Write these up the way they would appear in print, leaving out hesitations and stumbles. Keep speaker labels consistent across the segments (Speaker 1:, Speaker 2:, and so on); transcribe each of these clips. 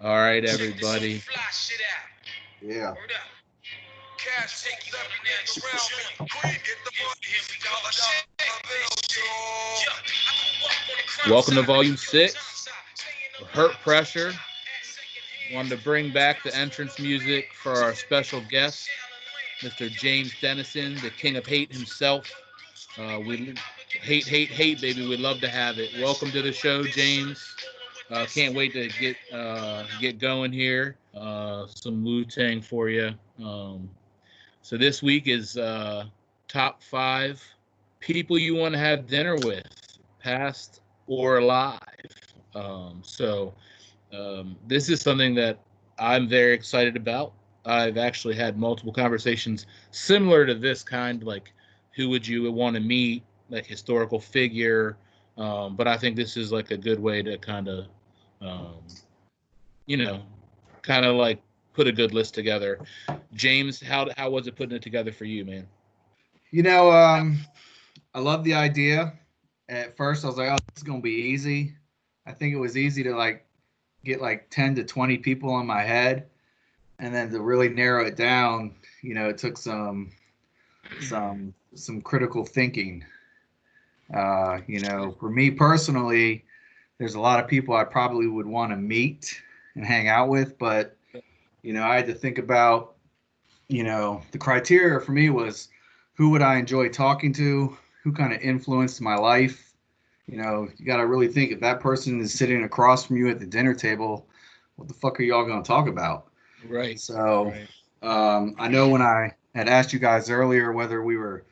Speaker 1: All right, everybody.
Speaker 2: Yeah.
Speaker 1: Welcome to Volume 6. Hurt Pressure. Wanted to bring back the entrance music for our special guest, Mr. James Dennison, the king of hate himself. We hate, baby. We'd love to have it. Welcome to the show, James. Can't wait to get going here. Some Wu-Tang for you. So this week is top 5 people you want to have dinner with, past or alive. This is something that I'm very excited about. I've actually had multiple conversations similar to this kind, like who would you want to meet, like historical figure. But I think this is like a good way to kind of, like put a good list together. James, how was it putting it together for you, man?
Speaker 2: I love the idea. At first, I was like, "Oh, this is gonna be easy." I think it was easy to get 10 to 20 people in my head, and then to really narrow it down, it took some critical thinking. For me personally, there's a lot of people I probably would want to meet and hang out with, but I had to think about, the criteria for me was who would I enjoy talking to, who kind of influenced my life. You got to really think if that person is sitting across from you at the dinner table, what the fuck are y'all going to talk about?
Speaker 1: Right.
Speaker 2: So,
Speaker 1: right.
Speaker 2: I know when I had asked you guys earlier whether we were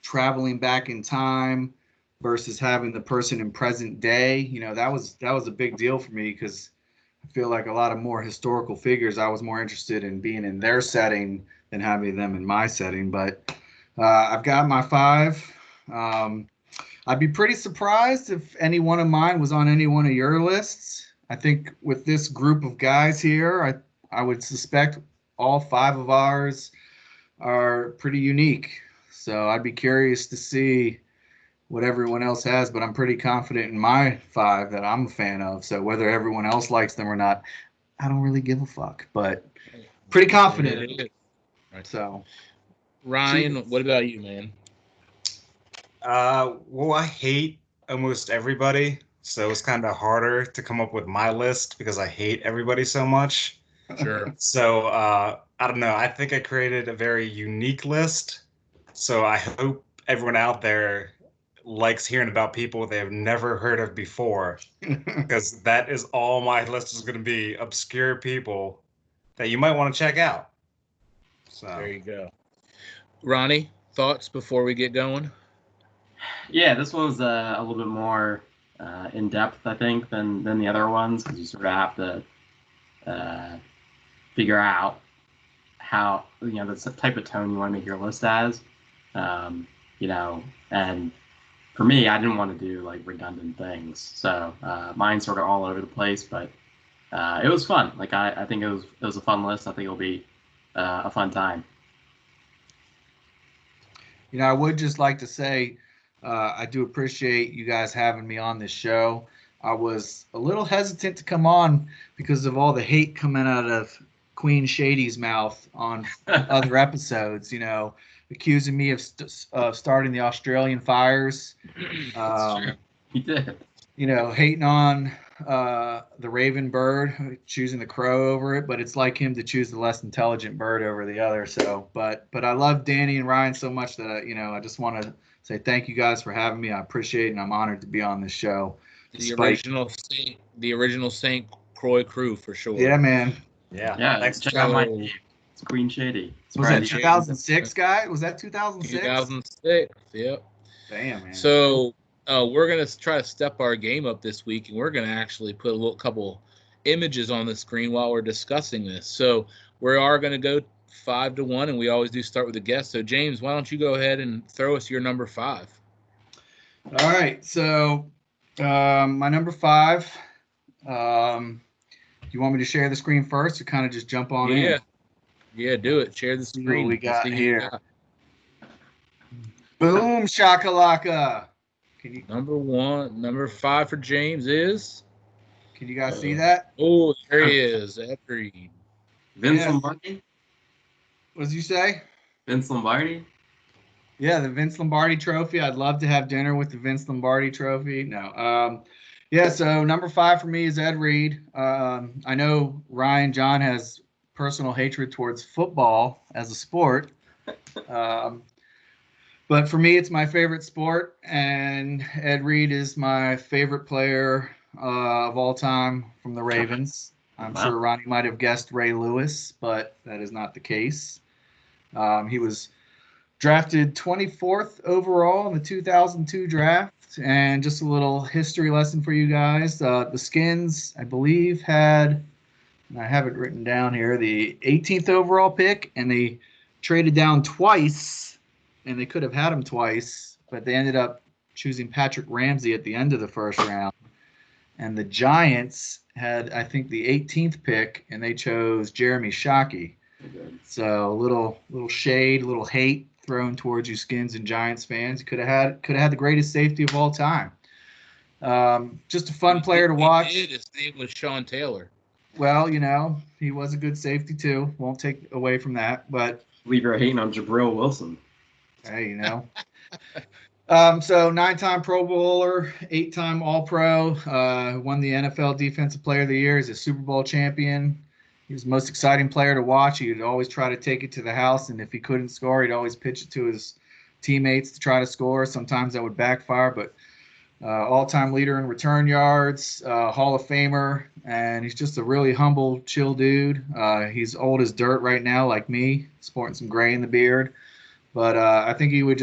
Speaker 2: traveling back in time versus having the person in present day, that was a big deal for me because I feel like a lot of more historical figures, I was more interested in being in their setting than having them in my setting. But I've got my 5. I'd be pretty surprised if any one of mine was on any one of your lists. I think with this group of guys here, I would suspect all 5 of ours are pretty unique. So I'd be curious to see what everyone else has, but I'm pretty confident in my 5 that I'm a fan of. So whether everyone else likes them or not, I don't really give a fuck, but pretty confident.
Speaker 1: Right.
Speaker 2: So,
Speaker 1: Ryan, what about you, man?
Speaker 3: Well, I hate almost everybody, so it's kind of harder to come up with my list because I hate everybody so much.
Speaker 1: Sure.
Speaker 3: So, I don't know. I think I created a very unique list. So I hope everyone out there likes hearing about people they have never heard of before, because that is all my list is going to be: obscure people that you might want to check out. So
Speaker 1: there you go. Ronnie, thoughts before we get going?
Speaker 4: Yeah, this one's a little bit more in depth, I think, than the other ones, because you sort of have to figure out how the type of tone you want to make your list as. And for me, I didn't want to do like redundant things, so mine's sort of all over the place, but it was fun. Like I think it was a fun list. I think it'll be a fun time.
Speaker 2: I would just like to say I do appreciate you guys having me on this show. I was a little hesitant to come on because of all the hate coming out of Queen Shady's mouth on other episodes, accusing me of starting the Australian fires.
Speaker 4: He did.
Speaker 2: Hating on the Raven bird, choosing the crow over it, but it's like him to choose the less intelligent bird over the other. So, but I love Danny and Ryan so much that I just want to say thank you guys for having me. I appreciate it, and I'm honored to be on this show.
Speaker 1: The original Saint Croix crew for sure.
Speaker 2: Yeah, man.
Speaker 4: Yeah. Thanks. Check out my name. It's Queen Shady.
Speaker 2: Was that 2006, guy? Was that 2006?
Speaker 1: 2006. Yep.
Speaker 2: Damn, man.
Speaker 1: So we're gonna try to step our game up this week, and we're gonna actually put a couple images on the screen while we're discussing this. So we are gonna go 5 to 1, and we always do start with a guest. So James, why don't you go ahead and throw us your number 5?
Speaker 2: All right. So my number 5. Do you want me to share the screen first, or kind of just jump on in?
Speaker 1: Yeah, do it. Share the screen.
Speaker 2: What we got here. Boom shakalaka.
Speaker 1: Number 5 for James is.
Speaker 2: Can you guys see that?
Speaker 1: Oh, there he is, Ed Reed.
Speaker 4: Vince
Speaker 2: Yeah.
Speaker 4: Lombardi.
Speaker 2: What did you say?
Speaker 4: Vince Lombardi.
Speaker 2: Yeah, the Vince Lombardi Trophy. I'd love to have dinner with the Vince Lombardi Trophy. No. Yeah, so number 5 for me is Ed Reed. I know Ryan John has personal hatred towards football as a sport. But for me, it's my favorite sport, and Ed Reed is my favorite player of all time from the Ravens. I'm
Speaker 4: Wow.
Speaker 2: sure Ronnie might have guessed Ray Lewis, but that is not the case. He was drafted 24th overall in the 2002 draft. And just a little history lesson for you guys. The Skins, I believe, had, and I have it written down here, the 18th overall pick, and they traded down twice, and they could have had him twice, but they ended up choosing Patrick Ramsey at the end of the first round. And the Giants had, I think, the 18th pick, and they chose Jeremy Shockey. So a little shade, a little hate thrown towards you, Skins and Giants fans. You could have had the greatest safety of all time. Just a fun player to watch.
Speaker 1: He did. His name was Sean Taylor.
Speaker 2: Well, he was a good safety too. Won't take away from that. But
Speaker 4: I believe you're hating on Jabril Wilson.
Speaker 2: hey, So 9-time Pro Bowler, 8-time All-Pro, won the NFL Defensive Player of the Year. He's a Super Bowl champion. He was the most exciting player to watch. He'd always try to take it to the house, and if he couldn't score, he'd always pitch it to his teammates to try to score. Sometimes that would backfire, but all-time leader in return yards, Hall of Famer, and he's just a really humble, chill dude. He's old as dirt right now, like me, sporting some gray in the beard. But I think he would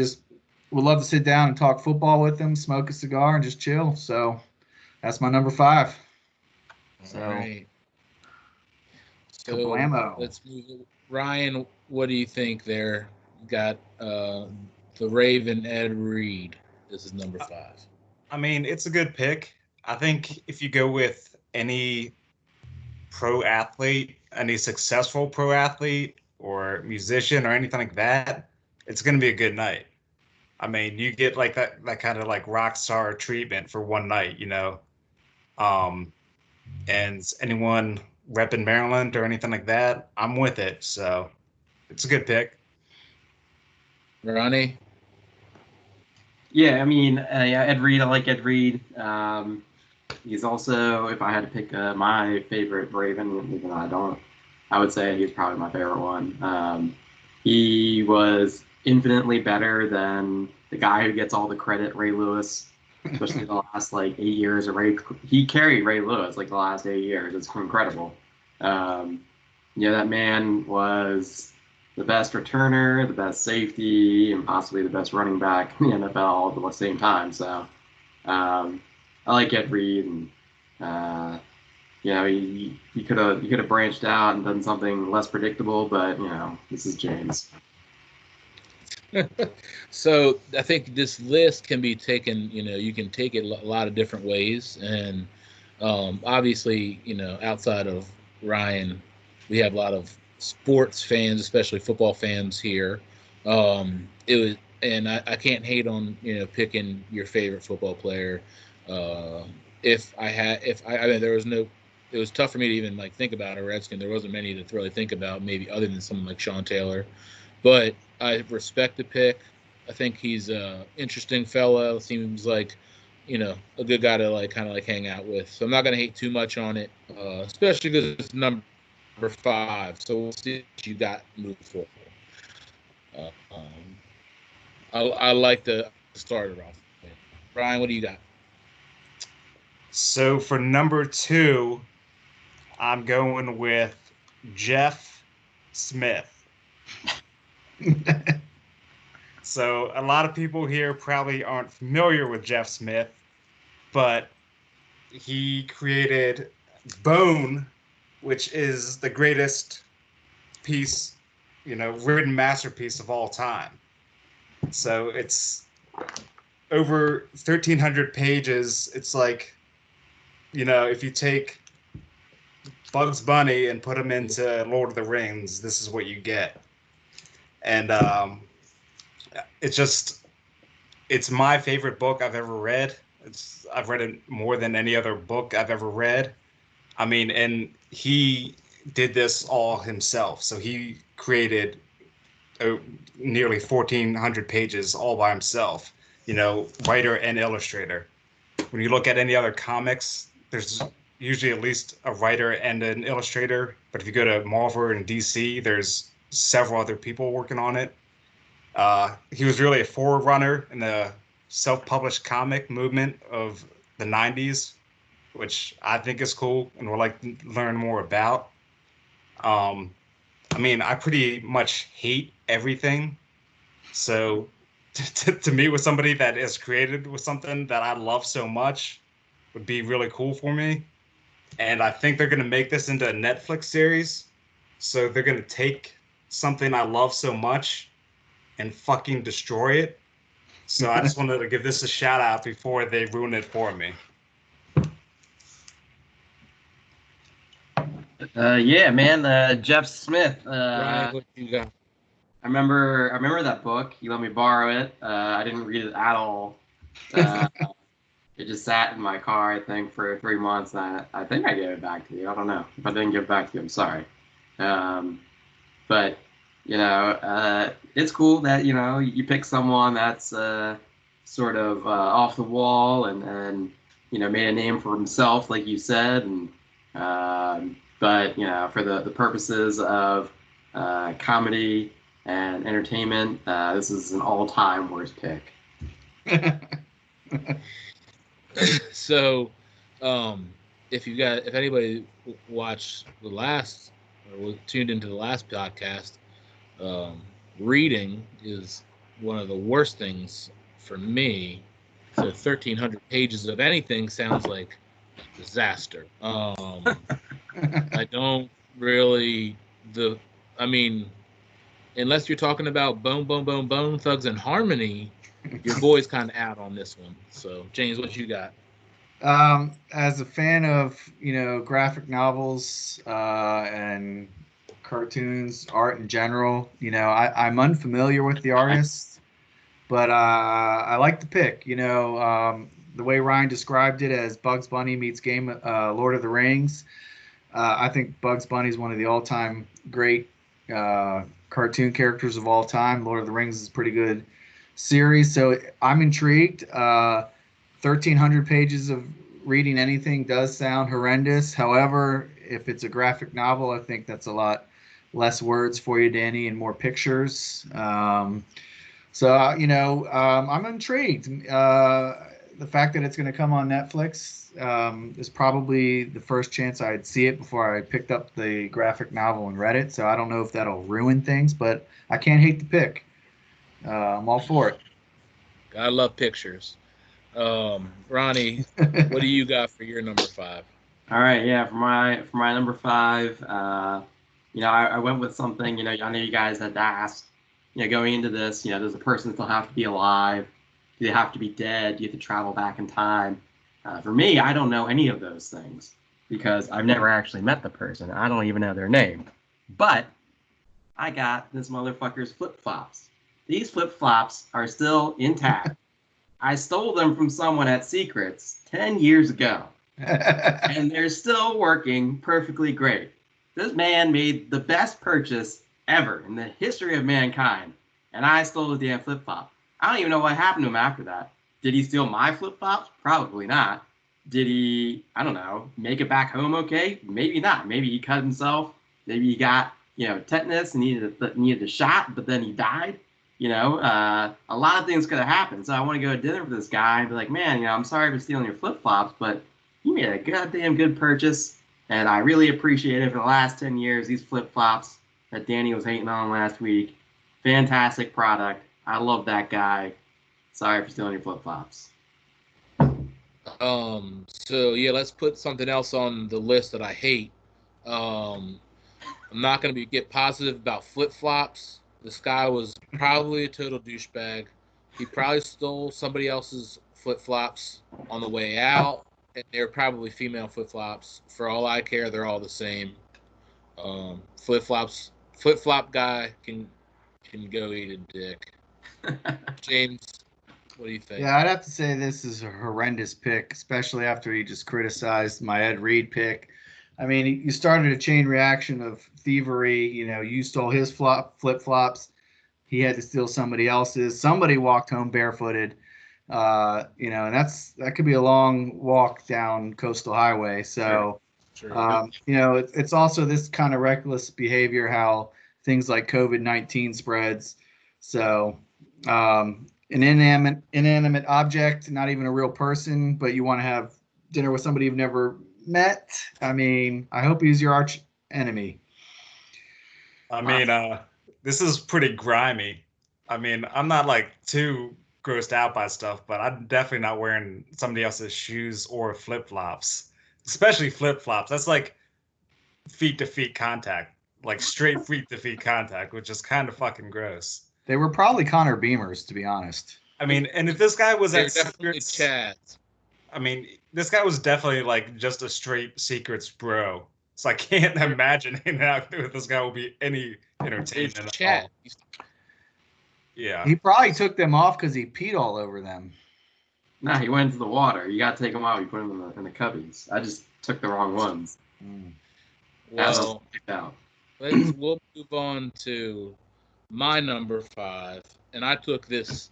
Speaker 2: love to sit down and talk football with him, smoke a cigar, and just chill. So that's my number 5. So.
Speaker 1: All right. So
Speaker 2: Kablamo.
Speaker 1: let's move. Ryan, what do you think there? Got the Raven Ed Reed. This is number 5.
Speaker 3: I mean, it's a good pick. I think if you go with any pro athlete, any successful pro athlete or musician or anything like that, it's going to be a good night. I mean, you get like that kind of like rock star treatment for one night, and anyone repping Maryland or anything like that, I'm with it. So it's a good pick.
Speaker 1: Ronnie?
Speaker 4: Yeah, I mean, yeah, Ed Reed. I like Ed Reed. He's also, if I had to pick my favorite Raven, even though I don't, I would say he's probably my favorite one. He was infinitely better than the guy who gets all the credit, Ray Lewis, especially the last 8 years of Ray. He carried Ray Lewis the last 8 years. It's incredible. That man was the best returner, the best safety, and possibly the best running back in the NFL all at the same time. So I like Ed Reed, and he could have branched out and done something less predictable, but this is James.
Speaker 1: So I think this list can be taken, you can take it a lot of different ways. And obviously, outside of Ryan, we have a lot of sports fans, especially football fans here. And I can't hate on, picking your favorite football player. It was tough for me to even think about a Redskin. There wasn't many to really think about, maybe other than someone like Sean Taylor. But I respect the pick. I think he's an interesting fella. Seems like, a good guy to kind of hang out with. So I'm not going to hate too much on it, especially because it's number 5. So we'll see what you got moving forward. I like to start it off. Brian, what do you got?
Speaker 3: So for number 2, I'm going with Jeff Smith. So a lot of people here probably aren't familiar with Jeff Smith, but he created Bone, which is the greatest piece, written masterpiece of all time. So it's over 1,300 pages. It's if you take Bugs Bunny and put him into Lord of the Rings, this is what you get. And it's my favorite book I've ever read. I've read it more than any other book I've ever read. I mean, and he did this all himself. So he created uh, nearly 1,400 pages all by himself, writer and illustrator. When you look at any other comics, there's usually at least a writer and an illustrator. But if you go to Marvel and DC, there's several other people working on it. He was really a forerunner in the self-published comic movement of the 90s, which I think is cool and would like to learn more about. I mean, I pretty much hate everything. So to meet with somebody that is created with something that I love so much would be really cool for me. And I think they're going to make this into a Netflix series. So they're going to take something I love so much and fucking destroy it. So I just wanted to give this a shout out before they ruin it for me.
Speaker 4: Yeah, man. Jeff Smith.
Speaker 1: Ryan, what you got?
Speaker 4: I remember that book. You let me borrow it. I didn't read it at all. It just sat in my car, I think, for 3 months. And I think I gave it back to you. I don't know. If I didn't give it back to you, I'm sorry. But it's cool that you pick someone that's sort of off the wall and made a name for himself, like you said, and but for the purposes of comedy and entertainment, this is an all-time worst pick.
Speaker 1: So, if anybody watched the last or was tuned into the last podcast, reading is one of the worst things for me. So 1,300 pages of anything sounds like disaster. I don't really I mean, unless you're talking about Bone Thugs and Harmony, your boy's kind of out on this one. So, James, what you got?
Speaker 2: As a fan of graphic novels and cartoons, art in general, I'm unfamiliar with the artists, but I like the pick. The way Ryan described it as Bugs Bunny meets Lord of the Rings. I think Bugs Bunny is one of the all-time great cartoon characters of all time. Lord of the Rings is a pretty good series, so I'm intrigued. 1,300 pages of reading anything does sound horrendous. However, if it's a graphic novel, I think that's a lot less words for you, Danny, and more pictures. I'm intrigued. The fact that it's going to come on Netflix is probably the first chance I'd see it before I picked up the graphic novel and read it. So I don't know if that'll ruin things, but I can't hate the pick. I'm all for it.
Speaker 1: I love pictures. Ronnie, what do you got for your number 5?
Speaker 4: All right, yeah, for my number 5, I went with something. I know you guys had asked. Going into this, does a person still have to be alive? Do they have to be dead? Do you have to travel back in time? For me, I don't know any of those things because I've never actually met the person. I don't even know their name. But I got this motherfucker's flip-flops. These flip-flops are still intact. I stole them from someone at Secrets 10 years ago. And they're still working perfectly great. This man made the best purchase ever in the history of mankind. And I stole the damn flip-flop. I don't even know what happened to him after that. Did he steal my flip-flops? Probably not. Did he, I don't know, make it back home okay? Maybe not. Maybe he cut himself. Maybe he got, tetanus and needed a shot, but then he died. A lot of things could have happened. So I want to go to dinner with this guy and be like, man, I'm sorry for stealing your flip-flops, but you made a goddamn good purchase. And I really appreciate it for the last 10 years, these flip-flops that Danny was hating on last week. Fantastic product. I love that guy. Sorry for stealing your flip-flops.
Speaker 1: So yeah, let's put something else on the list that I hate. I'm not going to get positive about flip-flops. This guy was probably a total douchebag. He probably stole somebody else's flip-flops on the way out, and they're probably female flip-flops. For all I care, they're all the same. Flip-flop guy can go eat a dick. James, what do you think?
Speaker 2: Yeah, I'd have to say this is a horrendous pick, especially after he just criticized my Ed Reed pick. I mean, you started a chain reaction of thievery. You stole his flip flops. He had to steal somebody else's. Somebody walked home barefooted. And that could be a long walk down Coastal Highway. So,
Speaker 1: Sure.
Speaker 2: it's also this kind of reckless behavior how things like COVID-19 spreads. So, an inanimate object, not even a real person, but you want to have dinner with somebody you've never met. I mean, I hope he's your arch enemy.
Speaker 3: I mean, this is pretty grimy. I mean, I'm not like too grossed out by stuff, but I'm definitely not wearing somebody else's shoes or flip flops, especially flip flops. That's like feet to feet contact, like straight feet to feet contact, which is kind of fucking gross.
Speaker 2: They were probably Connor Beamers, to be honest.
Speaker 3: I mean, and if this guy was
Speaker 1: They're
Speaker 3: at
Speaker 1: definitely
Speaker 3: Secrets,
Speaker 1: Chads.
Speaker 3: I mean, this guy was definitely like just a straight Secrets bro. So I can't imagine hanging out with this guy will be any
Speaker 1: It's
Speaker 3: entertainment at
Speaker 1: Chad.
Speaker 3: all. Yeah.
Speaker 2: He probably took them off because he peed all over them.
Speaker 4: No, he went into the water. You got to take them out. You put them in the cubbies. I just took the wrong ones.
Speaker 1: Well,
Speaker 4: out.
Speaker 1: we'll move on to my number 5, and I took this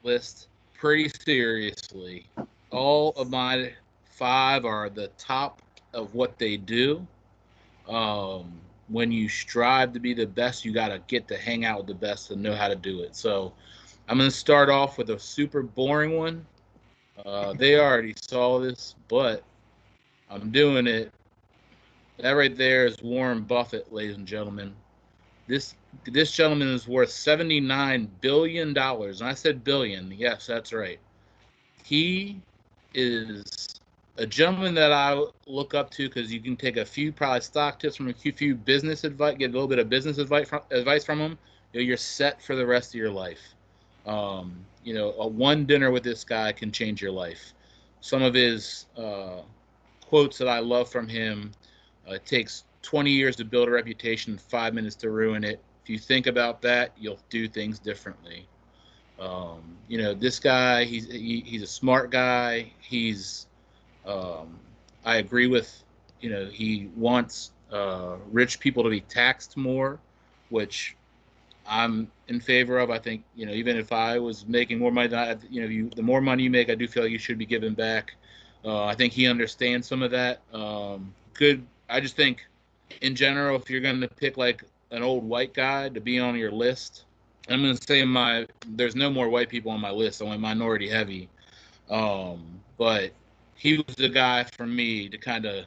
Speaker 1: list pretty seriously. All of my 5 are the top of what they do. When you strive to be the best, you got to get to hang out with the best and know how to do it. So I'm going to start off with a super boring one. They already saw this, but I'm doing it. That right there is Warren Buffett, ladies and gentlemen. This gentleman is worth $79 billion. And I said billion. Yes, that's right. He is a gentleman that I look up to because you can take a few probably stock tips from a few business advice, get a little bit of business advice from him. You're set for the rest of your life. One dinner with this guy can change your life. Some of his quotes that I love from him: it takes 20 years to build a reputation, 5 minutes to ruin it. If you think about that, you'll do things differently. This guy, he's a smart guy. I agree with, he wants rich people to be taxed more, which I'm in favor of. I think, even if I was making more money, the more money you make, I do feel like you should be giving back. I think he understands some of that. Good. I just think, in general, if you're going to pick like an old white guy to be on your list, I'm going to say there's no more white people on my list. I went minority heavy. But he was the guy for me to kind of,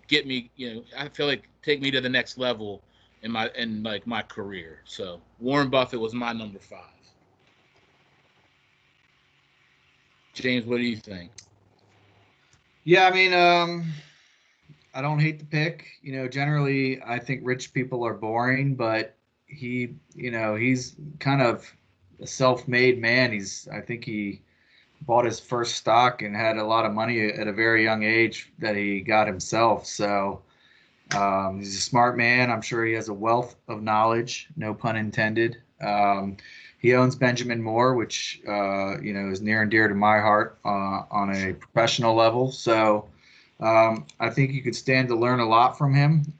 Speaker 1: get me, I feel like take me to the next level in my career. So Warren Buffett was my number 5. James, what do you think?
Speaker 2: Yeah, I mean, I don't hate the pick. Generally I think rich people are boring, but he's kind of a self-made man. I think he bought his first stock and had a lot of money at a very young age that he got himself. So he's a smart man. I'm sure he has a wealth of knowledge, no pun intended. He owns Benjamin Moore, which is near and dear to my heart on a professional level. So I think you could stand to learn a lot from him.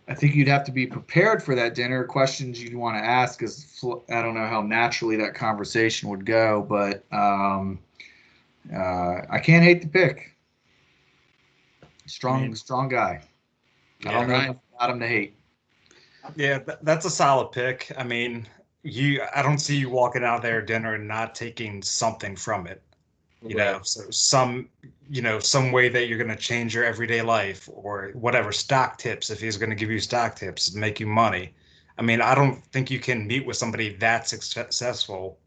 Speaker 2: I think you'd have to be prepared for that dinner. Questions you'd want to ask, because I don't know how naturally that conversation would go, but I can't hate the pick. Strong guy. I don't know enough about him to hate.
Speaker 3: Yeah, that's a solid pick. I mean, I don't see you walking out there at dinner and not taking something from it. So some way that you're going to change your everyday life, or whatever, stock tips, if he's going to give you stock tips and make you money. I mean, I don't think you can meet with somebody that successful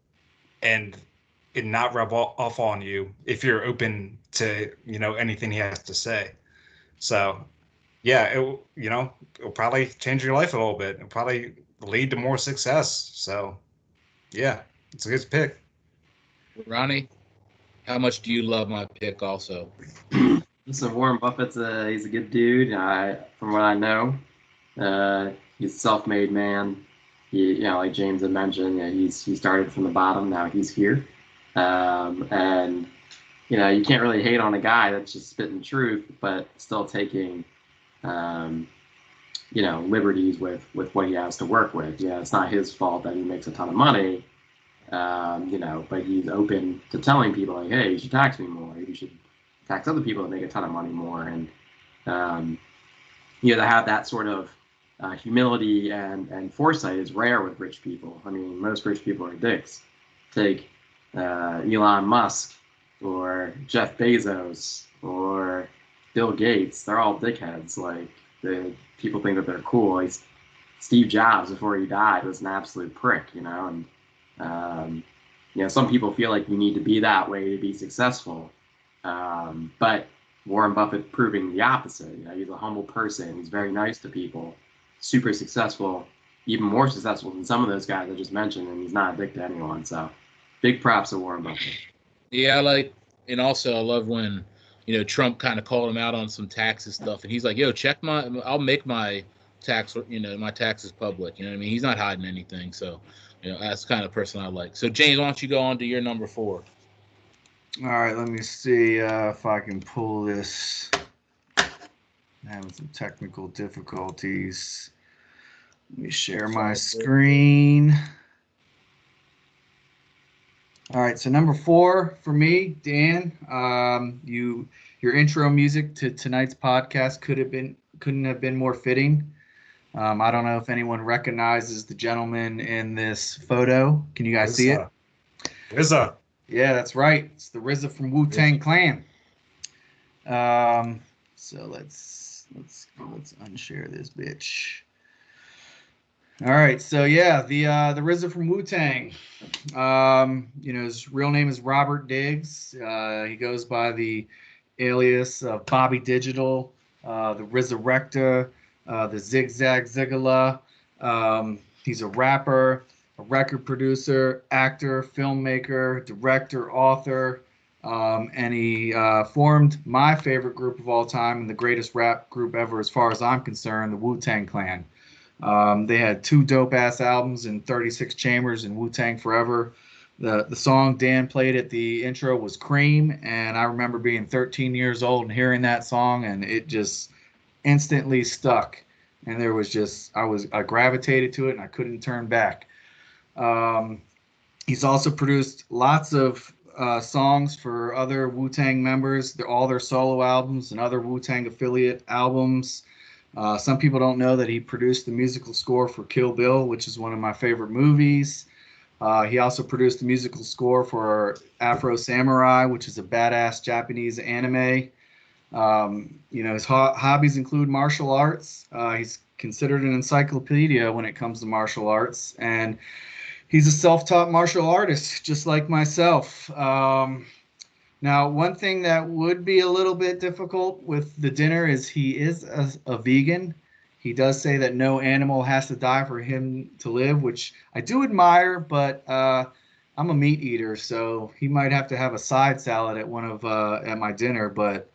Speaker 3: and it not rub off on you if you're open to, anything he has to say. So yeah, it'll probably change your life a little bit. It'll probably lead to more success. So yeah, it's a good pick.
Speaker 1: Ronnie, how much do you love my pick also?
Speaker 4: Listen, Warren Buffett's he's a good dude. From what I know, he's a self-made man. He, like James had mentioned, he started from the bottom. Now he's here, and you can't really hate on a guy that's just spitting truth, but still taking, liberties with what he has to work with. Yeah, it's not his fault that he makes a ton of money, but he's open to telling people like, hey, you should tax me more. You should tax other people that make a ton of money more. And, to have that sort of humility and foresight is rare with rich people. I mean, most rich people are dicks. Take Elon Musk or Jeff Bezos or Bill Gates. They're all dickheads. Like, people think that they're cool. Like, Steve Jobs, before he died, was an absolute prick, and some people feel like you need to be that way to be successful. But Warren Buffett proving the opposite. He's a humble person. He's very nice to people, super successful, even more successful than some of those guys I just mentioned, and he's not a dick to anyone. So big props to Warren Buffett.
Speaker 1: Yeah, and also I love when, Trump kind of called him out on some taxes stuff, and he's like, yo, I'll make my my taxes public. You know what I mean? He's not hiding anything. So, that's the kind of person I like. So, James, why don't you go on to your number 4?
Speaker 2: All right, let me see if I can pull this. I'm having some technical difficulties. Let me share my screen. All right, so number 4 for me, Dan. Your intro music to tonight's podcast couldn't have been more fitting. I don't know if anyone recognizes the gentleman in this photo. Can you guys see it?
Speaker 3: RZA.
Speaker 2: Yeah, that's right. It's the RZA from Wu-Tang Clan. So let's unshare this bitch. All right, so yeah, the RZA from Wu-Tang. His real name is Robert Diggs. He goes by the alias of Bobby Digital, the RZA-rector, the Zigzag Zigala. He's a rapper, a record producer, actor, filmmaker, director, author, and he formed my favorite group of all time and the greatest rap group ever as far as I'm concerned, the Wu-Tang Clan. They had 2 dope-ass albums in 36 Chambers and Wu-Tang Forever. The song Dan played at the intro was Cream, and I remember being 13 years old and hearing that song, and it just instantly stuck. And there was just, I gravitated to it, and I couldn't turn back. He's also produced lots of songs for other Wu-Tang members, all their solo albums and other Wu-Tang affiliate albums. Some people don't know that he produced the musical score for Kill Bill, which is one of my favorite movies. He also produced the musical score for Afro Samurai, which is a badass Japanese anime. His hobbies include martial arts. He's considered an encyclopedia when it comes to martial arts, and he's a self-taught martial artist, just like myself. Now, one thing that would be a little bit difficult with the dinner is he is a vegan. He does say that no animal has to die for him to live, which I do admire, but I'm a meat eater, so he might have to have a side salad at my dinner, but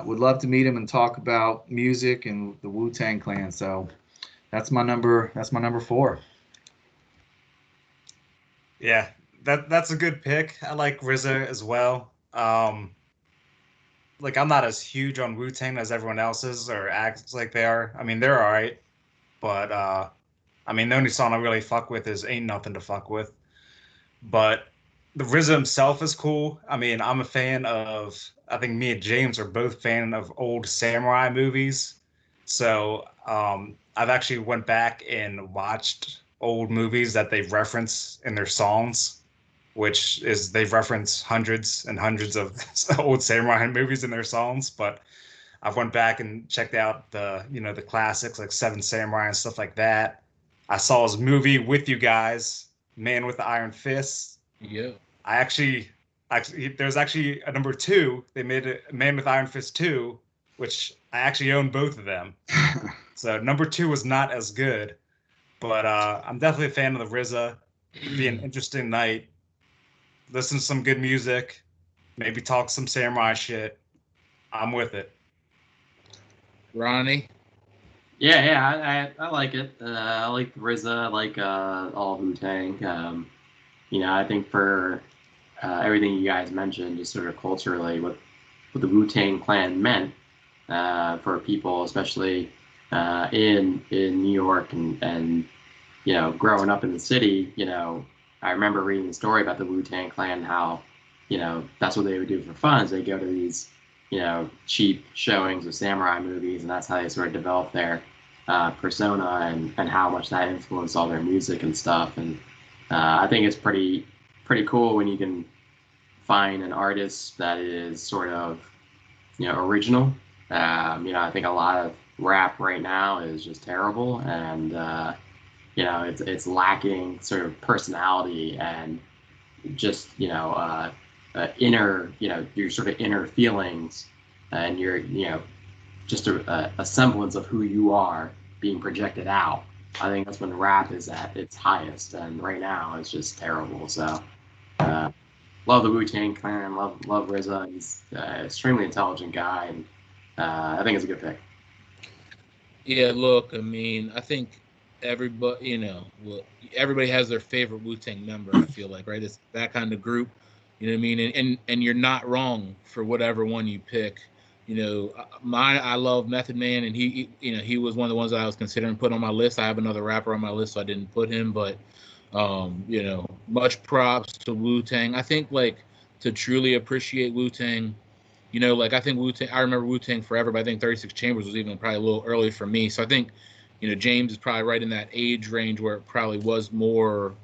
Speaker 2: would love to meet him and talk about music and the Wu-Tang Clan. So that's my number 4.
Speaker 3: Yeah, that's a good pick. I like RZA as well. I'm not as huge on Wu-Tang as everyone else is or acts like they are. I mean, they're all right, but the only song I really fuck with is "Ain't Nothing to Fuck With." But the RZA himself is cool. I mean, I'm a fan of. I think me and James are both fan of old samurai movies. So I've actually went back and watched old movies that they reference in their songs, which is they reference hundreds and hundreds of old samurai movies in their songs. But I've went back and checked out the classics like Seven Samurai and stuff like that. I saw his movie with you guys, Man with the Iron Fist.
Speaker 1: Yeah.
Speaker 3: There's actually a number 2. They made a Man with Iron Fist 2, which I actually own both of them. So number 2 was not as good, but I'm definitely a fan of the RZA. It'd be an interesting night. Listen to some good music, maybe talk some samurai shit. I'm with it.
Speaker 1: Ronnie?
Speaker 4: Yeah, I like it. I like RZA. I like all of Wu-Tang. I think for everything you guys mentioned, just sort of culturally, what the Wu-Tang Clan meant for people, especially in New York and growing up in the city. I remember reading the story about the Wu-Tang Clan, how that's what they would do for fun. Is they go to these cheap showings of samurai movies, and that's how they sort of develop their persona and how much that influenced all their music and stuff. And I think it's pretty cool when you can find an artist that is sort of original. I think a lot of rap right now is just terrible, and it's lacking sort of personality and just inner your sort of inner feelings and your just a semblance of who you are being projected out. I think that's when rap is at its highest, and right now it's just terrible. So love the Wu-Tang Clan, love RZA. He's an extremely intelligent guy, and I think it's a good pick.
Speaker 1: Yeah, look, I mean, I think everybody, everybody has their favorite Wu-Tang member. I feel like, right? It's that kind of group. You know what I mean? And you're not wrong for whatever one you pick. I love Method Man, and he was one of the ones that I was considering putting on my list. I have another rapper on my list, so I didn't put him. But much props to Wu-Tang. I think to truly appreciate Wu-Tang, I think Wu-Tang. I remember Wu-Tang forever, but I think 36 Chambers was even probably a little early for me. So I think James is probably right in that age range where it probably was more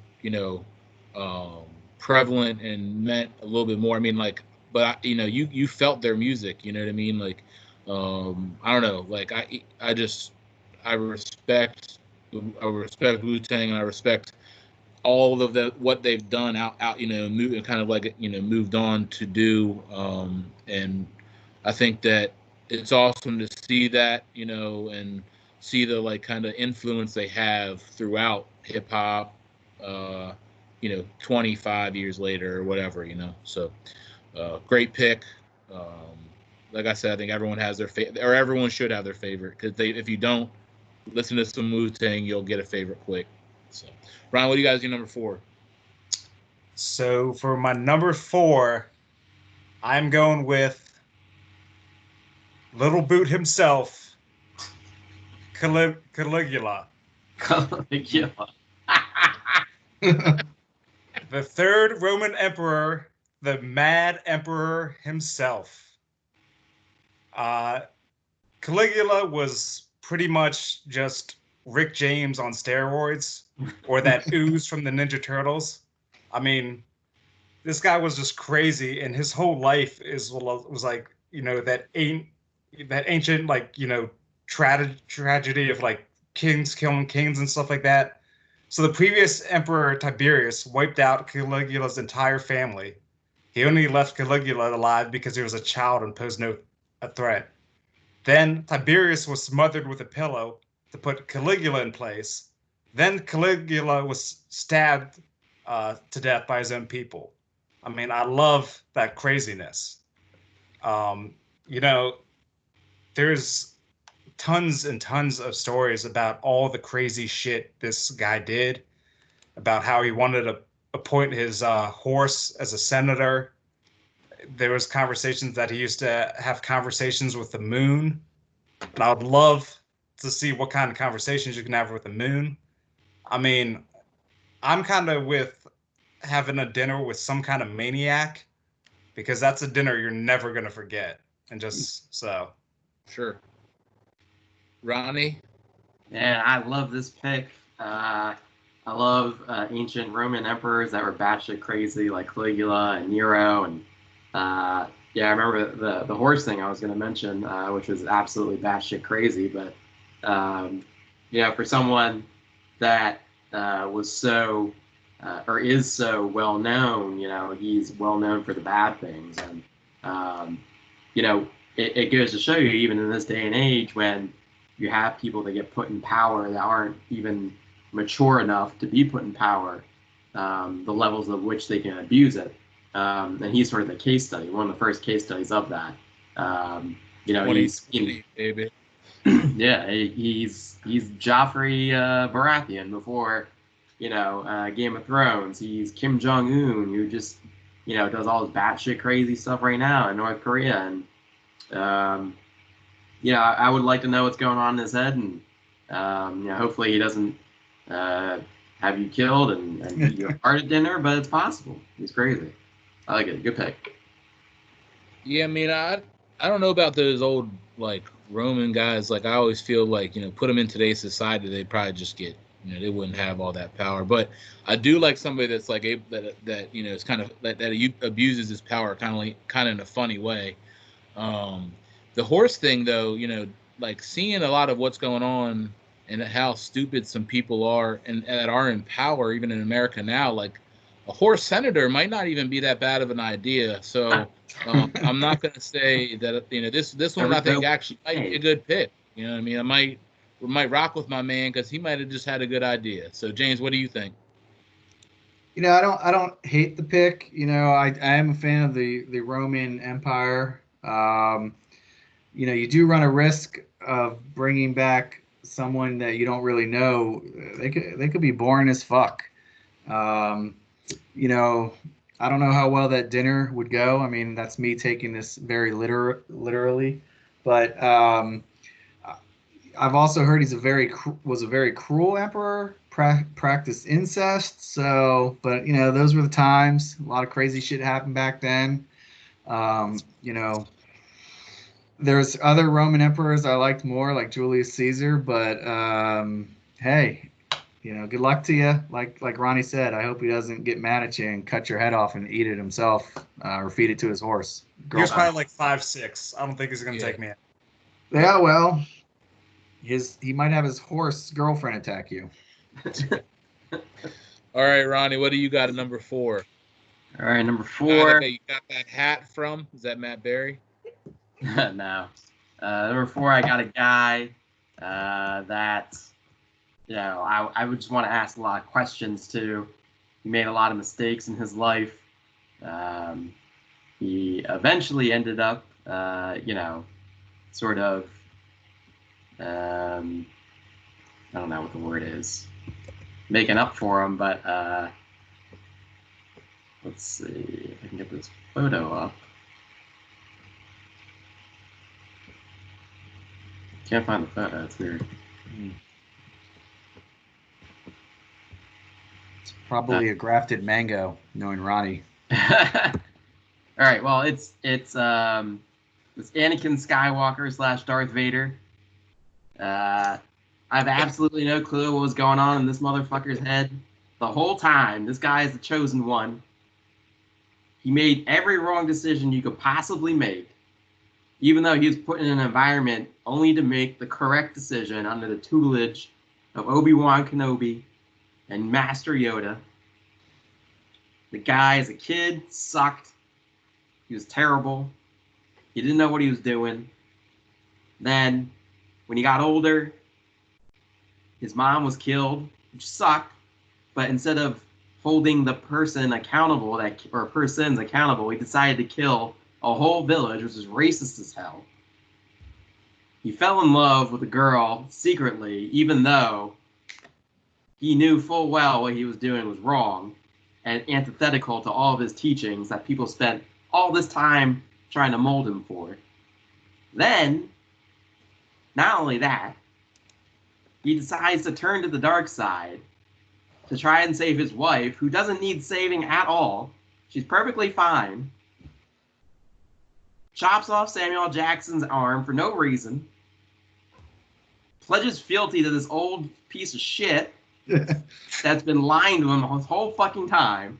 Speaker 1: prevalent and meant a little bit more. I mean, but you felt their music. You know what I mean? I don't know. I respect Wu-Tang, and I respect all of what they've done out moved on to do. And I think that it's awesome to see that, and see the kind of influence they have throughout hip hop, 25 years later or whatever, So great pick. Like I said, I think everyone has their favorite, or everyone should have their favorite, because if you don't listen to some Wu-Tang, you'll get a favorite quick. So, Ryan, what do you guys do number 4?
Speaker 3: So for my number 4, I'm going with Little Boot himself, Caligula.
Speaker 4: Caligula.
Speaker 3: The third Roman emperor, the Mad Emperor himself. Caligula was pretty much just Rick James on steroids, or that ooze from the Ninja Turtles. I mean, this guy was just crazy, and his whole life was like, that ancient tragedy of kings killing kings and stuff like that. So the previous emperor Tiberius wiped out Caligula's entire family. He only left Caligula alive because he was a child and posed no threat. Then Tiberius was smothered with a pillow to put Caligula in place. Then Caligula was stabbed to death by his own people. I mean, I love that craziness. There's tons and tons of stories about all the crazy shit this guy did, about how he wanted to appoint his horse as a senator. There was conversations that he used to have conversations with the moon, and I would love to see what kind of conversations you can have with the moon. I mean, I'm kind of with having a dinner with some kind of maniac, because that's a dinner you're never going to forget. And just so.
Speaker 1: Sure. Ronnie?
Speaker 4: Yeah, I love this pick. I love ancient Roman emperors that were batshit crazy, like Caligula and Nero. And I remember the horse thing I was going to mention, which was absolutely batshit crazy. But, for someone that was so, or is so well known, he's well known for the bad things. And, it goes to show you, even in this day and age, when you have people that get put in power that aren't even mature enough to be put in power, the levels of which they can abuse it. And he's sort of the case study, one of the first case studies of that. He's
Speaker 1: baby.
Speaker 4: Yeah, he's Joffrey Baratheon before, Game of Thrones. He's Kim Jong-un, who just does all this batshit crazy stuff right now in North Korea, and I would like to know what's going on in his head, and hopefully he doesn't have you killed and eat your heart at dinner, but it's possible. He's crazy. I like it. Good pick.
Speaker 1: Yeah, I mean, I don't know about those old like Roman guys. Like I always feel like put them in today's society, they'd probably just get they wouldn't have all that power. But I do like somebody that's like that is kind of that abuses his power kind of in a funny way. The horse thing though, like seeing a lot of what's going on and how stupid some people are and that are in power, even in America now, like a horse senator might not even be that bad of an idea. So I'm not going to say that this one I think actually might be a good pick. You know what I mean? I might rock with my man because he might have just had a good idea. So James, what do you think?
Speaker 2: I don't hate the pick. I am a fan of the Roman Empire. You do run a risk of bringing back someone that you don't really know. They could be boring as fuck. I don't know how well that dinner would go. I mean, that's me taking this very literally, but I've also heard he's was a very cruel emperor. Practiced incest. So, but those were the times. A lot of crazy shit happened back then. There's other Roman emperors I liked more, like Julius Caesar. But hey, good luck to you. Like Ronnie said, I hope he doesn't get mad at you and cut your head off and eat it himself, or feed it to his horse.
Speaker 3: He was probably like 5'6". I don't think he's gonna take me.
Speaker 2: Yeah, well, he might have his horse girlfriend attack you.
Speaker 1: All right, Ronnie, what do you got at number 4?
Speaker 4: All right, number 4.
Speaker 1: You got that hat from? Is that Matt Berry?
Speaker 4: No. Number 4, I got a guy that I would just want to ask a lot of questions to. He made a lot of mistakes in his life. He eventually ended up, sort of, I don't know what the word is, making up for him, but let's see if I can get this photo up. Can't find the photo, it's weird.
Speaker 2: It's probably a grafted mango, knowing Ronnie.
Speaker 4: All right, well, it's Anakin Skywalker / Darth Vader. I have absolutely no clue what was going on in this motherfucker's head the whole time. This guy is the chosen one. He made every wrong decision you could possibly make, even though he was put in an environment only to make the correct decision under the tutelage of Obi-Wan Kenobi and Master Yoda. The guy, as a kid, sucked. He was terrible. He didn't know what he was doing. Then, when he got older, his mom was killed, which sucked. But instead of holding the person accountable, or persons accountable, he decided to kill a whole village, which is racist as hell. He fell in love with a girl secretly, even though he knew full well what he was doing was wrong and antithetical to all of his teachings that people spent all this time trying to mold him for. Then, not only that, he decides to turn to the dark side to try and save his wife, who doesn't need saving at all. She's perfectly fine. Chops off Samuel Jackson's arm for no reason. Pledges fealty to this old piece of shit that's been lying to him the whole fucking time.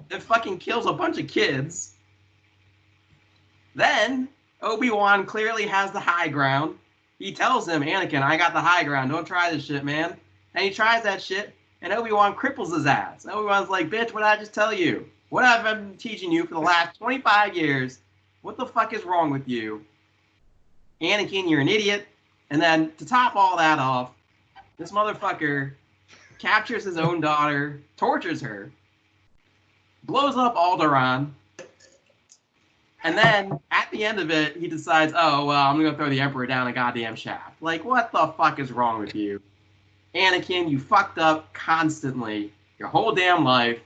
Speaker 4: Then fucking kills a bunch of kids. Then Obi-Wan clearly has the high ground. He tells him, Anakin, I got the high ground. Don't try this shit, man. And he tries that shit, and Obi-Wan cripples his ass. Obi-Wan's like, bitch, what did I just tell you? What have I been teaching you for the last 25 years? What the fuck is wrong with you? Anakin, you're an idiot. And then, to top all that off, this motherfucker captures his own daughter, tortures her, blows up Alderaan, and then, at the end of it, he decides, oh, well, I'm going to throw the Emperor down a goddamn shaft. Like, what the fuck is wrong with you? Anakin, you fucked up constantly your whole damn life.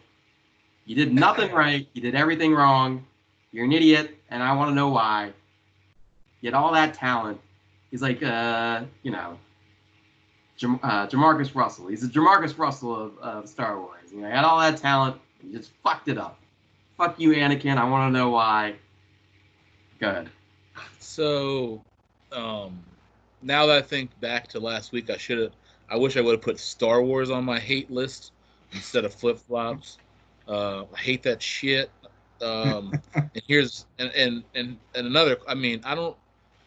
Speaker 4: You did nothing right. You did everything wrong. You're an idiot, and I want to know why. You had all that talent. He's like, Jamarcus Russell. He's the Jamarcus Russell of Star Wars. You know, he had all that talent. He just fucked it up. Fuck you, Anakin. I want to know why. Go ahead.
Speaker 1: So, now that I think back to last week, I wish I would have put Star Wars on my hate list instead of flip flops. I hate that shit. And here's and another. I mean, I don't.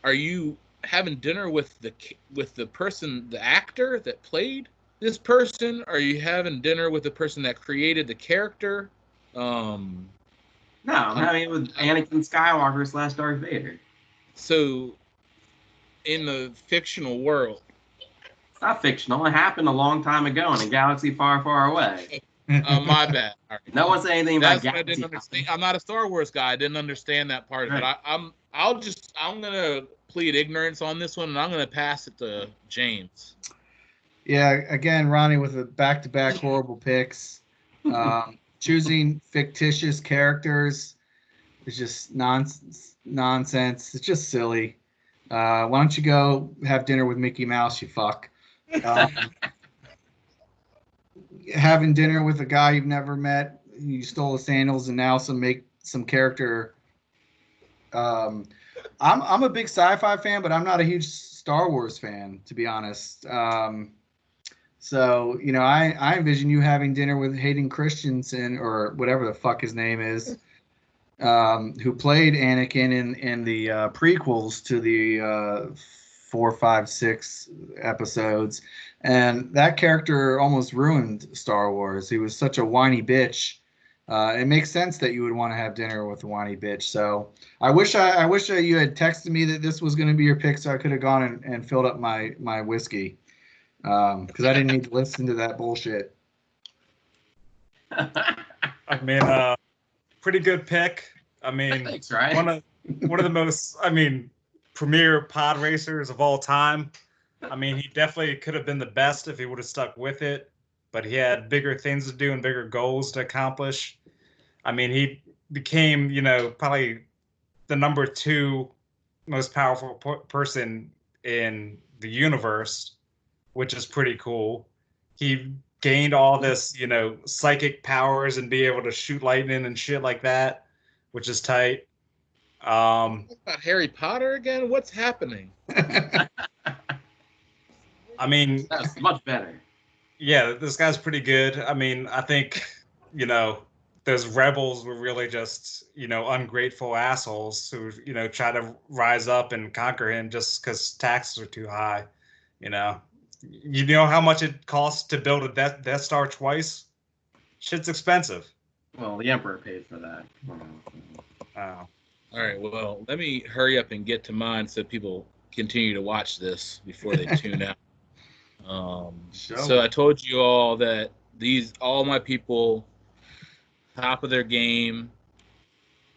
Speaker 1: Are you having dinner with the person, the actor that played this person? Are you having dinner with the person that created the character?
Speaker 4: No, I'm having it with Anakin Skywalker / Darth Vader.
Speaker 1: So, in the fictional world,
Speaker 4: it's not fictional. It happened a long time ago in a galaxy far, far away.
Speaker 1: My bad. All right.
Speaker 4: No one said anything about
Speaker 1: That's what I didn't understand. I'm not a Star Wars guy. I didn't understand that part.
Speaker 4: Right.
Speaker 1: But I'm gonna plead ignorance on this one, and I'm gonna pass it to James.
Speaker 2: Yeah, again, Ronnie with the back-to-back horrible picks. Choosing fictitious characters is just nonsense. It's just silly. Why don't you go have dinner with Mickey Mouse, you fuck? Having dinner with a guy you've never met, you stole his sandals, and now make some character. I'm a big sci-fi fan, but I'm not a huge Star Wars fan, to be honest. So, you know, I envision you having dinner with Hayden Christensen, or whatever the fuck his name is, who played Anakin in the prequels to the 4, 5, 6 episodes. And that character almost ruined Star Wars. He was such a whiny bitch. It makes sense that you would want to have dinner with a whiny bitch. So I wish you had texted me that this was going to be your pick, so I could have gone and filled up my whiskey. Because I didn't need to listen to that bullshit.
Speaker 3: I mean, pretty good pick. I mean,
Speaker 4: thanks, right?
Speaker 3: one of the most, premier pod racers of all time. I mean, he definitely could have been the best if he would have stuck with it, but he had bigger things to do and bigger goals to accomplish. I mean, he became, probably the number 2 most powerful person in the universe, which is pretty cool. He gained all this, psychic powers and be able to shoot lightning and shit like that, which is tight.
Speaker 1: About Harry Potter again? What's happening?
Speaker 3: I mean,
Speaker 4: that's much better.
Speaker 3: Yeah, this guy's pretty good. I mean, I think, those rebels were really just, ungrateful assholes who, try to rise up and conquer him just because taxes are too high. You know how much it costs to build a Death Star twice? Shit's expensive.
Speaker 4: Well, the Emperor paid for that.
Speaker 3: Oh.
Speaker 1: All right, well, let me hurry up and get to mine so people continue to watch this before they tune out. So I told you all that all my people, top of their game.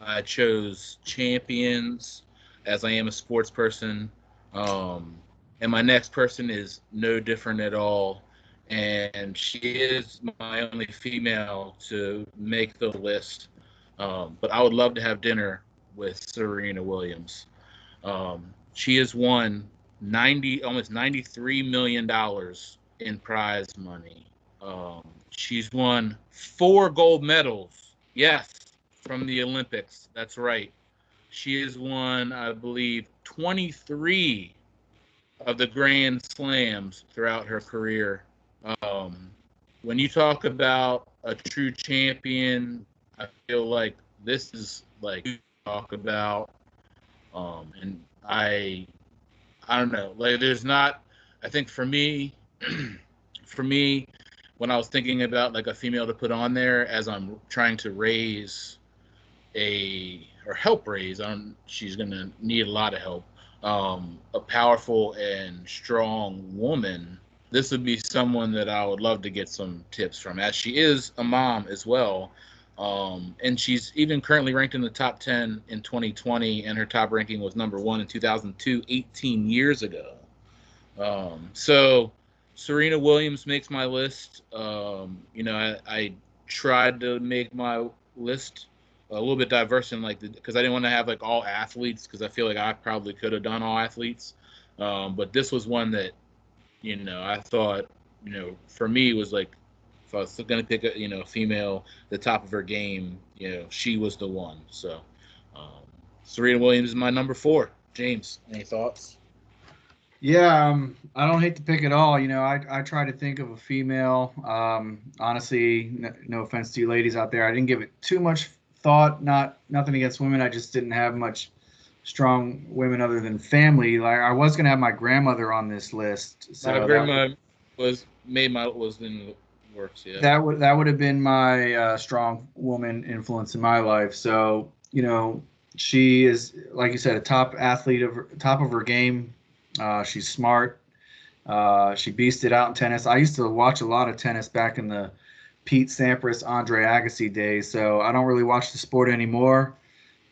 Speaker 1: I chose champions, as I am a sports person. And my next person is no different at all. And she is my only female to make the list. But I would love to have dinner with Serena Williams. She has won almost $93 million in prize money. She's won 4 gold medals. Yes, from the Olympics. That's right. She has won, I believe, 23 of the Grand Slams throughout her career. When you talk about a true champion, I feel like this is like you talk about. And I don't know. Like, there's not. I think for me, when I was thinking about like a female to put on there, as I'm trying to help raise, she's gonna need a lot of help. A powerful and strong woman. This would be someone that I would love to get some tips from, as she is a mom as well. And she's even currently ranked in the top 10 in 2020, and her top ranking was number 1 in 2002, 18 years ago. So Serena Williams makes my list. I tried to make my list a little bit diverse in because I didn't want to have like all athletes because I feel like I probably could have done all athletes, but this was one that I thought for me was like if I was gonna pick a female the top of her game, she was the one. So um, Serena Williams is my number 4. James, any thoughts?
Speaker 2: Yeah, I don't hate to pick at all. I try to think of a female. Honestly, no offense to you ladies out there, I didn't give it too much thought. Nothing against women. I just didn't have much strong women other than family. Like I was gonna have my grandmother on this list. So
Speaker 1: My grandma was in the works. Yeah,
Speaker 2: that would have been my strong woman influence in my life. So she is, like you said, a top athlete top of her game. She's smart. She beasted out in tennis. I used to watch a lot of tennis back in the Pete Sampras, Andre Agassi days. So I don't really watch the sport anymore.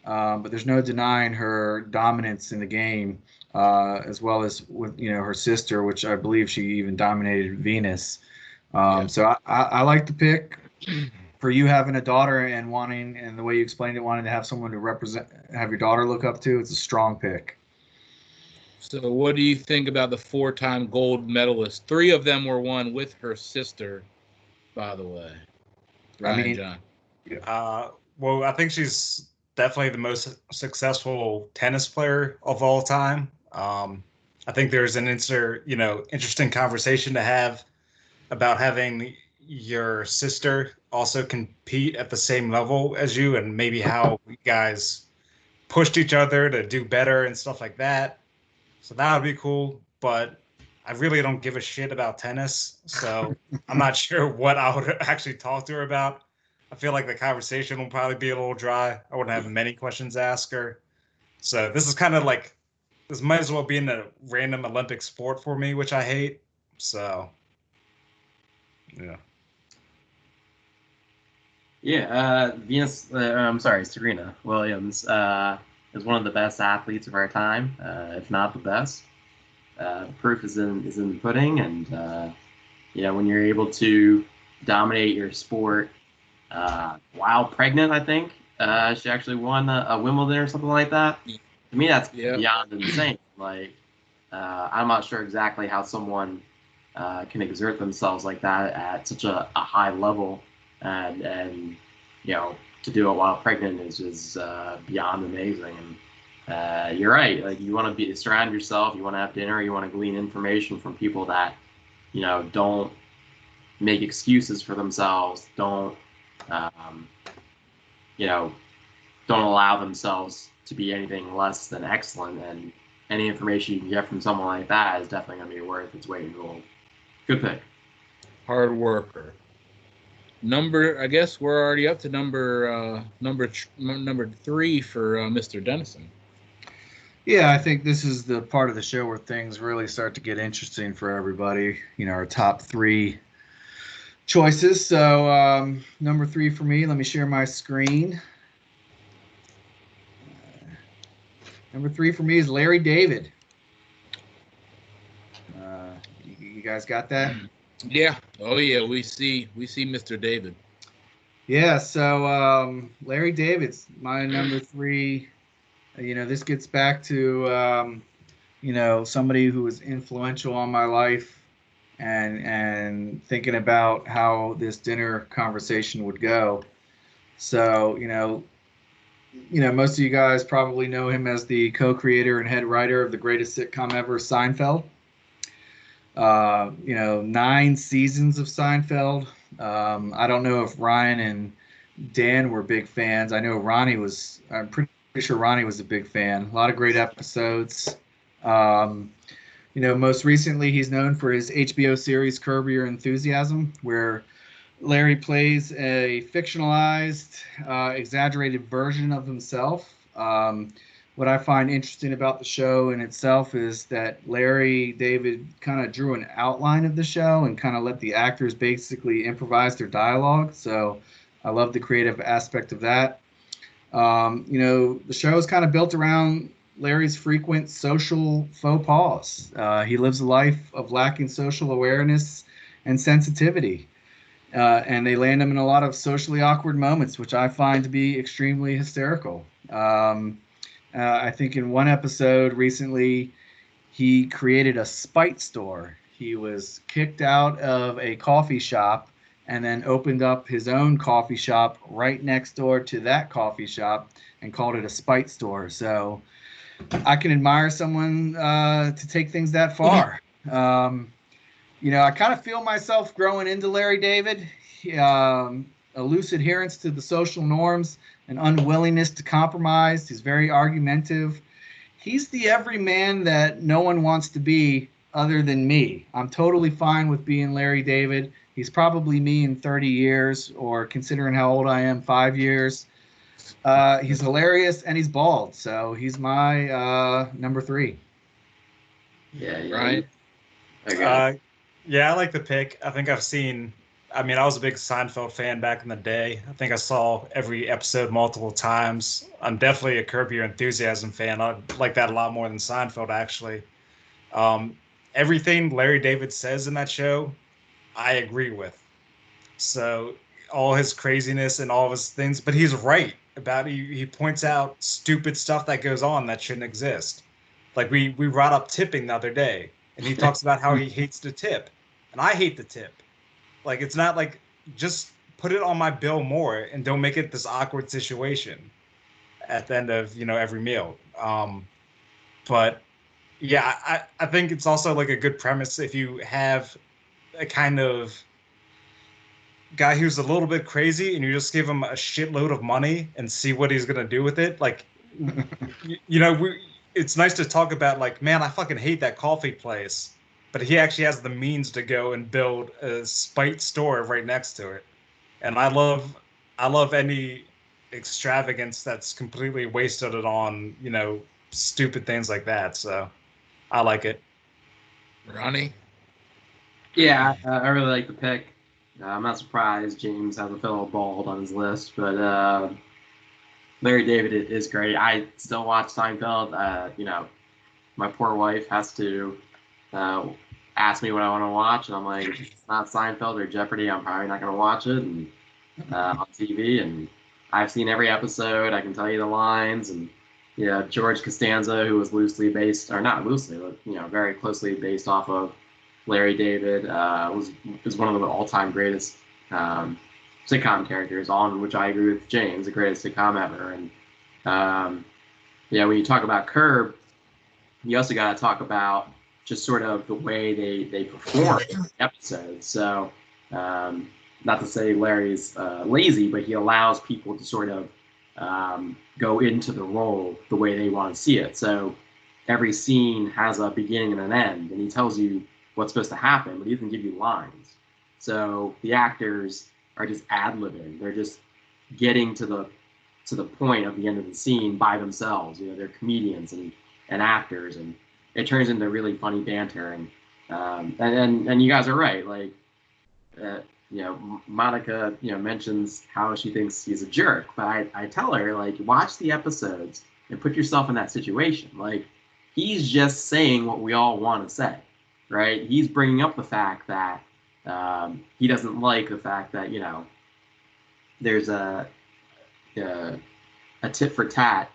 Speaker 2: But there's no denying her dominance in the game, as well as with her sister, which I believe she even dominated Venus. So I like the pick. For you having a daughter and the way you explained it, wanting to have someone to have your daughter look up to, it's a strong pick.
Speaker 1: So what do you think about the 4-time gold medalist? 3 of them were won with her sister, by the way. Ryan, John.
Speaker 3: Well, I think she's definitely the most successful tennis player of all time. I think there's an interesting conversation to have about having your sister also compete at the same level as you, and maybe how you guys pushed each other to do better and stuff like that. So that would be cool, but I really don't give a shit about tennis, so I'm not sure what I would actually talk to her about. I feel like the conversation will probably be a little dry. I wouldn't have many questions to ask her. So this is kind of like, this might as well be in a random Olympic sport for me, which I hate. So, yeah.
Speaker 4: Yeah, Serena Williams is one of the best athletes of our time, if not the best. The proof is in the pudding, and when you're able to dominate your sport while pregnant, I think she actually won a Wimbledon or something like that. To me, that's beyond insane. Like, I'm not sure exactly how someone can exert themselves like that at such a high level, and to do it while pregnant is beyond amazing. And you're right. Like, you want to surround yourself. You want to have dinner. You want to glean information from people that don't make excuses for themselves. Don't don't allow themselves to be anything less than excellent. And any information you can get from someone like that is definitely going to be worth its weight in gold. Good pick.
Speaker 1: Hard worker. I guess we're already up to number 3 for Mr. Dennison.
Speaker 2: Yeah, I think this is the part of the show where things really start to get interesting for everybody. Our top 3 choices. So number 3 for me, let me share my screen. Number 3 for me is Larry David. You guys got that?
Speaker 1: Yeah. Oh yeah. We see Mr. David.
Speaker 2: Yeah. So Larry David's my number 3. This gets back to somebody who was influential on my life, and thinking about how this dinner conversation would go. So most of you guys probably know him as the co-creator and head writer of the greatest sitcom ever, Seinfeld. 9 seasons of Seinfeld. I don't know if Ryan and Dan were big fans. I know I'm pretty sure Ronnie was a big fan. A lot of great episodes. Most recently he's known for his HBO series Curb Your Enthusiasm, where Larry plays a fictionalized, exaggerated version of himself. What I find interesting about the show in itself is that Larry David kind of drew an outline of the show and kind of let the actors basically improvise their dialogue. So I love the creative aspect of that. The show is kind of built around Larry's frequent social faux pas. He lives a life of lacking social awareness and sensitivity. and they land him in a lot of socially awkward moments, which I find to be extremely hysterical. I think in one episode recently, he created a spite store. He was kicked out of a coffee shop and then opened up his own coffee shop right next door to that coffee shop and called it a spite store. So I can admire someone to take things that far. I kind of feel myself growing into Larry David. A loose adherence to the social norms, an unwillingness to compromise. He's very argumentative. He's the everyman that no one wants to be other than me. I'm totally fine with being Larry David. He's probably me in 30 years, or considering how old I am, 5 years. He's hilarious and he's bald, so he's my number 3.
Speaker 4: Yeah,
Speaker 1: Right.
Speaker 4: Okay.
Speaker 3: Yeah, I like the pick. I think I was a big Seinfeld fan back in the day. I think I saw every episode multiple times. I'm definitely a Curb Your Enthusiasm fan. I like that a lot more than Seinfeld, actually. Everything Larry David says in that show, I agree with. So all his craziness and all of his things, but he's right about he points out stupid stuff that goes on that shouldn't exist. Like we brought up tipping the other day, and he talks about how he hates to tip, and I hate the tip. Like it's not like just put it on my bill more and don't make it this awkward situation at the end of every meal. But yeah, I think it's also like a good premise if you have a kind of guy who's a little bit crazy and you just give him a shitload of money and see what he's gonna do with it. Like, it's nice to talk about like, man, I fucking hate that coffee place, but he actually has the means to go and build a spite store right next to it. And I love any extravagance that's completely wasted it on stupid things like that. So I like it.
Speaker 1: Ronnie?
Speaker 4: Yeah, I really like the pick. I'm not surprised James has a fellow bald on his list, but Larry David is great. I still watch Seinfeld. My poor wife has to ask me what I want to watch, and I'm like, if it's not Seinfeld or Jeopardy, I'm probably not going to watch it and on TV. And I've seen every episode. I can tell you the lines. And George Costanza, who was loosely based, or not loosely, but very closely based off of Larry David, is one of the all-time greatest sitcom characters, on which I agree with James, the greatest sitcom ever. And when you talk about Curb, you also got to talk about just sort of the way they perform episodes. So not to say Larry's lazy, but he allows people to sort of go into the role the way they want to see it. So every scene has a beginning and an end, and he tells you what's supposed to happen, but he doesn't give you lines. So the actors are just ad-libbing. They're just getting to the point of the end of the scene by themselves. They're comedians and actors, and it turns into really funny banter. And you guys are right. Like, Monica, mentions how she thinks he's a jerk, but I tell her, like, watch the episodes and put yourself in that situation. Like, he's just saying what we all want to say, right? He's bringing up the fact that he doesn't like the fact that there's a tit for tat,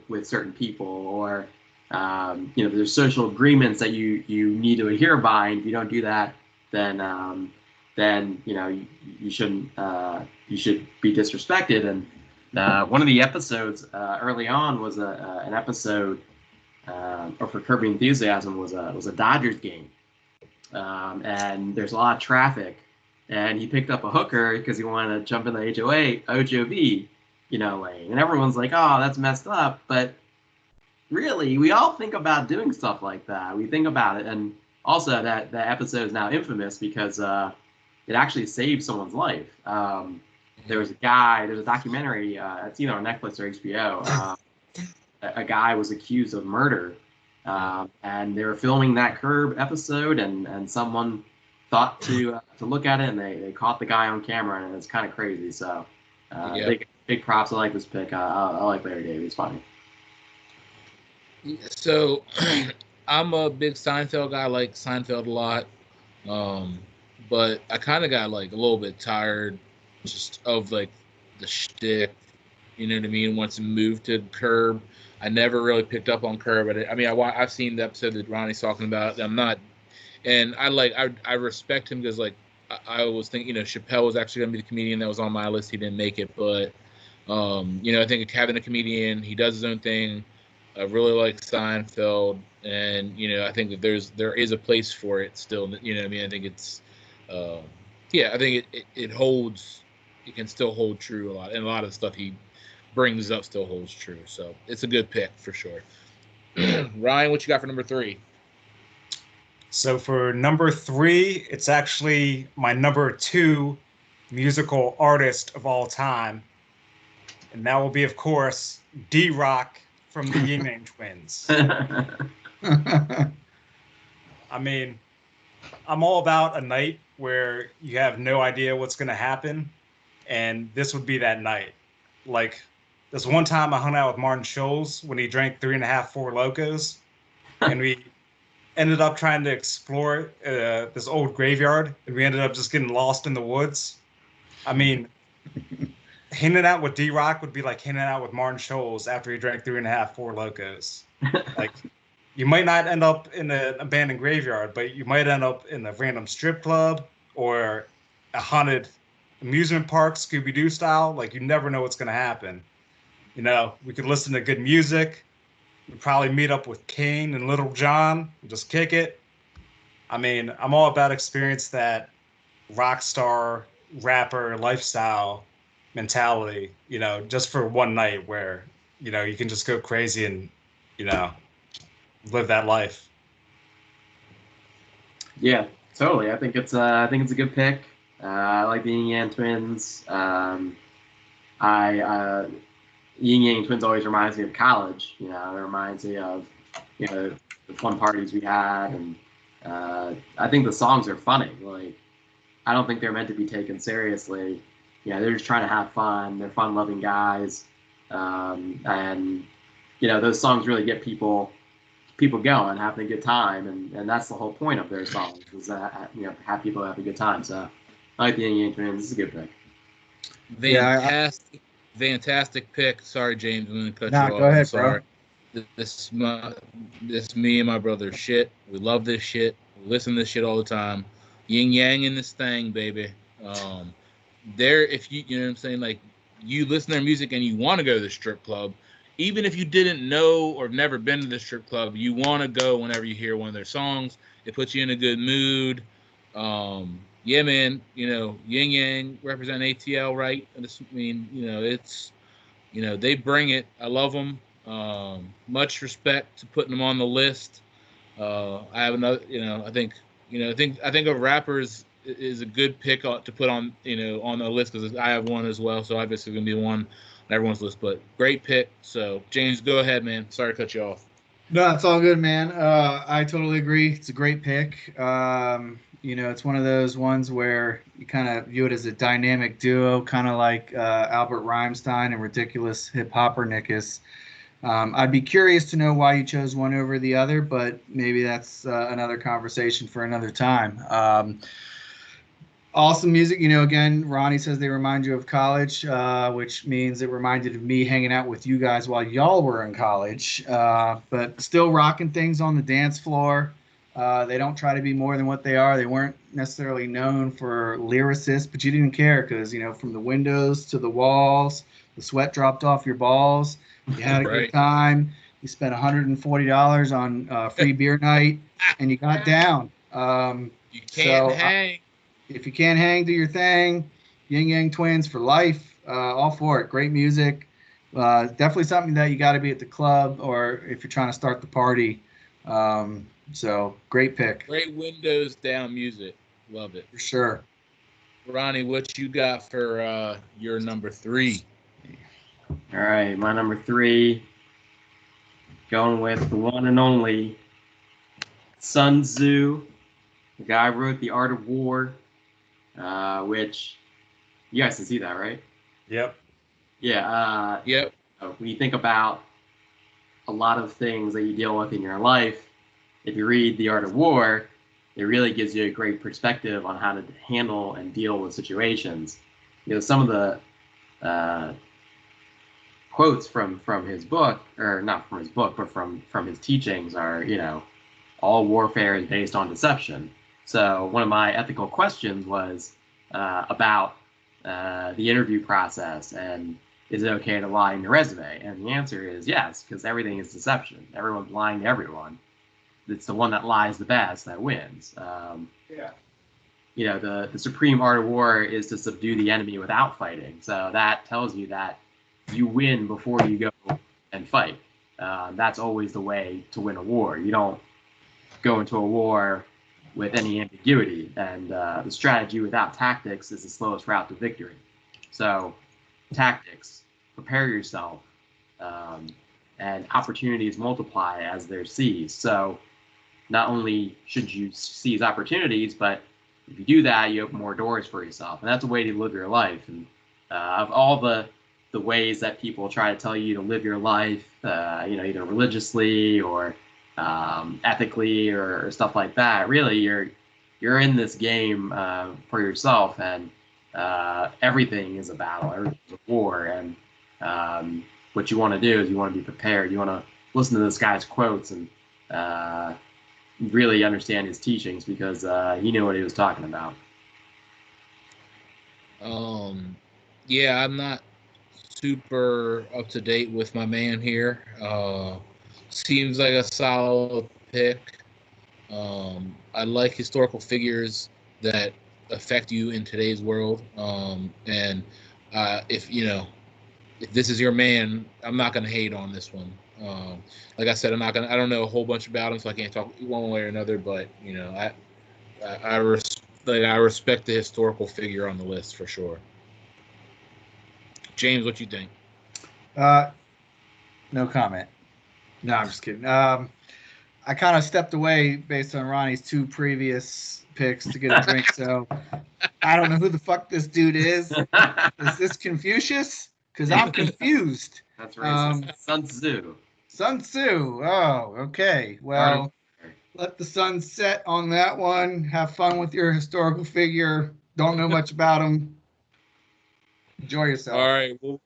Speaker 4: with certain people, or there's social agreements that you need to adhere by, and if you don't do that, then you shouldn't you should be disrespected. And one of the episodes early on was an episode, or for Curb Your Enthusiasm, was a Dodgers game, and there's a lot of traffic, and he picked up a hooker because he wanted to jump in the HOV lane, and everyone's like, oh, that's messed up, but really, we all think about doing stuff like that. We think about it, and also that episode is now infamous because it actually saved someone's life. There's a documentary, it's either on Netflix or HBO. A guy was accused of murder, and they were filming that Curb episode, and someone thought to look at it, and they caught the guy on camera, and it's kind of crazy. So big props. I like this pick. I like Larry David. He's funny.
Speaker 1: So I'm a big Seinfeld guy. I like Seinfeld a lot. but I kind of got like a little bit tired just of like the shtick. You know what I mean? Once it moved to Curb, I never really picked up on Curb. I mean, I've seen the episode that Ronnie's talking about. I'm not, and I respect him because like I was thinking, Chappelle was actually going to be the comedian that was on my list. He didn't make it, but I think having a comedian, he does his own thing. I really like Seinfeld, and I think that there is a place for it still. You know what I mean? I think it's, uh, yeah, I think it holds. It can still hold true a lot, and a lot of the stuff he brings up still holds true. So it's a good pick for sure. Ryan, what you got for number 3?
Speaker 3: So for number 3, it's actually my number 2 musical artist of all time. And that will be, of course, D-Rock from the Yin Yang Twins. I mean, I'm all about a night where you have no idea what's going to happen. And this would be that night. Like, this one time I hung out with Martin Scholes when he drank 3.5 Four Locos. And we ended up trying to explore this old graveyard. And we ended up just getting lost in the woods. I mean, hanging out with D-Rock would be like hanging out with Martin Scholes after he drank 3.5 Four Locos. Like, you might not end up in an abandoned graveyard, but you might end up in a random strip club or a haunted amusement park, Scooby-Doo style. Like, you never know what's going to happen. We could listen to good music. We'd probably meet up with Kane and Little John and just kick it. I mean, I'm all about experience that rock star, rapper lifestyle mentality, just for one night where, you can just go crazy and, live that life.
Speaker 4: Yeah, totally. I think it's a good pick. I like the Yin Yang Twins. Yin Yang Twins always reminds me of college. It reminds me of the fun parties we had, and I think the songs are funny. Like, I don't think they're meant to be taken seriously. They're just trying to have fun. They're fun-loving guys, and those songs really get people going, having a good time, and that's the whole point of their songs, is that have people have a good time. So I like the Yin Yang Twins. This is a good pick.
Speaker 1: Fantastic pick. Sorry, James, I'm gonna cut
Speaker 2: Nah,
Speaker 1: you off.
Speaker 2: go ahead,
Speaker 1: I'm sorry.
Speaker 2: bro.
Speaker 1: This is me and my brother shit. We love this shit. We listen to this shit all the time. Yin yang in this thing, baby. If you know what I'm saying, like, you listen to their music and you want to go to the strip club, even if you didn't know or never been to the strip club, you want to go whenever you hear one of their songs. It puts you in a good mood. Yeah, man, Yin Yang represent ATL, right? It's, they bring it. I love them. Much respect to putting them on the list. I have another, I think of rappers is a good pick to put on, on the list, because I have one as well. So obviously going to be one on everyone's list, but great pick. So James, go ahead, man. Sorry to cut you off.
Speaker 2: No, it's all good, man. I totally agree. It's a great pick. It's one of those ones where you kind of view it as a dynamic duo, kind of like Albert Rhymestein and Ridiculous Hip Hoppernickus. I'd be curious to know why you chose one over the other, but maybe that's another conversation for another time. Awesome music. Again, Ronnie says they remind you of college, which means it reminded of me hanging out with you guys while y'all were in college, but still rocking things on the dance floor. They don't try to be more than what they are. They weren't necessarily known for lyricists, but you didn't care because, from the windows to the walls, the sweat dropped off your balls. You had a good time. You spent $140 on free beer night, and you got down.
Speaker 1: You can't hang.
Speaker 2: If you can't hang, do your thing. Yin Yang Twins for life. All for it. Great music. Definitely something that you got to be at the club, or if you're trying to start the party. So great pick.
Speaker 1: Great windows down music. Love it.
Speaker 2: For sure.
Speaker 1: Ronnie, what you got for your number 3?
Speaker 4: All right, my number 3, going with the one and only Sun Tzu, the guy who wrote The Art of War, which you guys can see that, right?
Speaker 3: Yep.
Speaker 4: Yeah.
Speaker 1: Yep.
Speaker 4: When you think about a lot of things that you deal with in your life, if you read The Art of War, it really gives you a great perspective on how to handle and deal with situations. Some of the quotes from his book, or not from his book, but from his teachings are, all warfare is based on deception. So one of my ethical questions was about the interview process and is it okay to lie in your resume? And the answer is yes, because everything is deception. Everyone's lying to everyone. It's the one that lies the best that wins. The supreme art of war is to subdue the enemy without fighting. So that tells you that you win before you go and fight. That's always the way to win a war. You don't go into a war with any ambiguity, and the strategy without tactics is the slowest route to victory. So tactics, prepare yourself, and opportunities multiply as they're seized. So not only should you seize opportunities, but if you do that, you open more doors for yourself, and that's a way to live your life. And of all the ways that people try to tell you to live your life, either religiously or ethically or stuff like that, really you're in this game for yourself, and everything is a battle, everything's a war, and what you want to do is you want to be prepared. You want to listen to this guy's quotes and really understand his teachings, because he knew what he was talking about.
Speaker 1: Yeah, I'm not super up to date with my man here. Seems like a solid pick. I like historical figures that affect you in today's world. And if this is your man, I'm not gonna hate on this one. Like I said, I don't know a whole bunch about him, so I can't talk one way or another. But I respect the historical figure on the list for sure. James, what you think?
Speaker 2: No comment. No, I'm just kidding. I kind of stepped away based on Ronnie's two previous picks to get a drink, so I don't know who the fuck this dude is. Is this Confucius? Because I'm confused.
Speaker 4: That's racist. Sun Tzu.
Speaker 2: Sun Tzu. Oh, okay. Well, let the sun set on that one. Have fun with your historical figure. Don't know much about him. Enjoy yourself.
Speaker 1: All right, we'll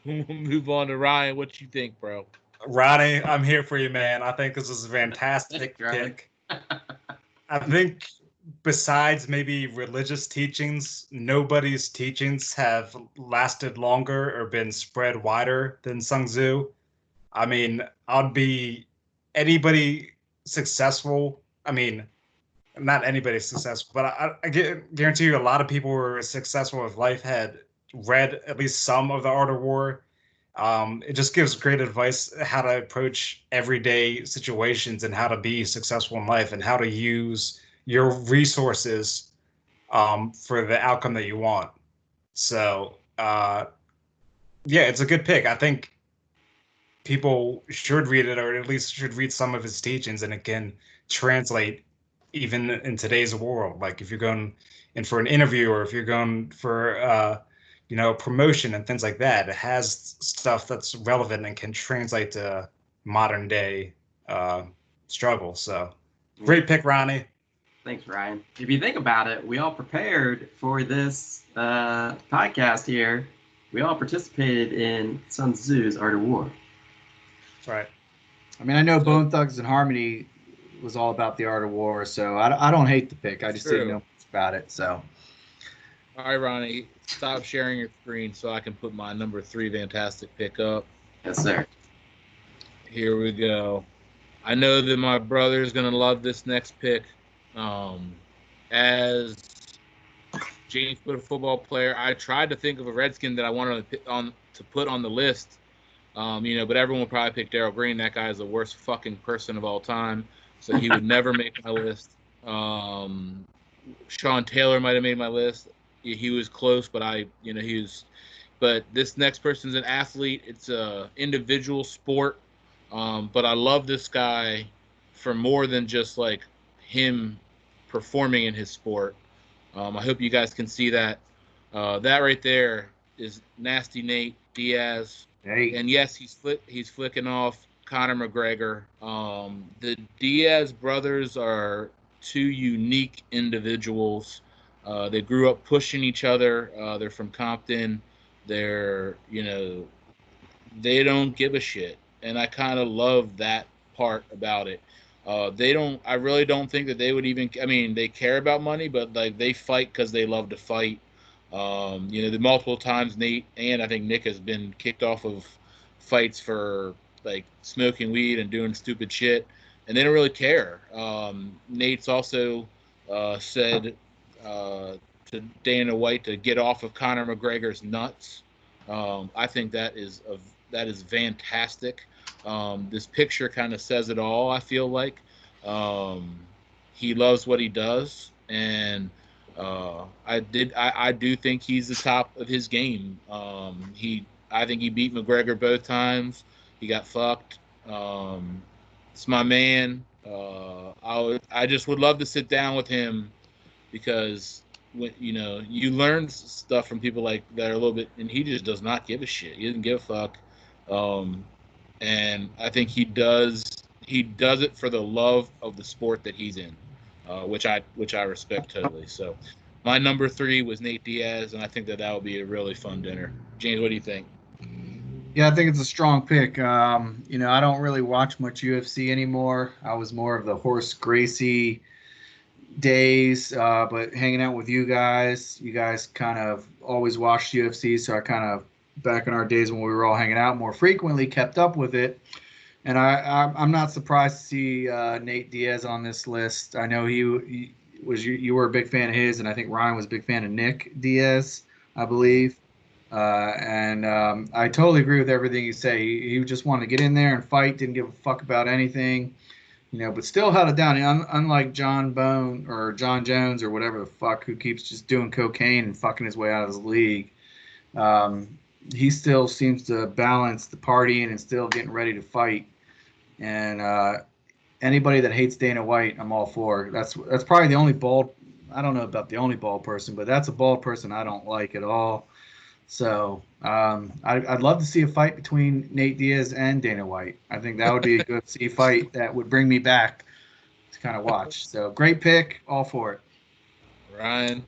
Speaker 1: move on to Ryan. What you think, bro?
Speaker 3: Ronnie, I'm here for you, man. I think this is a fantastic pick. I think besides maybe religious teachings, nobody's teachings have lasted longer or been spread wider than Sun Tzu. I mean, I'd be anybody successful. I mean, not anybody successful, but I guarantee you a lot of people who were successful with life had read at least some of the Art of War. It just gives great advice how to approach everyday situations and how to be successful in life and how to use your resources for the outcome that you want. So, yeah, it's a good pick. I think people should read it, or at least should read some of his teachings, and it can translate even in today's world. Like if you're going in for an interview, or if you're going for promotion and things like that, it has stuff that's relevant and can translate to modern day struggle. So great pick, Ronnie.
Speaker 4: Thanks, Ryan. If you think about it, we all prepared for this podcast here. We all participated in Sun Tzu's Art of War.
Speaker 3: That's right.
Speaker 2: I mean, I know Bone Thugs and Harmony was all about the Art of War, so I don't hate the pick. I just didn't know much about it. So,
Speaker 1: all right, Ronnie, stop sharing your screen so I can put my number 3 fantastic pick up.
Speaker 4: Yes, sir.
Speaker 1: Here we go. I know that my brother is going to love this next pick. As James put a football player, I tried to think of a Redskin that I wanted to put on the list. But everyone would probably pick Darryl Green. That guy is the worst fucking person of all time, so he would never make my list. Sean Taylor might have made my list. He was close, but he was. But this next person's an athlete. It's a individual sport, but I love this guy for more than just like him performing in his sport. I hope you guys can see that. That right there is Nasty Nate Diaz.
Speaker 2: hey.
Speaker 1: And yes, he's flicking off Conor McGregor. The Diaz brothers are two unique individuals. They grew up pushing each other. They're from Compton. They're, they don't give a shit, and I kind of love that part about it. They don't. I really don't think that they would even. I mean, they care about money, but like they fight because they love to fight. The multiple times Nate and I think Nick has been kicked off of fights for like smoking weed and doing stupid shit, and they don't really care. Nate's also said to Dana White to get off of Conor McGregor's nuts. I think that is fantastic. This picture kind of says it all. I feel like he loves what he does, and I do think he's the top of his game. I think he beat McGregor both times. He got fucked. It's my man. I just would love to sit down with him because when you learn stuff from people like that are a little bit, and he just does not give a shit. He doesn't give a fuck. And I think he does it for the love of the sport that he's in, which I respect totally. So my number 3 was Nate Diaz, and I think that would be a really fun dinner. James, what do you think?
Speaker 2: Yeah, I think it's a strong pick. I don't really watch much UFC anymore. I was more of the Horse Gracie days, but hanging out with you guys kind of always watched UFC, so I kind of, back in our days when we were all hanging out more frequently, kept up with it. And I'm not surprised to see Nate Diaz on this list. I know he was you were a big fan of his, and I think Ryan was a big fan of Nick Diaz, I believe. And I totally agree with everything you say. He just wanted to get in there and fight, didn't give a fuck about anything, but still held it down. Unlike John Bone or John Jones or whatever the fuck, who keeps just doing cocaine and fucking his way out of his league. He still seems to balance the partying and still getting ready to fight. And anybody that hates Dana White, I'm all for. That's probably the only bald. I don't know about the only bald person, but that's a bald person I don't like at all. So I'd love to see a fight between Nate Diaz and Dana White. I think that would be a good fight that would bring me back to kind of watch. So great pick, all for it.
Speaker 1: Ryan.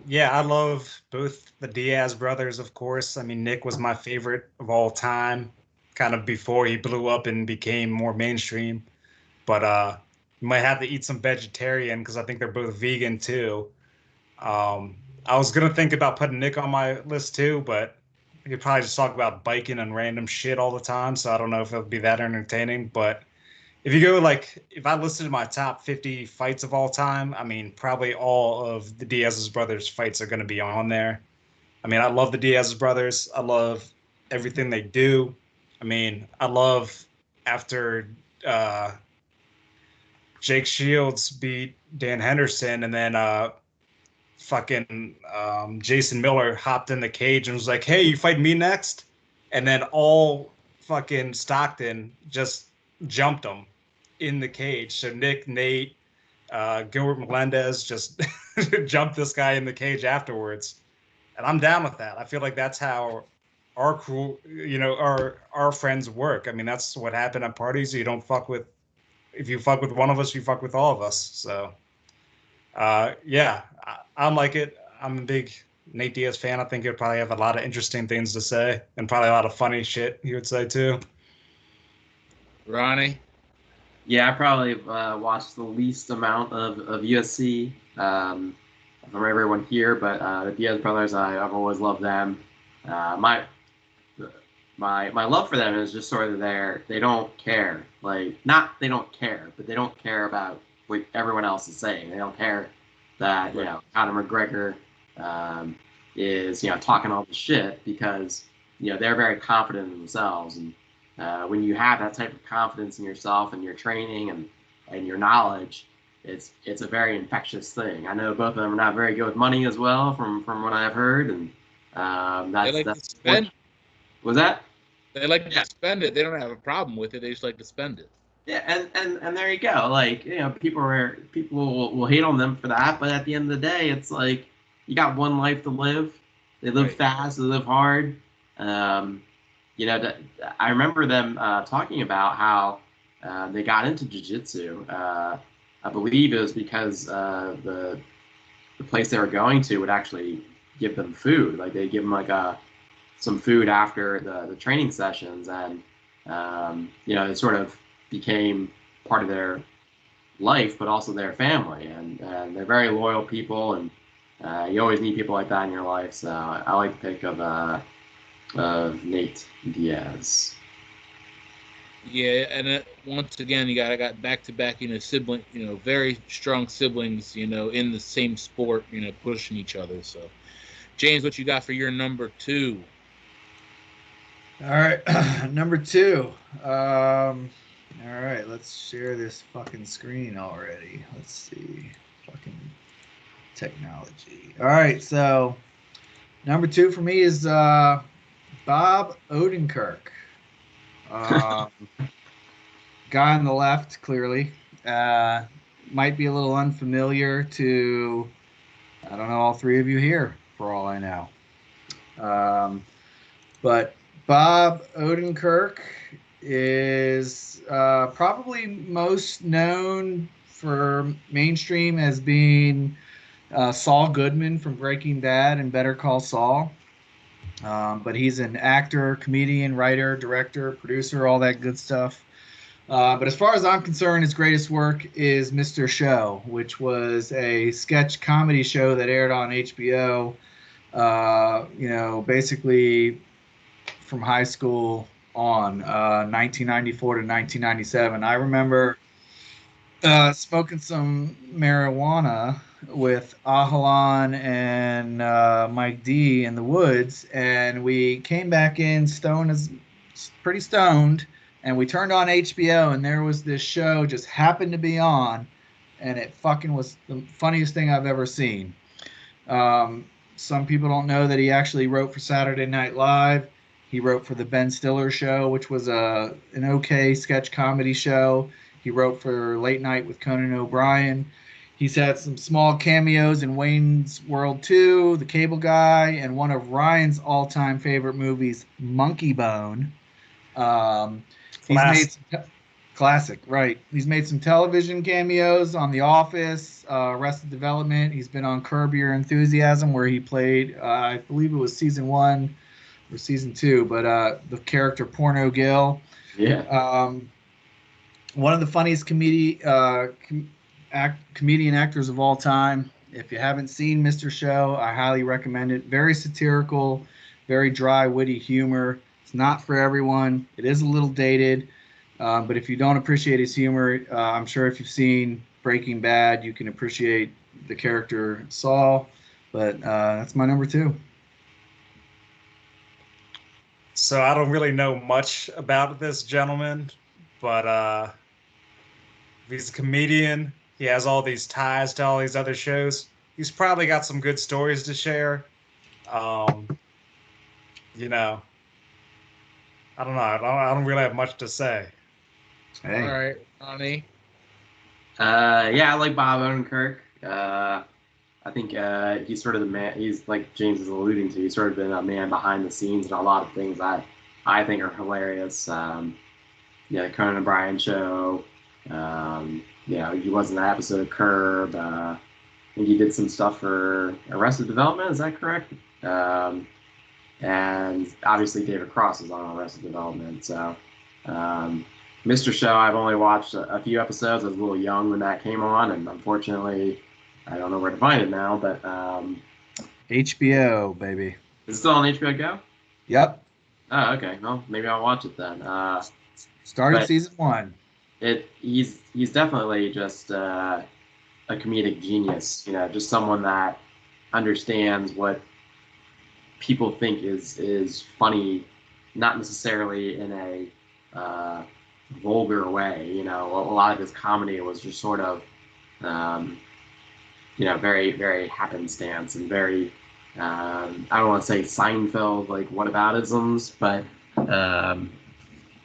Speaker 3: Yeah, I love both the Diaz brothers, of course. I mean, Nick was my favorite of all time, kind of before he blew up and became more mainstream. But you might have to eat some vegetarian because I think they're both vegan too. I was gonna think about putting Nick on my list too, but he could probably just talk about biking and random shit all the time, so I don't know if it'll be that entertaining. But if you go if I listed my top 50 fights of all time, I mean, probably all of the Diaz's brothers fights are going to be on there. I mean, I love the Diaz's brothers. I love everything they do. I mean, I love after Jake Shields beat Dan Henderson, and then fucking Jason Miller hopped in the cage and was like, "Hey, you fight me next?" And then all fucking Stockton just jumped him in the cage. So Nick, Nate, Gilbert Melendez just jumped this guy in the cage afterwards, and I'm down with that. I feel like that's how our crew, our friends work. I mean, that's what happened at parties. You don't fuck with. If you fuck with one of us, you fuck with all of us. So, yeah, I'm like it. I'm a big Nate Diaz fan. I think he'll probably have a lot of interesting things to say and probably a lot of funny shit he would say too.
Speaker 1: Ronnie?
Speaker 4: Yeah, I probably watched the least amount of UFC from everyone here, but the Diaz brothers, I've always loved them. My love for them is just sort of they don't care. Like, not they don't care, but they don't care about what everyone else is saying. They don't care that, Conor McGregor is, talking all the shit because, they're very confident in themselves. And when you have that type of confidence in yourself and your training and your knowledge, it's a very infectious thing. I know both of them are not very good with money as well, from what I've heard, and that's
Speaker 1: to spend.
Speaker 4: Was that?
Speaker 1: They like to spend it. They don't have a problem with it. They just like to spend it.
Speaker 4: Yeah, and there you go. Like, people will hate on them for that, but at the end of the day, it's like you got one life to live. They live fast. They live hard. I remember them talking about how they got into jiu-jitsu. I believe it was because the place they were going to would actually give them food. Like they'd give them like some food after the training sessions, and it sort of became part of their life, but also their family. And they're very loyal people, and you always need people like that in your life. So I like the pick of Nate Diaz.
Speaker 1: Yeah, and once again, I got back to back, sibling, very strong siblings, in the same sport, pushing each other. So, James, what you got for your number 2?
Speaker 2: All right, number 2. All right, let's share this fucking screen already. Let's see, fucking technology. All right, so number 2 for me is Bob Odenkirk. Guy on the left, clearly, might be a little unfamiliar to, I don't know, all 3 of you here, for all I know. But Bob Odenkirk is probably most known for mainstream as being Saul Goodman from Breaking Bad and Better Call Saul. But he's an actor, comedian, writer, director, producer, all that good stuff. But as far as I'm concerned, his greatest work is Mr. Show, which was a sketch comedy show that aired on HBO, basically from high school on, 1994 to 1997. I remember smoking some marijuana with Ahalan and Mike D in the woods, and we came back in pretty stoned, and we turned on HBO, and there was this show just happened to be on, and it fucking was the funniest thing I've ever seen. Some people don't know that he actually wrote for Saturday Night Live. He wrote for the Ben Stiller Show, which was an okay sketch comedy show. He wrote for Late Night with Conan O'Brien. He's had some small cameos in Wayne's World 2, The Cable Guy, and one of Ryan's all-time favorite movies, Monkey Bone. He's made some classic, right? He's made some television cameos on The Office, Arrested Development. He's been on Curb Your Enthusiasm, where he played, I believe it was season 1 or season 2, but the character Porno Gil.
Speaker 4: Yeah.
Speaker 2: One of the funniest comedian actors of all time. If you haven't seen Mr. Show, I highly recommend it. Very satirical, very dry, witty humor. It's not for everyone. It is a little dated, but if you don't appreciate his humor, I'm sure if you've seen Breaking Bad, you can appreciate the character Saul. But that's my number 2.
Speaker 3: So I don't really know much about this gentleman, but if he's a comedian, he has all these ties to all these other shows. He's probably got some good stories to share. I don't know. I don't really have much to say.
Speaker 2: Hey.
Speaker 1: All right, Ronnie.
Speaker 4: Yeah, I like Bob Odenkirk. I think he's sort of the man. He's like James is alluding to. He's sort of been a man behind the scenes in a lot of things that I think are hilarious. The Conan O'Brien show. He was in that episode of Curb. I think he did some stuff for Arrested Development. Is that correct? And obviously David Cross is on Arrested Development. So Mr. Show, I've only watched a few episodes. I was a little young when that came on, and unfortunately, I don't know where to find it now. But
Speaker 2: HBO, baby.
Speaker 4: is it still on HBO Go?
Speaker 2: Yep.
Speaker 4: Oh, okay. Well, maybe I'll watch it then.
Speaker 2: Started season 1.
Speaker 4: He's definitely just a comedic genius. Just someone that understands what people think is funny, not necessarily in a vulgar way. A lot of his comedy was just sort of, very, very happenstance and very, I don't want to say Seinfeld, like whataboutisms, but,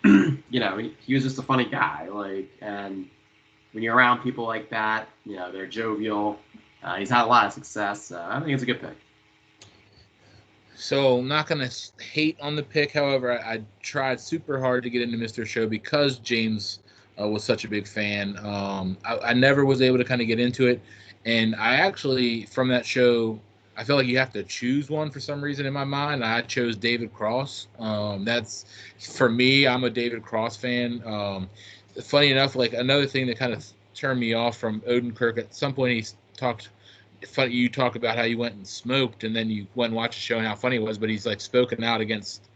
Speaker 4: he was just a funny guy. And when you're around people like that, they're jovial. He's had a lot of success. So I think it's a good pick.
Speaker 1: So I'm not going to hate on the pick. However, I tried super hard to get into Mr. Show because James was such a big fan. I never was able to kind of get into it, and I actually from that show, I feel like you have to choose one for some reason in my mind. I chose David Cross. That's for me. I'm a David Cross fan. Funny enough, like another thing that kind of turned me off from Odenkirk. At some point, he talked. Funny, you talk about how you went and smoked, and then you went and watched the show and how funny it was. But he's like spoken out against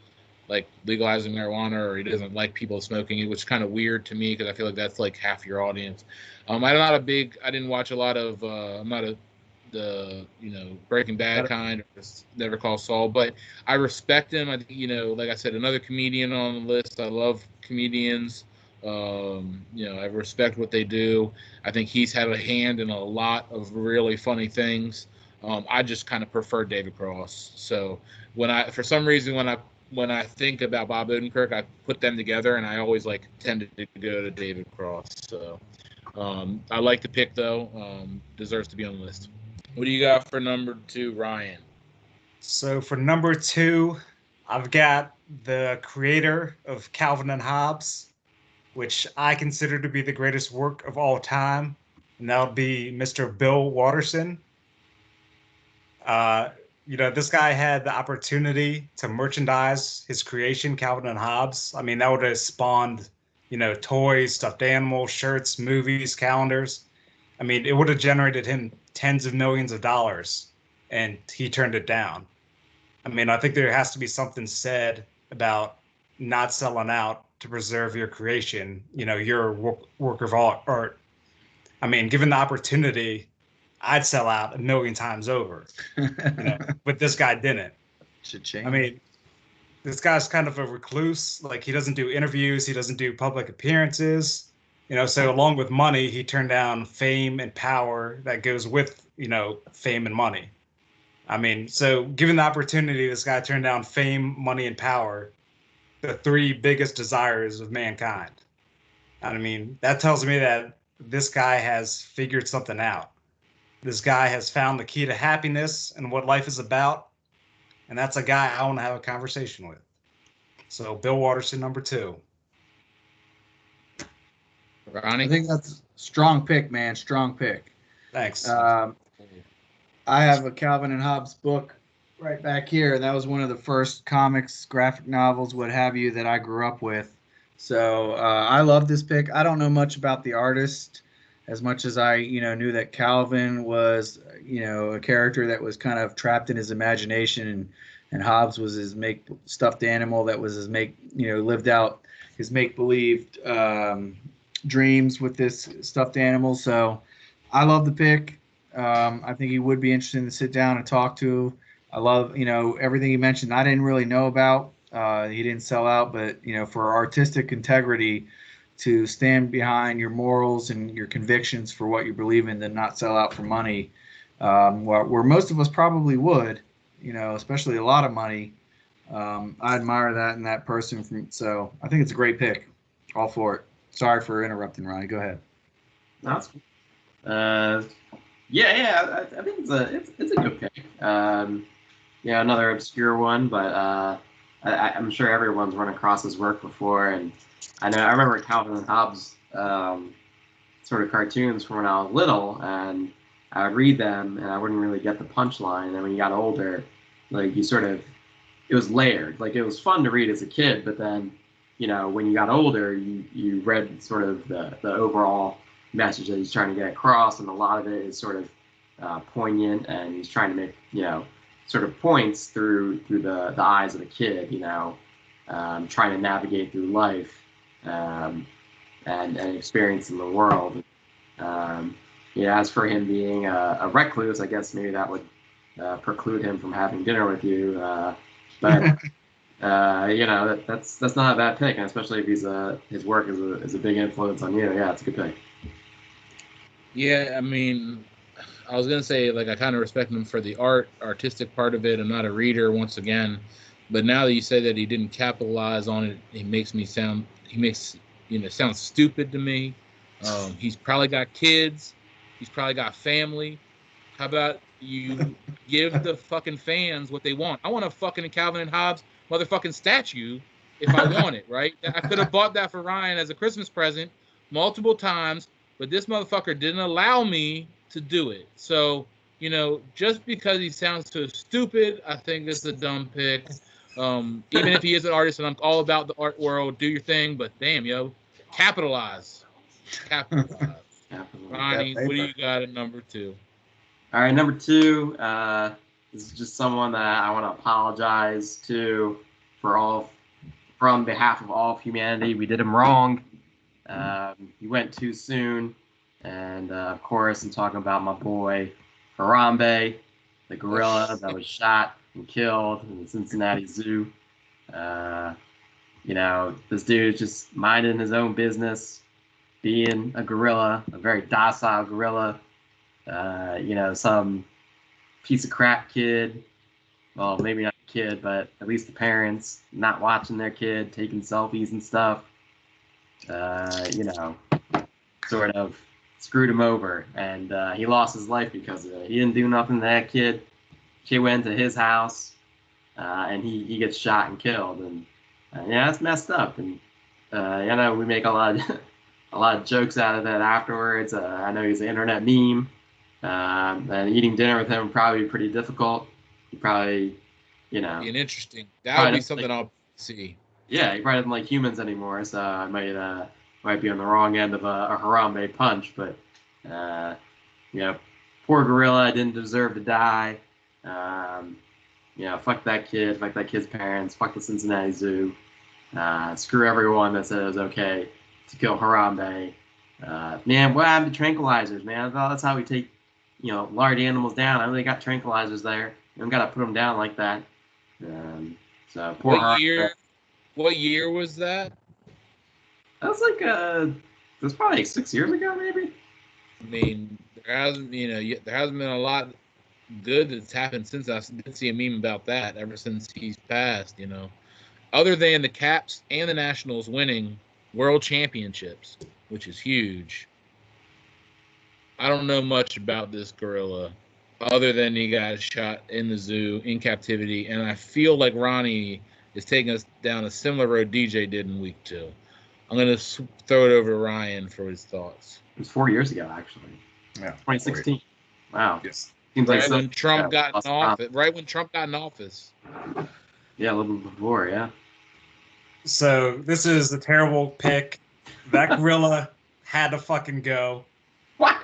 Speaker 1: like legalizing marijuana, or he doesn't like people smoking, which is kind of weird to me because I feel like that's like half your audience. I'm not a big. I didn't watch a lot of. I'm not a the Breaking Bad kind, or just Never Call Saul, but I respect him. I think like I said, another comedian on the list. I love comedians. I respect what they do. I think he's had a hand in a lot of really funny things. I just kind of prefer David Cross. So for some reason, when I think about Bob Odenkirk, I put them together, and I always like tended to go to David Cross. So I like the pick though. Deserves to be on the list. What do you got for number 2, Ryan?
Speaker 3: So for number 2, I've got the creator of Calvin and Hobbes, which I consider to be the greatest work of all time, and that would be Mr. Bill Watterson. This guy had the opportunity to merchandise his creation, Calvin and Hobbes. I mean, that would have spawned, toys, stuffed animals, shirts, movies, calendars. I mean, it would have generated him tens of millions of dollars, and he turned it down. I mean, I think there has to be something said about not selling out to preserve your creation, your work of art. I mean, given the opportunity, I'd sell out a million times over, but this guy didn't.
Speaker 2: Cha-ching.
Speaker 3: I mean, this guy's kind of a recluse. Like, he doesn't do interviews. He doesn't do public appearances. So along with money, he turned down fame and power that goes with, fame and money. I mean, so given the opportunity, this guy turned down fame, money, and power, the 3 biggest desires of mankind. I mean, that tells me that this guy has figured something out. This guy has found the key to happiness and what life is about. And that's a guy I want to have a conversation with. So Bill Watterson, number 2.
Speaker 1: Ronnie?
Speaker 2: I think that's a strong pick, man. Strong pick.
Speaker 3: Thanks.
Speaker 2: I have a Calvin and Hobbes book right back here. That was one of the first comics, graphic novels, what have you, that I grew up with. So I love this pick. I don't know much about the artist as much as I, knew that Calvin was, a character that was kind of trapped in his imagination, and Hobbes was his stuffed animal that was his lived out his make-believe dreams with this stuffed animal. So I love the pick. I think he would be interesting to sit down and talk to. I love, everything he mentioned. I didn't really know about. He didn't sell out, but for artistic integrity, to stand behind your morals and your convictions for what you believe in, and not sell out for money, where most of us probably would, especially a lot of money. I admire that in that person. So I think it's a great pick. All for it. Sorry for interrupting, Ronnie. Go ahead.
Speaker 4: No, that's cool. I think it's a good pick. Another obscure one, but I'm sure everyone's run across his work before, and I remember Calvin and Hobbes sort of cartoons from when I was little, and I would read them, and I wouldn't really get the punchline. And when you got older, like it was layered. Like, it was fun to read as a kid, but then when you got older, you read sort of the overall message that he's trying to get across, and a lot of it is sort of poignant, and he's trying to make sort of points through the eyes of a kid, trying to navigate through life and experiencing the world. As for him being a recluse, I guess maybe that would preclude him from having dinner with you, but. That's not a bad pick, and especially if his work is a big influence on you. Yeah, it's a good pick.
Speaker 1: Yeah, I mean, I was gonna say, like, I kind of respect him for the artistic part of it. I'm not a reader, once again, but now that you say that he didn't capitalize on it, it makes sound stupid to me. He's probably got kids. He's probably got family. How about you give the fucking fans what they want? I want a fucking Calvin and Hobbes motherfucking statue if I want it, right? I could have bought that for Ryan as a Christmas present, multiple times, but this motherfucker didn't allow me to do it. So, just because he sounds so stupid, I think it's a dumb pick. Even if he is an artist and I'm all about the art world, do your thing, but damn, capitalize. Capitalize. Ronnie, what do you got at number 2?
Speaker 4: All right, number 2. This is just someone that I want to apologize to from behalf of all of humanity. We did him wrong. He went too soon. And of course, I'm talking about my boy Harambe, the gorilla that was shot and killed in the Cincinnati Zoo. This dude's just minding his own business, being a gorilla, a very docile gorilla. Some piece of crap kid. Well, maybe not a kid, but at least the parents not watching their kid, taking selfies and stuff. Sort of screwed him over, and he lost his life because of it. He didn't do nothing to that kid. Kid went to his house, and he gets shot and killed, and that's messed up. And we make a lot of jokes out of that afterwards. I know he's an internet meme, and eating dinner with him would probably be pretty difficult. He probably,
Speaker 1: being interesting. That would be something I'll see.
Speaker 4: Yeah, he probably doesn't like humans anymore, so I might be on the wrong end of a Harambe punch, but poor gorilla didn't deserve to die. Fuck that kid, fuck that kid's parents, fuck the Cincinnati Zoo. Screw everyone that said it was okay to kill Harambe. Man, what happened to tranquilizers, man? I thought that's how we take, large animals down. I know they got tranquilizers there. You don't gotta put them down like that. So poor Harambe.
Speaker 1: What year was that?
Speaker 4: That was it was probably like 6 years ago, maybe.
Speaker 1: I mean, there hasn't been a lot good that's happened since. I did see a meme about that ever since he's passed, Other than the Caps and the Nationals winning world championships, which is huge. I don't know much about this gorilla other than he got shot in the zoo in captivity, and I feel like Ronnie is taking us down a similar road DJ did in week 2. I'm going to throw it over to Ryan for his thoughts.
Speaker 4: It was 4 years ago, actually.
Speaker 3: Yeah.
Speaker 4: 2016. Wow.
Speaker 3: Yes.
Speaker 4: Seems
Speaker 1: right when Trump got in office. Right when Trump got in office.
Speaker 4: Yeah, a little bit before, yeah.
Speaker 3: So this is a terrible pick. That gorilla had to fucking go.
Speaker 4: What?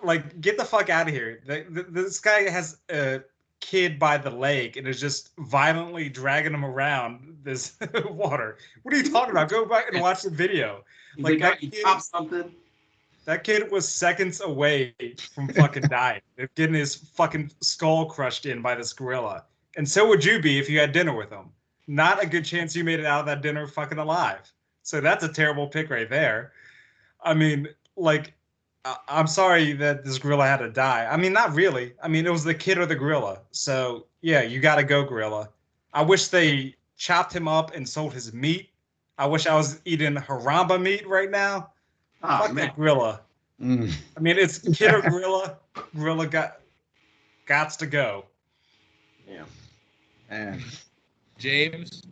Speaker 3: Like, get the fuck out of here. This guy has a kid by the leg and is just violently dragging him around this water. What are you talking about? Go back and watch the video.
Speaker 4: Like that kid, something.
Speaker 3: That kid was seconds away from fucking dying, getting his fucking skull crushed in by this gorilla. And so would you be if you had dinner with him. Not a good chance you made it out of that dinner fucking alive. So that's a terrible pick right there. I mean, like, I'm sorry that this gorilla had to die. I mean, not really. I mean, it was the kid or the gorilla. So, yeah, you got to go, gorilla. I wish they chopped him up and sold his meat. I wish I was eating Harambe meat right now.
Speaker 4: Oh,
Speaker 3: fuck
Speaker 4: man.
Speaker 3: that gorilla. I mean, it's kid or gorilla. Gorilla gots to go.
Speaker 4: Yeah.
Speaker 2: Man.
Speaker 1: James?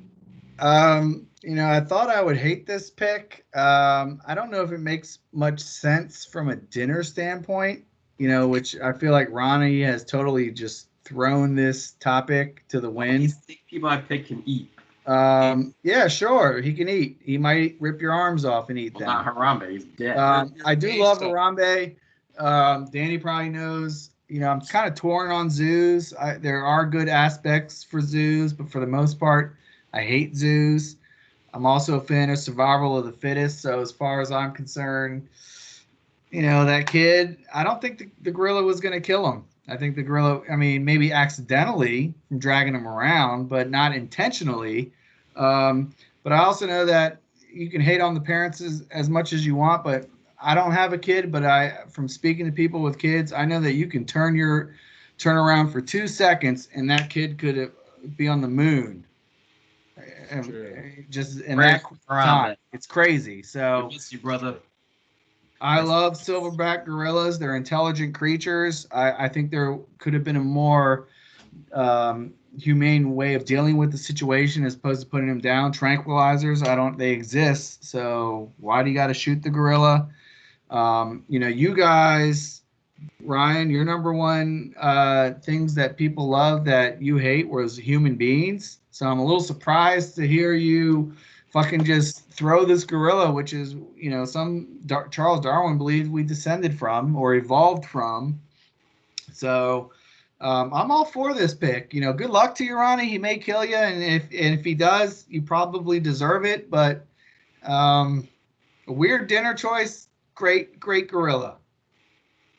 Speaker 2: I thought I would hate this pick. I don't know if it makes much sense from a dinner standpoint, which I feel like Ronnie has totally just thrown this topic to the wind.
Speaker 4: People I pick can eat.
Speaker 2: Yeah, sure. He can eat. He might rip your arms off and eat them.
Speaker 4: Not Harambe. He's dead.
Speaker 2: I do love Harambe. Danny probably knows. I'm kind of torn on zoos. There are good aspects for zoos, but for the most part, I hate zoos. I'm also a fan of survival of the fittest. So as far as I'm concerned, that kid, I don't think the gorilla was going to kill him. I think the gorilla, maybe accidentally from dragging him around, but not intentionally. But I also know that you can hate on the parents as much as you want, but I don't have a kid, but from speaking to people with kids, I know that you can turn around for 2 seconds and that kid could be on the moon. Just in that time. It's crazy. So
Speaker 4: I miss you, brother.
Speaker 2: I love silverback gorillas. They're intelligent creatures. I think there could have been a more humane way of dealing with the situation as opposed to putting him down. Tranquilizers, they exist. So why do you got to shoot the gorilla? You guys, Ryan, your number one things that people love that you hate was human beings. So I'm a little surprised to hear you fucking just throw this gorilla, which is, Charles Darwin believed we descended from or evolved from. So I'm all for this pick. Good luck to you, Ronnie. He may kill you, and if he does, you probably deserve it. But a weird dinner choice, great gorilla.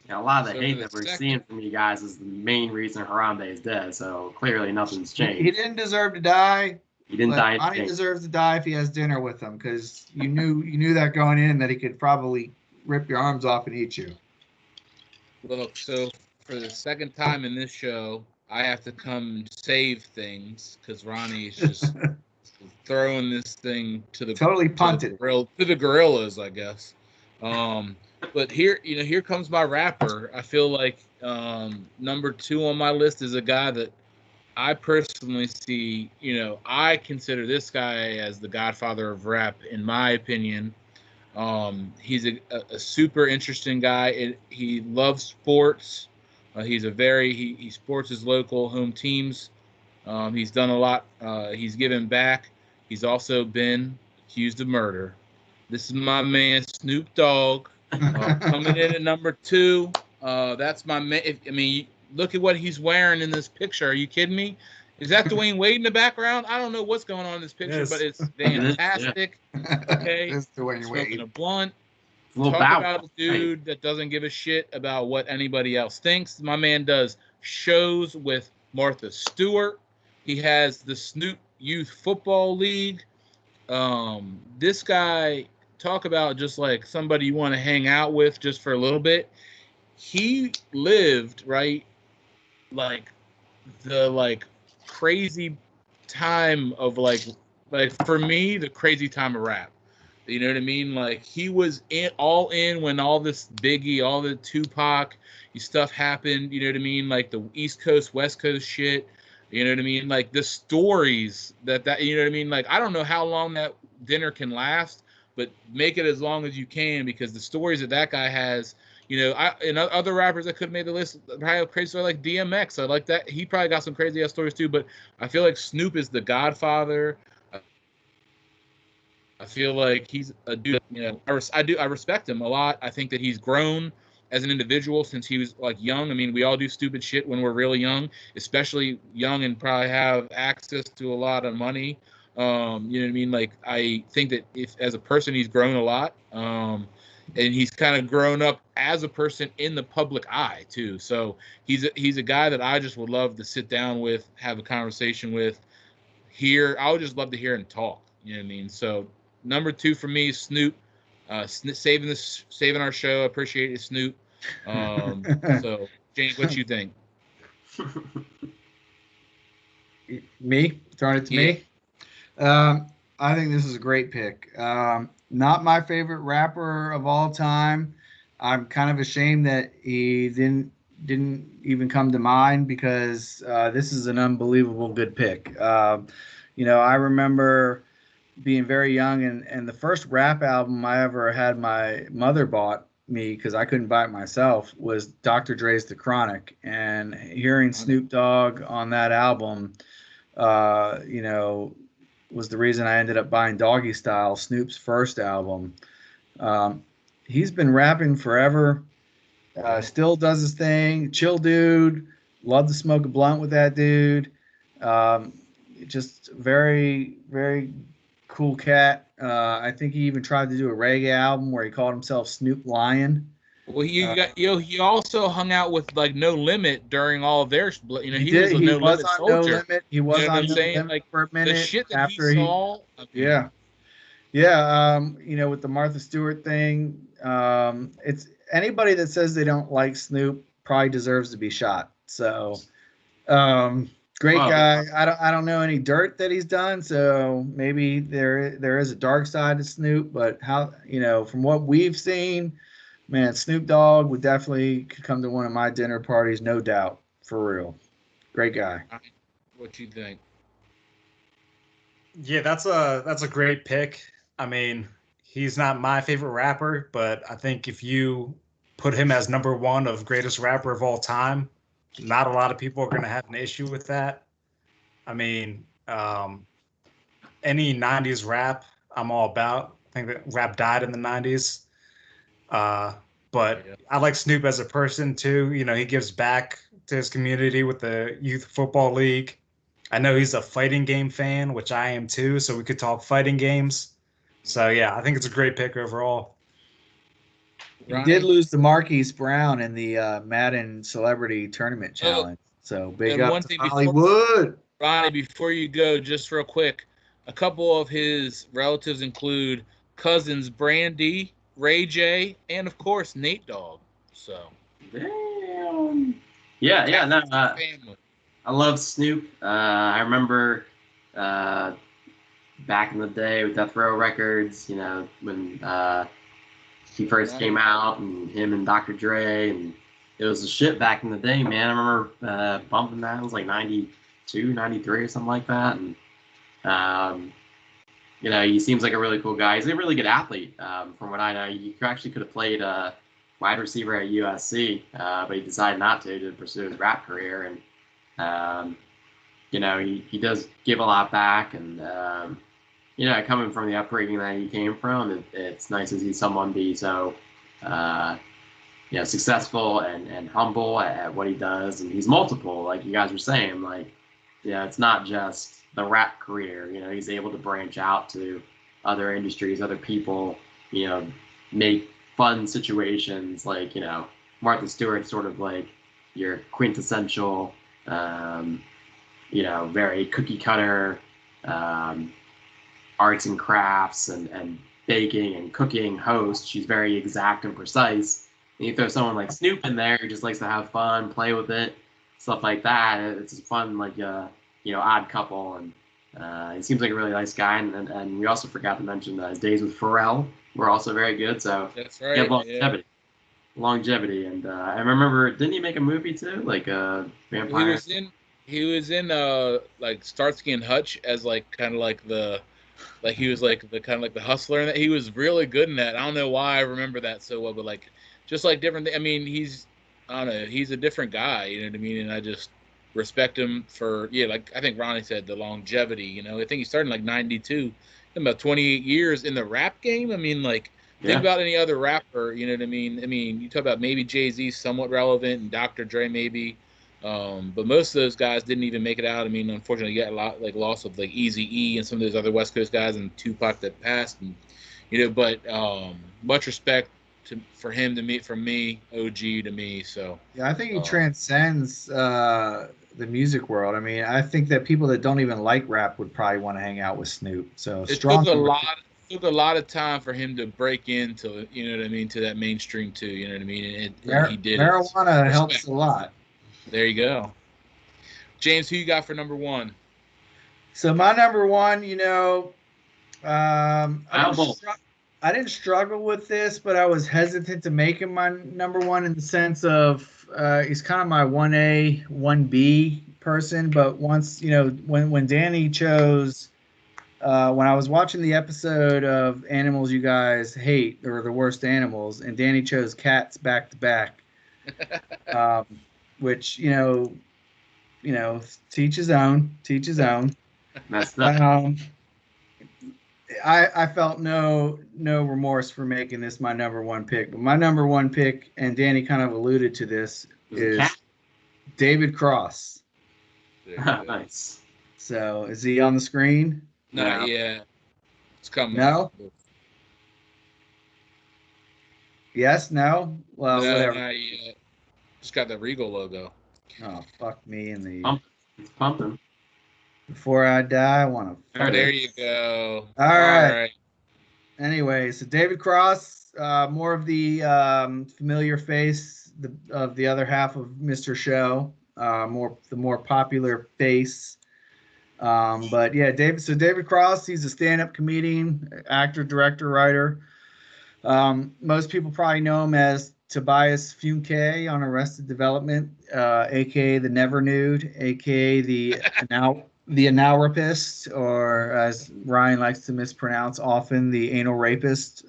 Speaker 4: Yeah, a lot of the
Speaker 1: So
Speaker 4: hate
Speaker 1: the
Speaker 4: that we're
Speaker 1: second-
Speaker 4: seeing from you guys is the main reason Harambe is dead. So clearly nothing's changed.
Speaker 2: He didn't deserve to die.
Speaker 4: He didn't
Speaker 2: But
Speaker 4: die.
Speaker 2: Ronnie deserves to die if he has dinner with him, because you knew that going in that he could probably rip your arms off and eat you.
Speaker 1: Look, so for the second time in this show, I have to come and save things because Ronnie's just throwing this thing to the
Speaker 2: Totally punted.
Speaker 1: to the gorillas, I guess. But here comes my rapper. I feel like number 2 on my list is a guy that I personally see. I consider this guy as the godfather of rap, in my opinion. He's a super interesting guy. He loves sports. He sports his local home teams. He's done a lot. He's given back. He's also been accused of murder. This is my man Snoop Dogg, coming in at number 2. That's my man. Look at what he's wearing in this picture. Are you kidding me? Is that Dwayne Wade in the background? I don't know what's going on in this picture,
Speaker 3: Yes.
Speaker 1: but it's fantastic. Okay,
Speaker 2: That's the way you
Speaker 1: smoking
Speaker 2: wait.
Speaker 1: a blunt.
Speaker 4: A little
Speaker 1: Talk
Speaker 4: bow.
Speaker 1: about a dude that doesn't give a shit about what anybody else thinks. My man does shows with Martha Stewart. He has the Snoop Youth Football League. This guy, talk about just like somebody you want to hang out with just for a little bit. He lived right, like the crazy time of like for me the crazy time of rap. You know what I mean? Like he was all in when all this Biggie, all the Tupac stuff happened. You know what I mean? Like the East Coast, West Coast shit. You know what I mean? Like the stories that you know what I mean? Like I don't know how long that dinner can last, but make it as long as you can, because the stories that guy has. And other rappers that could have made the list probably have crazy story like DMX. I like that. He probably got some crazy ass stories too, but I feel like Snoop is the godfather. I feel like he's a dude. I respect him a lot. I think that he's grown as an individual since he was like young. I mean, we all do stupid shit when we're really young, especially young and probably have access to a lot of money. You know what I mean? Like I think that if as a person he's grown a lot. And he's kind of grown up as a person in the public eye too. So he's a guy that I just would love to sit down with, have a conversation with. I would just love to hear him talk. You know what I mean? So number 2 for me is Snoop. Saving our show. I appreciate it, Snoop. So James, what you think?
Speaker 2: Me? Throwing it to me? I think this is a great pick. Not my favorite rapper of all time. I'm kind of ashamed that he didn't even come to mind, because this is an unbelievable good pick. I remember being very young, and the first rap album I ever had my mother bought me, because I couldn't buy it myself, was Dr. Dre's The Chronic. And hearing Snoop Dogg on that album, was the reason I ended up buying Doggy Style, Snoop's first album. He's been rapping forever, still does his thing. Chill dude. Love to smoke a blunt with that dude. Just very, very cool cat. I think he even tried to do a reggae album where he called himself Snoop Lion.
Speaker 1: Well, he also hung out with like No Limit during all their he
Speaker 2: was
Speaker 1: was a
Speaker 2: on
Speaker 1: No Limit
Speaker 2: No
Speaker 1: soldier.
Speaker 2: Limit. He was on No
Speaker 1: saying?
Speaker 2: Limit
Speaker 1: Like,
Speaker 2: for a minute.
Speaker 1: The shit that
Speaker 2: after
Speaker 1: he saw.
Speaker 2: Yeah. With the Martha Stewart thing, it's anybody that says they don't like Snoop probably deserves to be shot. So, great guy. I don't know any dirt that he's done, so maybe there is a dark side to Snoop. But from what we've seen, man, Snoop Dogg would definitely come to one of my dinner parties, no doubt, for real. Great guy.
Speaker 1: What you think?
Speaker 3: Yeah, that's a great pick. I mean, he's not my favorite rapper, but I think if you put him as number one of greatest rapper of all time, not a lot of people are going to have an issue with that. I mean, any 90s rap, I'm all about. I think that rap died in the 90s. But
Speaker 1: Yeah.
Speaker 3: I like Snoop as a person too. You know, he gives back to his community with the Youth Football League. I know he's a fighting game fan, which I am too, so we could talk fighting games. So yeah, I think it's a great pick overall.
Speaker 2: He did
Speaker 1: Ronnie?
Speaker 2: lose to Marquise Brown in the Madden Celebrity Tournament
Speaker 1: Oh,
Speaker 2: Challenge. So big
Speaker 1: and
Speaker 2: up
Speaker 1: one
Speaker 2: to
Speaker 1: thing before
Speaker 2: Hollywood.
Speaker 1: Ronnie, before you go, just real quick, a couple of his relatives include cousins Brandy, Ray J, and of course Nate Dogg. So
Speaker 4: Damn. Yeah, no,
Speaker 1: family.
Speaker 4: I love Snoop. I remember back in the day with Death Row Records, you know, when he first came out, and him and Dr. Dre, and it was a shit back in the day, man. I remember bumping that. It was like 92, 93 or something like that. And, you know, he seems like a really cool guy. He's a really good athlete. From what I know, he actually could have played wide receiver at USC, but he decided not to pursue his rap career. And, you know, he does give a lot back. And, you know, coming from the upbringing that he came from, it's nice to see someone be so, you know, successful and humble at what he does. And he's multiple, like you guys were saying. Like, yeah, it's not just the rap career. You know, he's able to branch out to other industries, other people. You know, make fun situations. Like, you know, Martha Stewart's sort of like your quintessential, you know, very cookie cutter. Arts and crafts and baking and cooking host. She's very exact and precise. And you throw someone like Snoop in there who just likes to have fun, play with it, stuff like that. It's a fun, like, you know, odd couple. And he seems like a really nice guy. And we also forgot to mention his days with Pharrell were also very good. So
Speaker 1: That's
Speaker 4: he
Speaker 1: right.
Speaker 4: had longevity. Longevity. And I remember, didn't he make a movie too? Like Vampire?
Speaker 1: He was in like Starsky and Hutch as like kind of like he was like the kind of like the hustler, and that he was really good in that. I don't know why I remember that so well, but like just like different. I mean, I don't know, he's a different guy. You know what I mean? And I just respect him for like I think Ronnie said, the longevity. You know, I think he started in like '92, about 28 years in the rap game. I mean, like think
Speaker 4: Yeah.
Speaker 1: about any other rapper. You know what I mean? I mean, you talk about maybe Jay-Z, somewhat relevant, and Dr. Dre maybe. But most of those guys didn't even make it out. I mean, unfortunately, you got a lot like loss of like Easy E and some of those other West Coast guys and Tupac that passed, and you know. But much respect for him to me, from me, OG to me. So
Speaker 2: Yeah, I think he transcends the music world. I mean, I think that people that don't even like rap would probably want to hang out with Snoop. So
Speaker 1: it
Speaker 2: strong.
Speaker 1: took a lot of time for him to break into, you know what I mean, to that mainstream too. You know what I mean? And he did
Speaker 2: marijuana
Speaker 1: it.
Speaker 2: helps a lot.
Speaker 1: There you go. James, who you got for number one?
Speaker 2: So my number one, you know, I didn't struggle with this, but I was hesitant to make him my number one in the sense of he's kind of my 1A, 1B person. But once, you know, when Danny chose, when I was watching the episode of Animals You Guys Hate, or the Worst Animals, and Danny chose cats back to back, which, you know, teach his own.
Speaker 4: Messed up.
Speaker 2: I felt no remorse for making this my number one pick, but my number one pick, and Danny kind of alluded to this, is David Cross.
Speaker 4: Nice.
Speaker 2: So is he on the screen?
Speaker 1: Not yet. It's coming.
Speaker 2: No. Yes. No. Well,
Speaker 1: no,
Speaker 2: whatever.
Speaker 1: Not yet. Just got the Regal logo.
Speaker 2: Oh, fuck me in the.
Speaker 4: It's pumping.
Speaker 2: Before I die, I want to.
Speaker 1: There you go.
Speaker 2: All right. Anyway, so David Cross, more of the familiar face of the other half of Mr. Show, the more popular face. But yeah, David Cross, he's a stand-up comedian, actor, director, writer. Most people probably know him as Tobias Funke on Arrested Development, aka the Never Nude, aka the anal rapist, or as Ryan likes to mispronounce often, the anal rapist.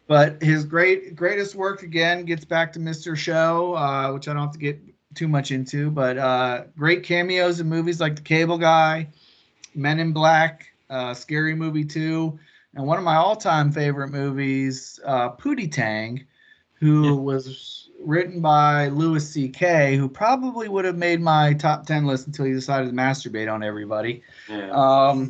Speaker 2: But his greatest work again gets back to Mr. Show, which I don't have to get too much into, but great cameos in movies like The Cable Guy, Men in Black, Scary Movie 2, and one of my all-time favorite movies, Pootie Tang, who was written by Louis C.K., who probably would have made my top 10 list until he decided to masturbate on everybody.
Speaker 4: Yeah.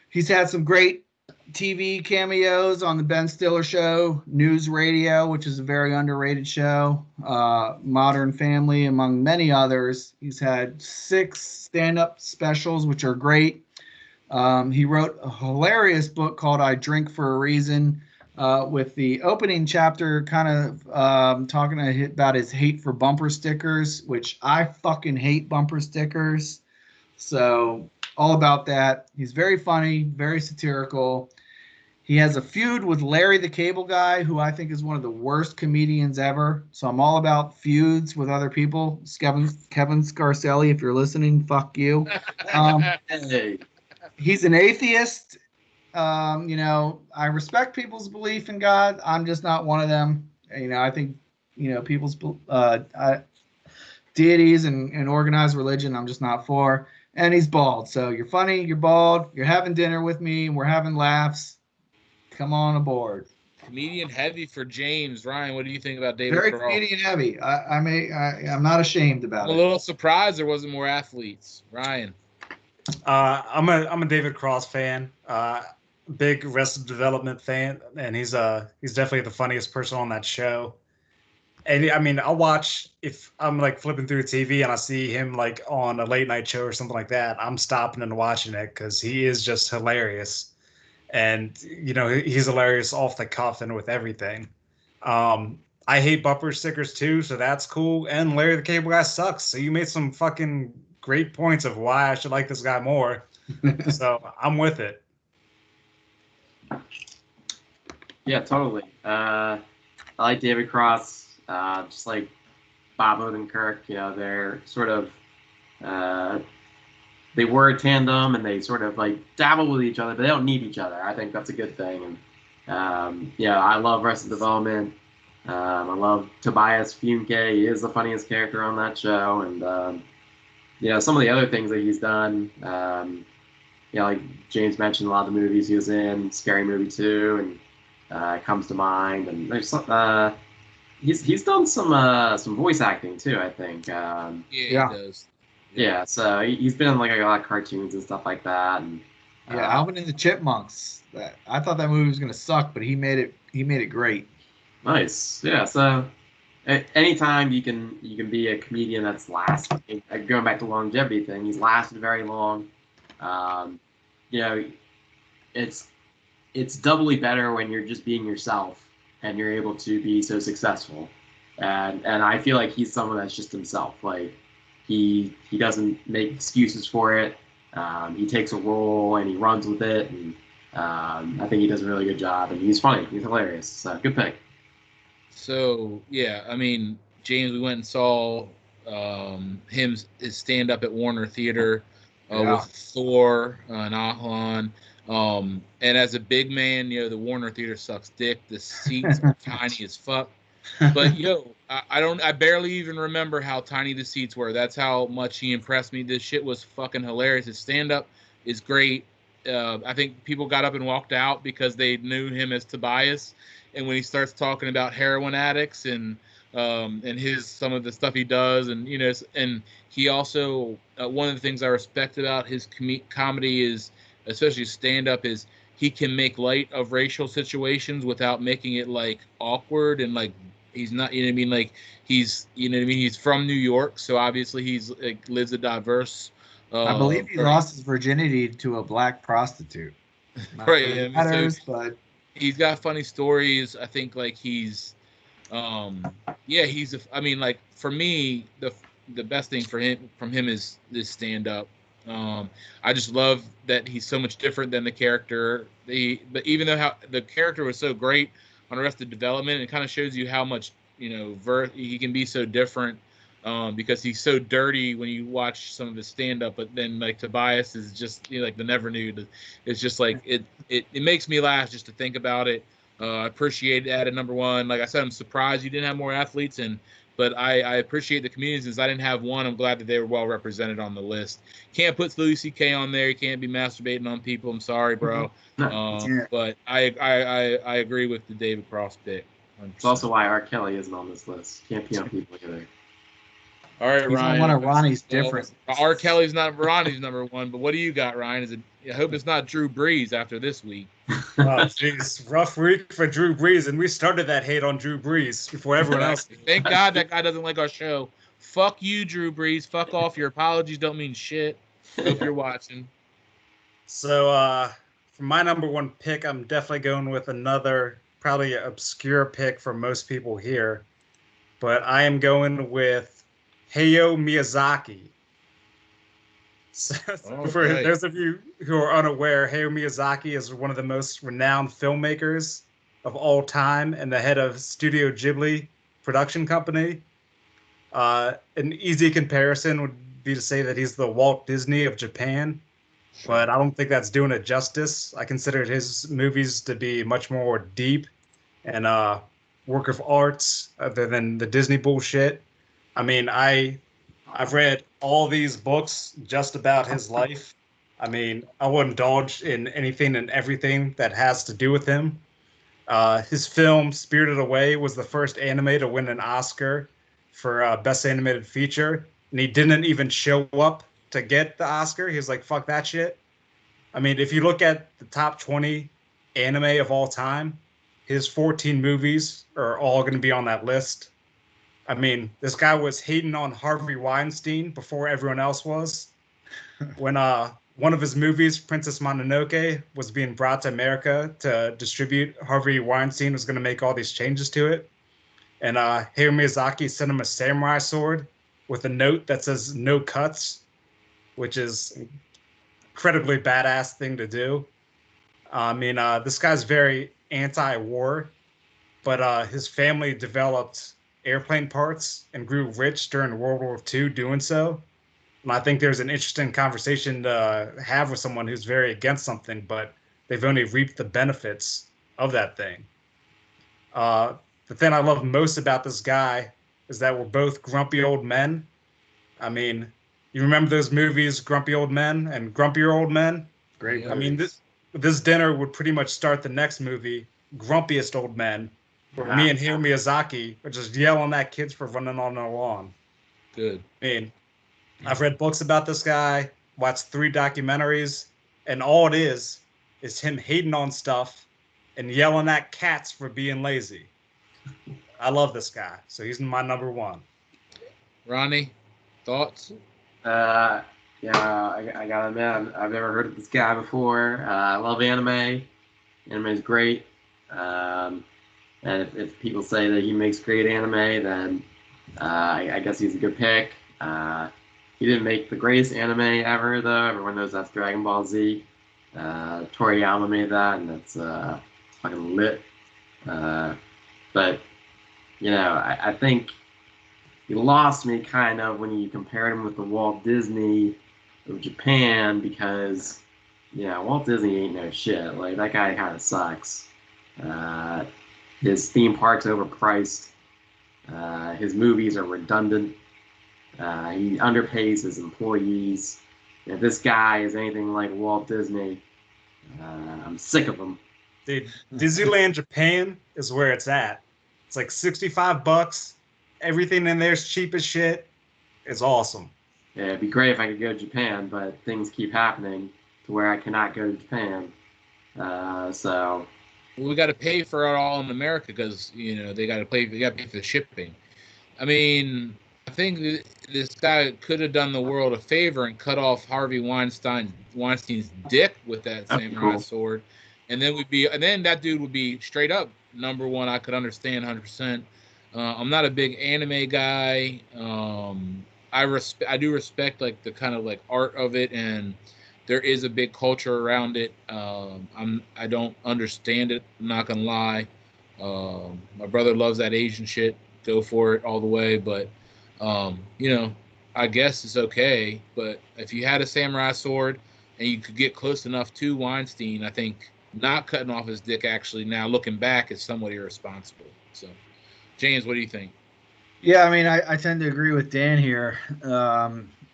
Speaker 2: He's had some great TV cameos on the Ben Stiller Show, News Radio, which is a very underrated show, Modern Family, among many others. He's had 6 stand-up specials, which are great. He wrote a hilarious book called I Drink for a Reason, with the opening chapter kind of talking about his hate for bumper stickers, which I fucking hate bumper stickers. So all about that. He's very funny, very satirical. He has a feud with Larry the Cable Guy, who I think is one of the worst comedians ever. So I'm all about feuds with other people. Kevin Scarcelli, if you're listening, fuck you.
Speaker 4: Hey.
Speaker 2: He's an atheist. I respect people's belief in God. I'm just not one of them. I think, people's deities and organized religion, I'm just not for. And he's bald. So you're funny, you're bald, you're having dinner with me, and we're having laughs. Come on aboard.
Speaker 1: Comedian heavy for James. Ryan, what do you think about David
Speaker 2: Very
Speaker 1: Cross?
Speaker 2: comedian heavy. I'm not ashamed about
Speaker 1: I'm
Speaker 2: it.
Speaker 1: a little surprised there wasn't more athletes. Ryan.
Speaker 3: I'm a David Cross fan. Big Arrested Development fan, and he's definitely the funniest person on that show. And I mean, I'll watch if I'm like flipping through TV and I see him like on a late night show or something like that. I'm stopping and watching it because he is just hilarious. And he's hilarious off the cuff and with everything. I hate bumper stickers too, so that's cool. And Larry the Cable Guy sucks. So you made some fucking great points of why I should like this guy more. So I'm with it.
Speaker 4: Yeah, totally. I like David Cross, just like Bob Odenkirk. They're sort of they were a tandem, and they sort of like dabble with each other, but they don't need each other. I think that's a good thing. And I love Arrested Development. I love Tobias Funke. He is the funniest character on that show, and some of the other things that he's done. Like James mentioned, a lot of the movies he was in, Scary Movie 2, and comes to mind. And there's he's done some voice acting too, I think.
Speaker 1: He does.
Speaker 4: Yeah, so he's been in like a lot of cartoons and stuff like that. And
Speaker 2: Alvin and the Chipmunks. I thought that movie was gonna suck, but he made it great.
Speaker 4: Nice. Yeah. So anytime you can be a comedian that's lasting, going back to longevity thing, he's lasted very long. It's doubly better when you're just being yourself and you're able to be so successful. And I feel like he's someone that's just himself. Like he doesn't make excuses for it. He takes a role and he runs with it. And I think he does a really good job. And he's funny. He's hilarious. So good pick.
Speaker 1: So I mean, James, we went and saw his stand up at Warner Theater with Thor and Ahlan. And as a big man, the Warner Theater sucks dick. The seats are tiny as fuck. But I barely even remember how tiny the seats were. That's how much he impressed me. This shit was fucking hilarious. His stand up is great. I think people got up and walked out because they knew him as Tobias. And when he starts talking about heroin addicts and some of the stuff he does, and and he also one of the things I respect about his comedy is, especially stand up, is he can make light of racial situations without making it like awkward and like he's not, like he's he's from New York, so obviously he's like lives a diverse.
Speaker 2: I believe he lost his virginity to a black prostitute. Not
Speaker 1: right,
Speaker 2: that it matters, but
Speaker 1: he's got funny stories. I think like he's like for me the best thing from him is this stand up. I just love that he's so much different than the character. But even though how the character was so great, on Arrested Development. It kind of shows you how much he can be so different. Because he's so dirty when you watch some of his stand-up, but then like Tobias is just like the never nude. It's just like it makes me laugh just to think about it. I appreciate that at number one. Like I said, I'm surprised you didn't have more athletes, but I appreciate the community. Since I didn't have one, I'm glad that they were well represented on the list. Can't put Louis C.K. on there. You can't be masturbating on people. I'm sorry, bro.
Speaker 2: Yeah.
Speaker 1: But I agree with the David Cross pick. 100%.
Speaker 4: It's also why R. Kelly isn't on this list. Can't pee on people either.
Speaker 1: All right,
Speaker 2: He's
Speaker 1: Ryan.
Speaker 2: on one of Ronnie's different.
Speaker 1: R. Kelly's not Ronnie's number one, but what do you got, Ryan? I hope it's not Drew Brees after this week.
Speaker 3: Oh, jeez, rough week for Drew Brees, and we started that hate on Drew Brees before everyone else.
Speaker 1: Thank God that guy doesn't like our show. Fuck you, Drew Brees. Fuck off. Your apologies don't mean shit. Hope you're watching.
Speaker 3: So, for my number one pick, I'm definitely going with another probably obscure pick for most people here, but I am going with Hayao Miyazaki. So, for those of you who are unaware, Hayao Miyazaki is one of the most renowned filmmakers of all time and the head of Studio Ghibli production company. An easy comparison would be to say that he's the Walt Disney of Japan, but I don't think that's doing it justice. I consider his movies to be much more deep and work of arts other than the Disney bullshit. I mean, I've read all these books just about his life. I mean, I will indulge in anything and everything that has to do with him. His film Spirited Away was the first anime to win an Oscar for Best Animated Feature, and he didn't even show up to get the Oscar. He was like, fuck that shit. I mean, if you look at the top 20 anime of all time, his 14 movies are all going to be on that list. I mean, this guy was hating on Harvey Weinstein before everyone else was. When one of his movies, Princess Mononoke, was being brought to America to distribute, Harvey Weinstein was going to make all these changes to it. And Hayao Miyazaki sent him a samurai sword with a note that says "no cuts," which is an incredibly badass thing to do. I mean, this guy's very anti-war, but his family developed airplane parts and grew rich during World War II doing so. And I think there's an interesting conversation to have with someone who's very against something, but they've only reaped the benefits of that thing. The thing I love most about this guy is that we're both grumpy old men. I mean, you remember those movies, Grumpy Old Men and Grumpier Old Men?
Speaker 2: Great.
Speaker 3: I mean, this dinner would pretty much start the next movie, Grumpiest Old Men, where me and Hayao Miyazaki are just yelling at kids for running on their lawn.
Speaker 1: Good.
Speaker 3: I mean, I've read books about this guy, watched 3 documentaries, and all it is him hating on stuff and yelling at cats for being lazy. I love this guy, so he's my number one.
Speaker 1: Ronnie, thoughts?
Speaker 4: Yeah, I gotta admit, I've never heard of this guy before. I love anime. Anime is great. And if people say that he makes great anime, then I guess he's a good pick. He didn't make the greatest anime ever, though. Everyone knows that's Dragon Ball Z. Toriyama made that, and that's fucking lit. But, I think he lost me kind of when you compared him with the Walt Disney of Japan, because, Walt Disney ain't no shit. Like, that guy kind of sucks. His theme park's overpriced. His movies are redundant. He underpays his employees. If this guy is anything like Walt Disney, I'm sick of him.
Speaker 3: Dude, Disneyland Japan is where it's at. It's like $65. Everything in there is cheap as shit. It's awesome.
Speaker 4: Yeah, it'd be great if I could go to Japan, but things keep happening to where I cannot go to Japan. So
Speaker 1: we got to pay for it all in America because they got to pay for the shipping. I mean, I think this guy could have done the world a favor and cut off Harvey Weinstein's dick with that samurai sword, and then that dude would be straight up number one. I could understand 100%. I'm not a big anime guy. I do respect like the kind of like art of it, and there is a big culture around it. I don't understand it. I'm not gonna lie. My brother loves that Asian shit. Go for it all the way. But you know, I guess it's okay. But if you had a samurai sword and you could get close enough to Weinstein, I think not cutting off his dick actually now looking back is somewhat irresponsible. So, James, what do you think?
Speaker 2: Yeah, I mean, I tend to agree with Dan here.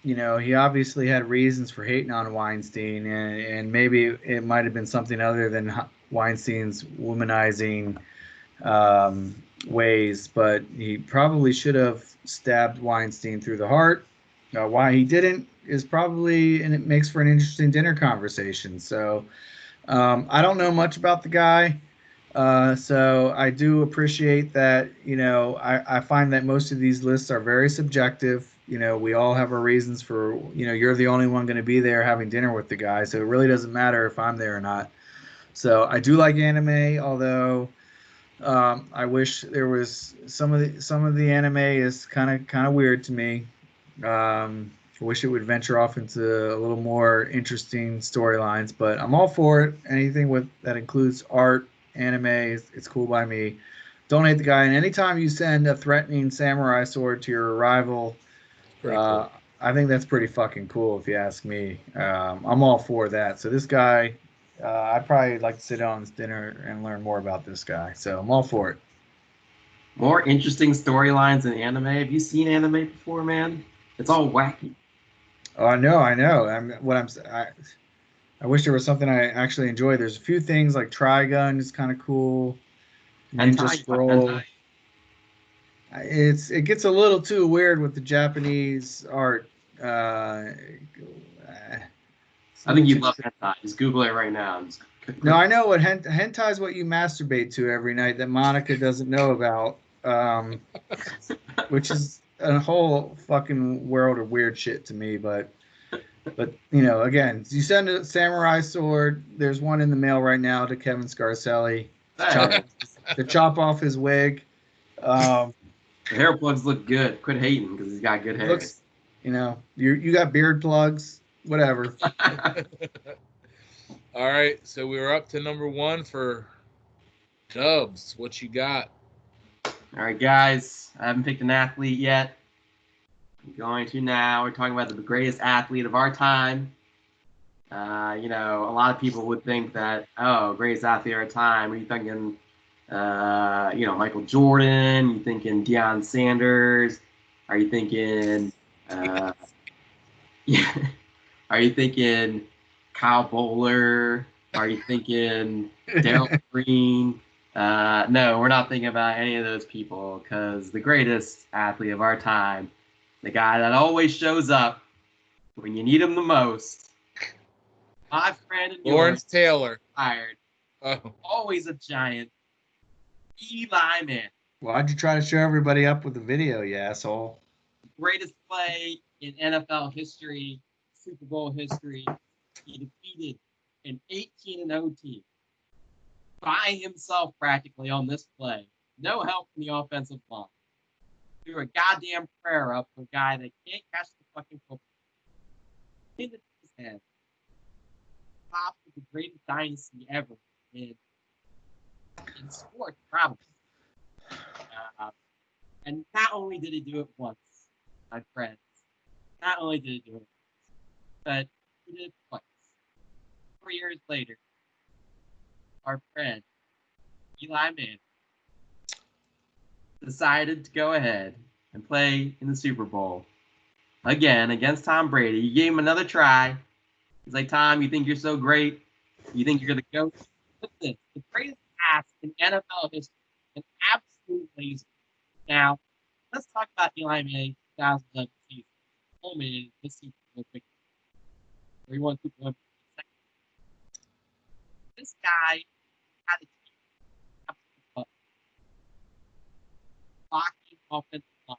Speaker 2: You know, he obviously had reasons for hating on Weinstein, and maybe it might have been something other than Weinstein's womanizing ways, but he probably should have stabbed Weinstein through the heart. Why he didn't is probably, and it makes for an interesting dinner conversation. So I don't know much about the guy. So I do appreciate that. You know, I find that most of these lists are very subjective. You know, we all have our reasons for, you know, you're the only one going to be there having dinner with the guy. So it really doesn't matter if I'm there or not. So I do like anime, although I wish there was some of the anime is kind of weird to me. I wish it would venture off into a little more interesting storylines, but I'm all for it. Anything with that includes art, anime, it's cool by me. Don't hate the guy, and anytime you send a threatening samurai sword to your rival,
Speaker 1: It's pretty cool.
Speaker 2: uh, I think that's pretty fucking cool, if you ask me. I'm all for that. So this guy, I'd probably like to sit down on this dinner and learn more about this guy. So I'm all for it.
Speaker 4: More interesting storylines in anime. Have you seen anime before, man? It's all wacky.
Speaker 2: Oh, I know, I know. I wish there was something I actually enjoy. There's a few things like Trigun is kind of cool. Ninja
Speaker 4: Hentai,
Speaker 2: Scroll.
Speaker 4: hentai.
Speaker 2: It gets a little too weird with the Japanese art. It's a
Speaker 4: I think
Speaker 2: little
Speaker 4: you'd
Speaker 2: too.
Speaker 4: love hentai. Just Google it right now. Just
Speaker 2: No, I know what hentai is. What you masturbate to every night that Monica doesn't know about, which is a whole fucking world of weird shit to me. But you know, again, you send a samurai sword. There's one in the mail right now to Kevin Scarcelli to chop
Speaker 4: Hey,
Speaker 2: to chop off his wig. Um,
Speaker 4: the hair plugs look good. Quit hating because he's got good
Speaker 2: it
Speaker 4: hair.
Speaker 2: looks, you know, you got beard plugs, whatever.
Speaker 1: All right, so we were up to number one for Dubs. What you got?
Speaker 4: All right, guys. I haven't picked an athlete yet. I'm going to now. We're talking about the greatest athlete of our time. You know, a lot of people would think that, oh, greatest athlete of our time. Are you thinking, you know, Michael Jordan? You thinking Deion Sanders? Are you thinking, uh, yeah, are you thinking Kyle Bowler? Are you thinking Daryl Green? No, we're not thinking about any of those people because the greatest athlete of our time, the guy that always shows up when you need him the most, my friend and
Speaker 1: Lawrence
Speaker 4: yours,
Speaker 1: Taylor.
Speaker 4: tired,
Speaker 1: Oh,
Speaker 4: always a giant, Eli Manning.
Speaker 2: Why'd you try to show everybody up with the video, you asshole?
Speaker 4: Greatest play in NFL history, Super Bowl history. He defeated an 18-0 team by himself practically on this play. No help from the offensive line. Threw a goddamn prayer up for a guy that can't catch the fucking football. In his head. Top of the greatest dynasty ever in sports, probably. And not only did he do it once, my friends, not only did he do it once, but he did it twice. 4 years later, our friend Eli Manning decided to go ahead and play in the Super Bowl again against Tom Brady. You gave him another try. He's like, Tom, you think you're so great? You think you're going to go? Look at this. The greatest pass in NFL history. An absolute laser. Now, let's talk about Eli Manning 2011 season. Culminated this Super Bowl victory, where he won Super Bowl. This guy had a team blocking offensive line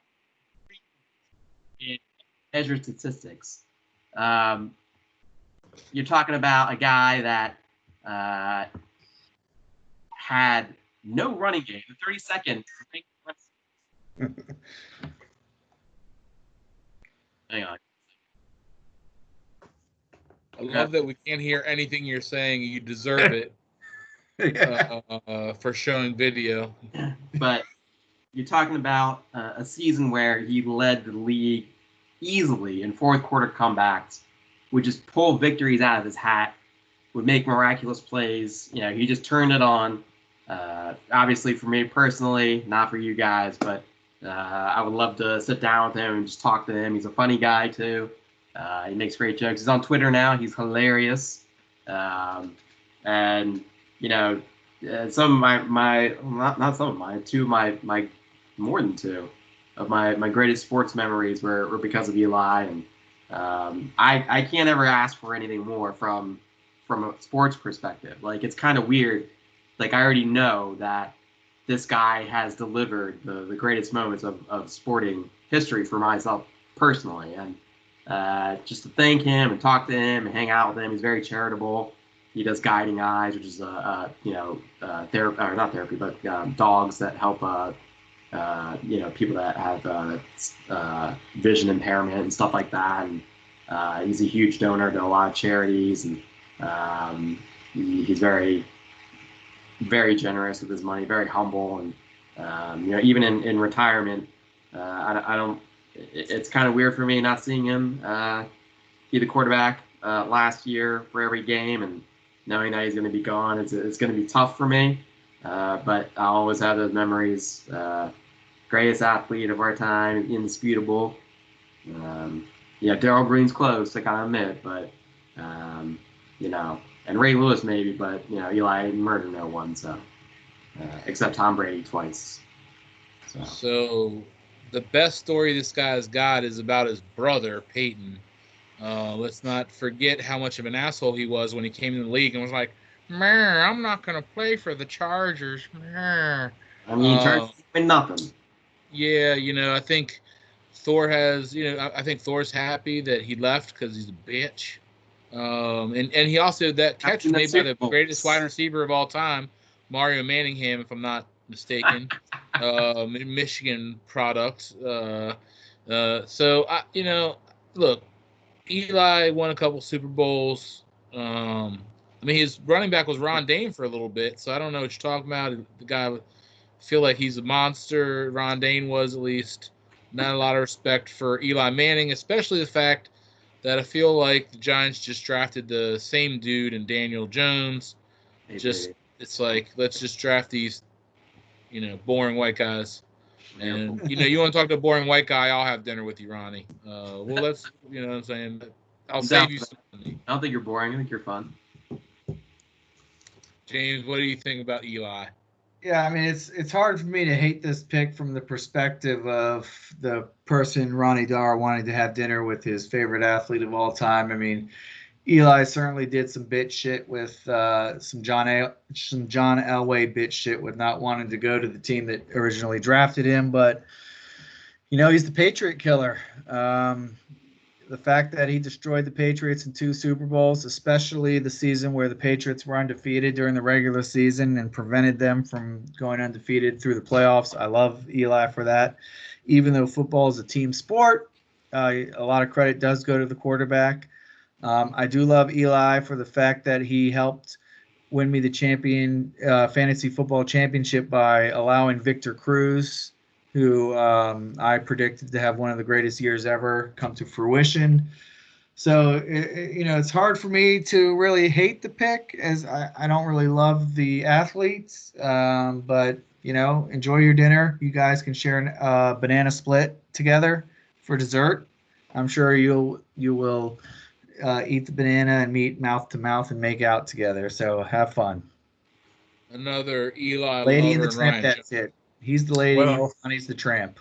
Speaker 4: in measured statistics. You're talking about a guy that had no running game. The 32nd. Hang on.
Speaker 1: I love that we can't hear anything you're saying. You deserve it. for showing video.
Speaker 4: But you're talking about a season where he led the league easily in fourth quarter comebacks, would just pull victories out of his hat, would make miraculous plays. You know, he just turned it on. Obviously, for me personally, not for you guys, but I would love to sit down with him and just talk to him. He's a funny guy too. He makes great jokes. He's on Twitter now. He's hilarious. And you know, some of my not some of mine, two of my more than two of my greatest sports memories were because of Eli. And I can't ever ask for anything more from a sports perspective. Like, it's kind of weird. Like, I already know that this guy has delivered the greatest moments of sporting history for myself personally. And just to thank him and talk to him and hang out with him, he's very charitable. He does guiding eyes, which is therapy, or not therapy, but dogs that help people that have vision impairment and stuff like that. And he's a huge donor to a lot of charities, and he's very, very generous with his money, very humble, and even in retirement, I don't. It's kind of weird for me not seeing him be the quarterback last year for every game, and knowing that he's going to be gone, it's going to be tough for me. But I always have those memories. Greatest athlete of our time, indisputable. Darryl Green's close, I gotta admit, but and Ray Lewis maybe, but Eli murdered no one, so except Tom Brady twice.
Speaker 1: So the best story this guy's got is about his brother Peyton. Let's not forget how much of an asshole he was when he came in the league and was like, "Meh, I'm not gonna play for the Chargers." Meh.
Speaker 4: I mean, Chargers win nothing.
Speaker 1: Yeah, I think Thor has, I think Thor's happy that he left because he's a bitch. And he also, that catch was made by the greatest wide receiver of all time, Mario Manningham, if I'm not mistaken, Michigan product. Look, Eli won a couple Super Bowls. His running back was Ron Dane for a little bit, so I don't know what you're talking about. The guy, feel like he's a monster. Ron Dane was, at least. Not a lot of respect for Eli Manning, especially the fact that I feel like the Giants just drafted the same dude in Daniel Jones. It's like, let's just draft these, boring white guys. And, you want to talk to a boring white guy, I'll have dinner with you, Ronnie. Let's, what I'm saying? I'll save you some money.
Speaker 4: I don't think you're boring. I think you're fun.
Speaker 1: James, what do you think about Eli?
Speaker 2: Yeah, I mean, it's hard for me to hate this pick from the perspective of the person, Ronnie Dar, wanting to have dinner with his favorite athlete of all time. I mean, Eli certainly did some bitch shit with some John Elway bitch shit with not wanting to go to the team that originally drafted him. But, he's the Patriot killer. The fact that he destroyed the Patriots in 2 Super Bowls, especially the season where the Patriots were undefeated during the regular season and prevented them from going undefeated through the playoffs. I love Eli for that. Even though football is a team sport, a lot of credit does go to the quarterback. I do love Eli for the fact that he helped win me the fantasy football championship by allowing Victor Cruz, who I predicted to have one of the greatest years ever, come to fruition. So, it's hard for me to really hate the pick, as I don't really love the athletes. But, enjoy your dinner. You guys can share a banana split together for dessert. I'm sure you will eat the banana and meet mouth to mouth and make out together. So have fun.
Speaker 1: Another Eli
Speaker 2: Lady
Speaker 1: lover
Speaker 2: and the Tramp, that's it. He's the lady, Ronnie's the tramp.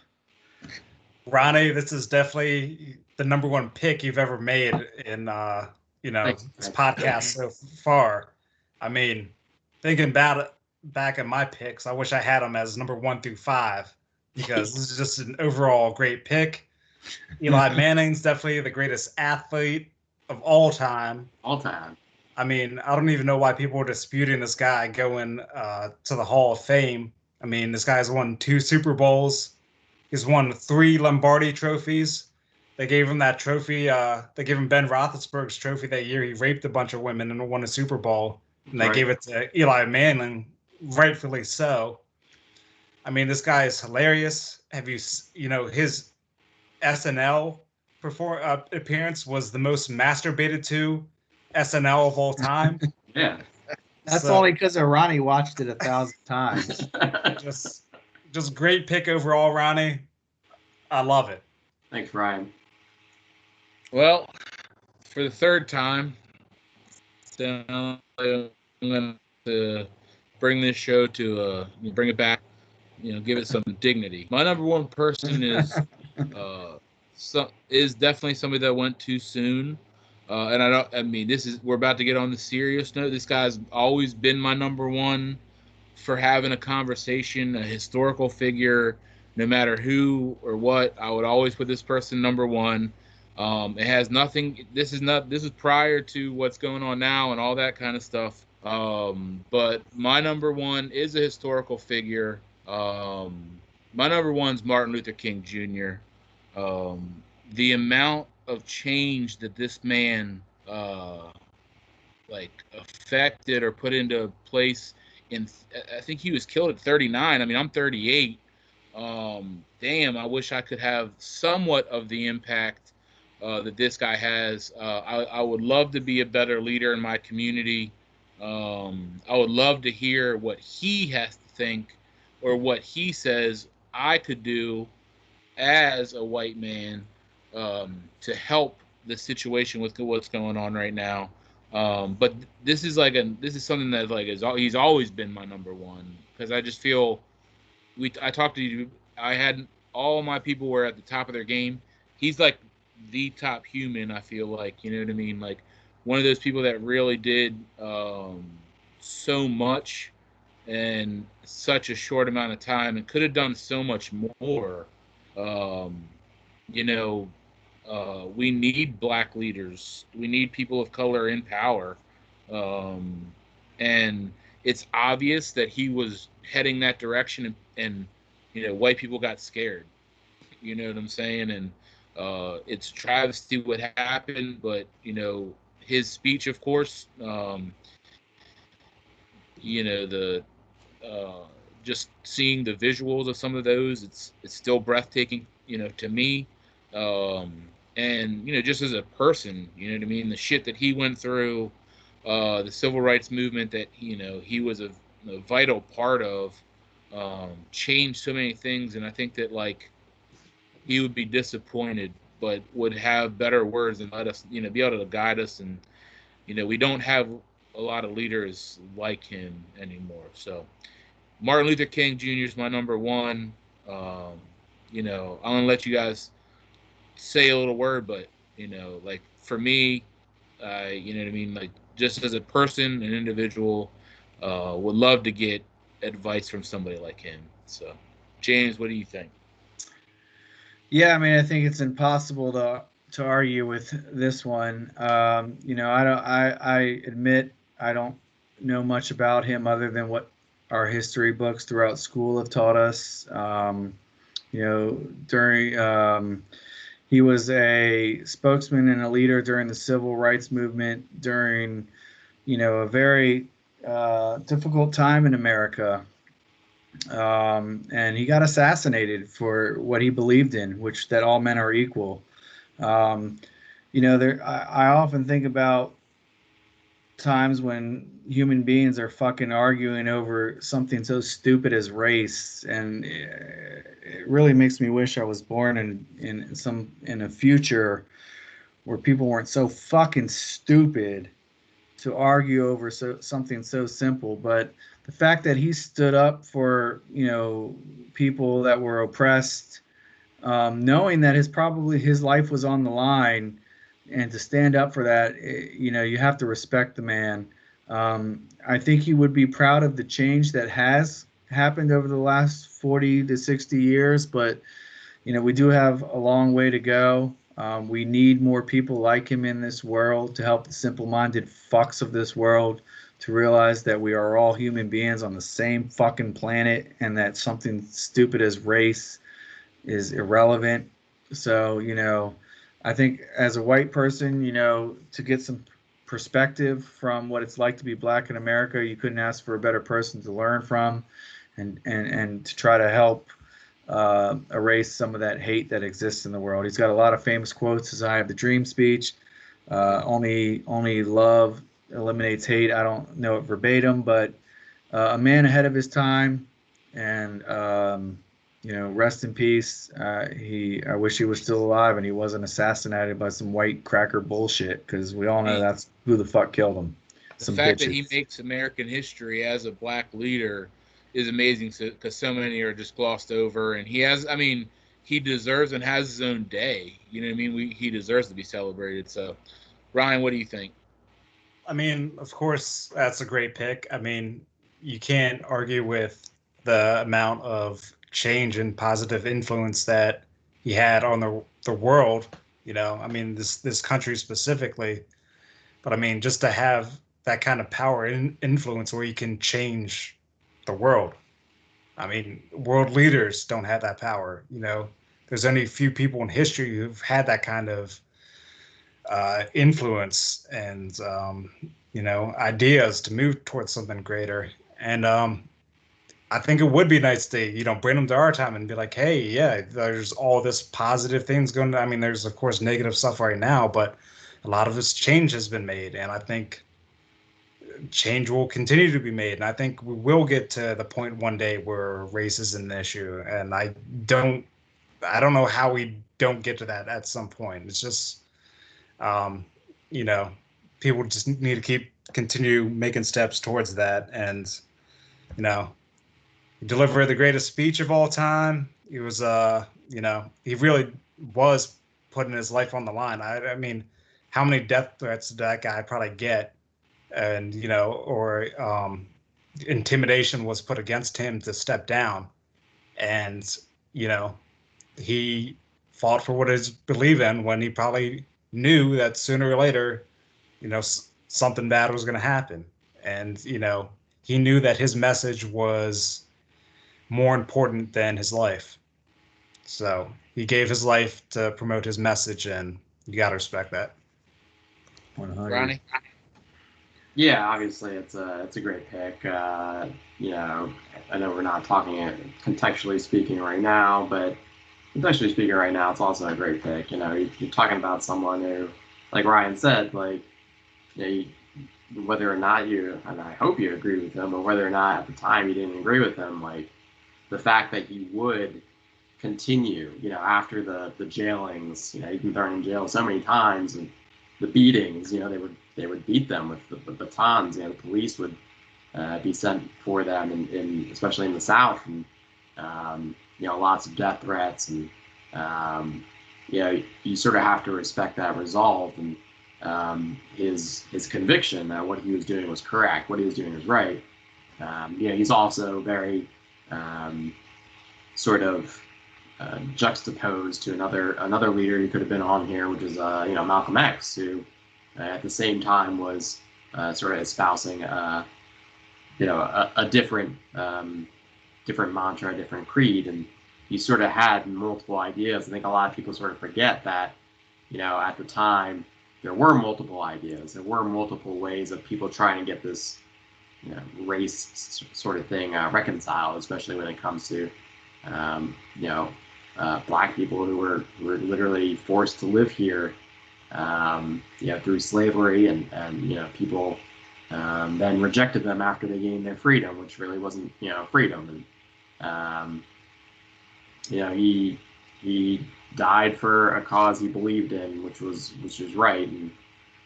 Speaker 3: Ronnie, this is definitely the number one pick you've ever made in this podcast so far. I mean, thinking about it back at my picks, I wish I had them as number 1 through 5, because this is just an overall great pick. Eli Manning's definitely the greatest athlete of all time.
Speaker 4: All time.
Speaker 3: I mean, I don't even know why people are disputing this guy going to the Hall of Fame. I mean, this guy's won 2 Super Bowls. He's won 3 Lombardi trophies. They gave him that trophy. They gave him Ben Roethlisberger's trophy that year. He raped a bunch of women and won a Super Bowl. And they gave it to Eli Manning, rightfully so. I mean, this guy is hilarious. Have you, his SNL appearance was the most masturbated to SNL of all time.
Speaker 4: Yeah.
Speaker 2: That's only because Ronnie watched it 1,000 times.
Speaker 3: Just great pick overall, Ronnie. I love it.
Speaker 4: Thanks, Ryan.
Speaker 1: Well, for the third time, I'm going to bring this show to bring it back, give it some dignity. My number one person is definitely somebody that went too soon. And we're about to get on the serious note. This guy's always been my number one for having a conversation, a historical figure, no matter who or what. I would always put this person number one. It has nothing. This is prior to what's going on now and all that kind of stuff. But my number one is a historical figure. My number one's Martin Luther King Jr. The amount of change that this man affected or put into place I think he was killed at 39. I mean, I'm 38. Damn, I wish I could have somewhat of the impact that this guy has. I would love to be a better leader in my community. I would love to hear what he has to think or what he says I could do as a white man to help the situation with what's going on right now. But this is something that he's always been my number one, because I just feel I talked to you. I had all my people were at the top of their game. He's like the top human. I feel like, you know what I mean? Like one of those people that really did so much in such a short amount of time and could have done so much more. We need black leaders. We need people of color in power. And it's obvious that he was heading that direction and white people got scared. You know what I'm saying? And it's a travesty what happened, but, his speech, of course, just seeing the visuals of some of those, it's still breathtaking, to me. And just as a person, you know what I mean, the shit that he went through, the civil rights movement that he was a vital part of, changed so many things. And I think that he would be disappointed, but would have better words and let us, be able to guide us. And we don't have a lot of leaders like him anymore. So Martin Luther King Jr. is my number one. I'm gonna let you guys say a little word, but for me, you know what I mean, just as a person, an individual, would love to get advice from somebody like him. So James, what do you think?
Speaker 2: Yeah, I mean, I think it's impossible to argue with this one. I admit I don't know much about him other than what our history books throughout school have taught us. He was a spokesman and a leader during the civil rights movement during, a very difficult time in America. And he got assassinated for what he believed in, which that all men are equal. I often think about times when human beings are fucking arguing over something so stupid as race, and it really makes me wish I was born in a future where people weren't so fucking stupid to argue over something so simple. But the fact that he stood up for people that were oppressed, knowing that his life was on the line, and to stand up for that, you have to respect the man. I think he would be proud of the change that has happened over the last 40 to 60 years, but we do have a long way to go. We need more people like him in this world to help the simple-minded fucks of this world to realize that we are all human beings on the same fucking planet, and that something stupid as race is irrelevant. So, I think as a white person, to get some perspective from what it's like to be black in America. You couldn't ask for a better person to learn from, and to try to help erase some of that hate that exists in the world. He's got a lot of famous quotes. His "I Have the Dream" speech. Only love eliminates hate. I don't know it verbatim, but a man ahead of his time, and rest in peace. I wish he was still alive and he wasn't assassinated by some white cracker bullshit, because we all know that's who the fuck killed him.
Speaker 1: The fact that he makes American history as a black leader is amazing, because so many are just glossed over, and he deserves and has his own day. You know what I mean? He deserves to be celebrated. So, Ryan, what do you think?
Speaker 3: I mean, of course, that's a great pick. I mean, you can't argue with the amount of change and positive influence that he had on the world. I mean, this country specifically. But I mean, just to have that kind of power and influence where you can change the world. I mean, world leaders don't have that power. There's only a few people in history who've had that kind of influence and ideas to move towards something greater. And I think it would be nice to bring them to our time and be like, hey, yeah, there's all this positive things going on. I mean, there's of course negative stuff right now, but a lot of this change has been made, and I think change will continue to be made. And I think we will get to the point one day where race is an issue. And I don't know how we don't get to that at some point. It's just, people just need to continue making steps towards that. And, he delivered the greatest speech of all time. He was, he really was putting his life on the line. I mean, how many death threats did that guy probably get? And, or intimidation was put against him to step down. And, he fought for what he believed in when he probably knew that sooner or later, something bad was going to happen. And, he knew that his message was more important than his life. So he gave his life to promote his message, and you got to respect that.
Speaker 2: 100.
Speaker 1: Ronnie?
Speaker 4: Yeah, obviously it's a great pick. I know we're not talking it contextually speaking right now, but contextually speaking right now, it's also a great pick. You're talking about someone who, like Ryan said, like, whether or not you, and I hope you agree with him, but whether or not at the time you didn't agree with him, like the fact that he would continue, after the jailings, he'd been thrown in jail so many times, and the beatings, they would beat them with the batons. The police would be sent for them, in especially in the South, and lots of death threats, and you sort of have to respect that resolve, and his conviction that what he was doing was correct, what he was doing was right. He's also very sort of juxtaposed to another leader who could have been on here, which is Malcolm X, who at the same time was sort of espousing a different mantra, a different creed, and he sort of had multiple ideas. I think a lot of people sort of forget that at the time there were multiple ideas, there were multiple ways of people trying to get this race sort of thing reconciled, especially when it comes to black people who were literally forced to live here, through slavery, and people then rejected them after they gained their freedom, which really wasn't freedom. And he died for a cause he believed in, which was right.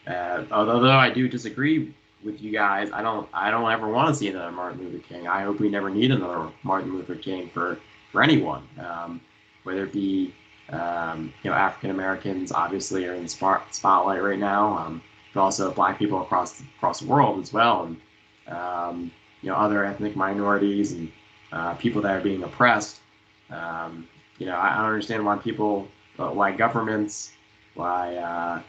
Speaker 4: And although I do disagree with you guys, I don't ever want to see another Martin Luther King. I hope we never need another Martin Luther King for anyone, whether it be African Americans obviously are in the spotlight right now, but also black people across the world as well, and other ethnic minorities and people that are being oppressed. I don't understand why people, why governments, why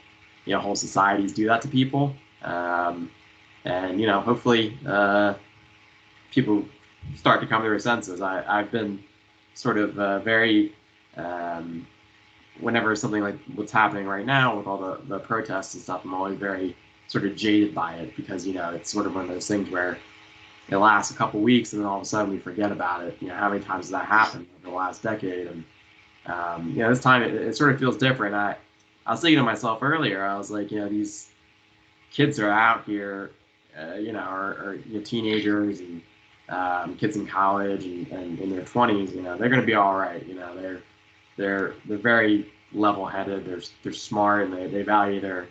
Speaker 4: whole societies do that to people. And hopefully people start to come to their senses. I've been sort of very, whenever something like what's happening right now with all the protests and stuff, I'm always very sort of jaded by it because, it's sort of one of those things where it lasts a couple weeks and then all of a sudden we forget about it. How many times has that happened over the last decade? And, this time it sort of feels different. I was thinking to myself earlier, I was like, these kids are out here, are teenagers and kids in college and in their 20s, they're going to be all right. They're very level-headed. They're smart, and they value their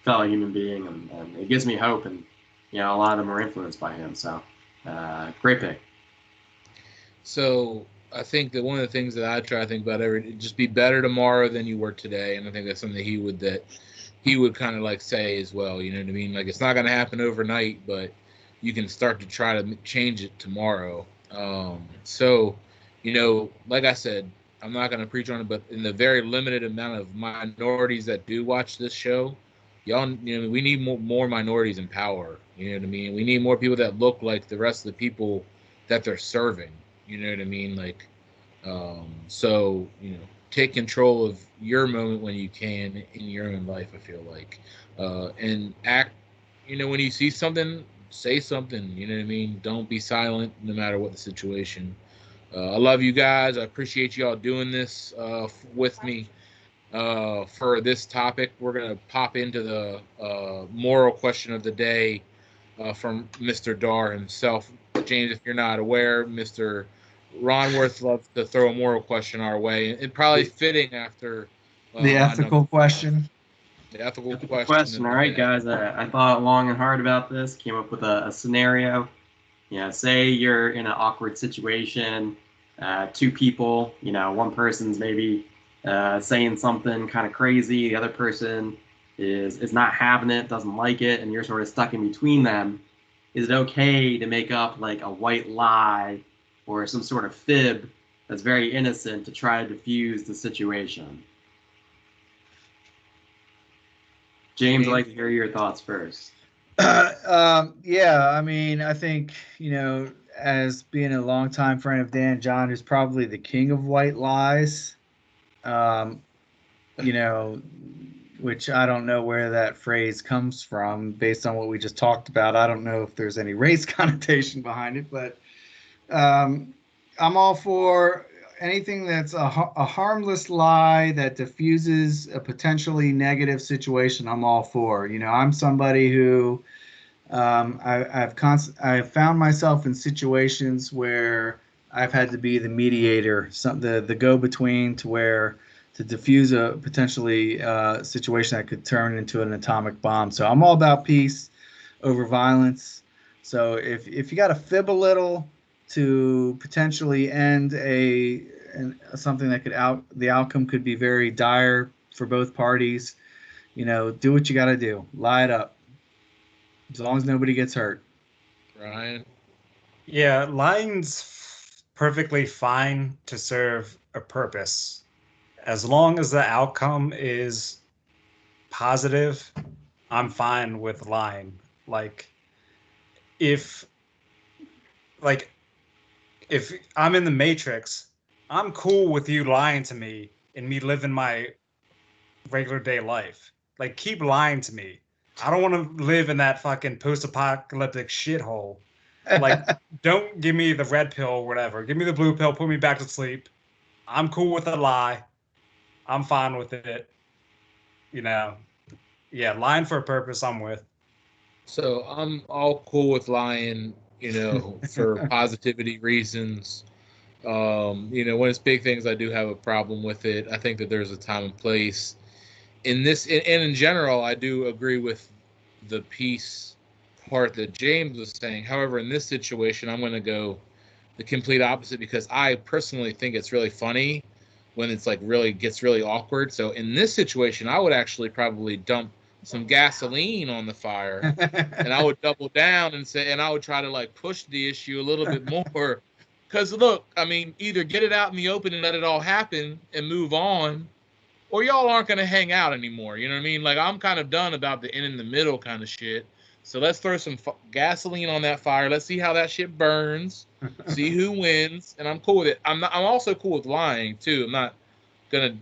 Speaker 4: fellow human being, and it gives me hope. And a lot of them are influenced by him. So, great pick.
Speaker 1: So I think that one of the things that I try to think about just be better tomorrow than you were today, and I think that's something he would kind of like say as well. You know what I mean? Like, it's not going to happen overnight, but you can start to try to change it tomorrow. So, like I said, I'm not going to preach on it, but in the very limited amount of minorities that do watch this show, y'all, we need more minorities in power. You know what I mean? We need more people that look like the rest of the people that they're serving. You know what I mean? Like, so, take control of your moment when you can in your own life, I feel like, and act, when you see something, say something, you know what I mean? Don't be silent no matter what the situation. I love you guys. I appreciate y'all doing this with me for this topic. We're going to pop into the moral question of the day from Mr. Dar himself. James, if you're not aware, Mr. Ronworth loves to throw a moral question our way, and probably fitting after
Speaker 2: the ethical question.
Speaker 1: The ethical
Speaker 4: question. All right, guys. I thought long and hard about this. Came up with a scenario. Say you're in an awkward situation. Two people. One person's maybe saying something kind of crazy. The other person is not having it, doesn't like it, and you're sort of stuck in between them. Is it okay to make up like a white lie or some sort of fib that's very innocent to try to diffuse the situation? James, I'd like to hear your thoughts first.
Speaker 2: Yeah, I mean, I think, as being a longtime friend of Dan, John is probably the king of white lies. Which I don't know where that phrase comes from based on what we just talked about. I don't know if there's any race connotation behind it, but I'm all for anything that's a harmless lie that diffuses a potentially negative situation. I'm all for. I'm somebody who I've found myself in situations where I've had to be the mediator, the go-between to diffuse a potentially situation that could turn into an atomic bomb. So I'm all about peace over violence. So if you got to fib a little to potentially end something that the outcome could be very dire for both parties, do what you got to do. Lie it up. As long as nobody gets hurt.
Speaker 1: Ryan?
Speaker 3: Yeah, lying's perfectly fine to serve a purpose. As long as the outcome is positive, I'm fine with lying. If I'm in the Matrix, I'm cool with you lying to me and me living my regular day life. Keep lying to me. I don't want to live in that fucking post-apocalyptic shithole. Don't give me the red pill or whatever. Give me the blue pill, put me back to sleep. I'm cool with a lie. I'm fine with it. Yeah, lying for a purpose, I'm with.
Speaker 1: So I'm all cool with lying, for positivity reasons. When it's big things, I do have a problem with it. I think that there's a time and place. And in general, I do agree with the peace part that James was saying. However, in this situation, I'm going to go the complete opposite because I personally think it's really funny when it's gets really awkward. So in this situation, I would actually probably dump some gasoline on the fire and I would double down and I would try to push the issue a little bit more. Because look, I mean, either get it out in the open and let it all happen and move on, or y'all aren't going to hang out anymore. You know what I mean? I'm kind of done about the in the middle kind of shit. So let's throw some gasoline on that fire. Let's see how that shit burns. See who wins, and I'm cool with it. I'm also cool with lying too. I'm not gonna,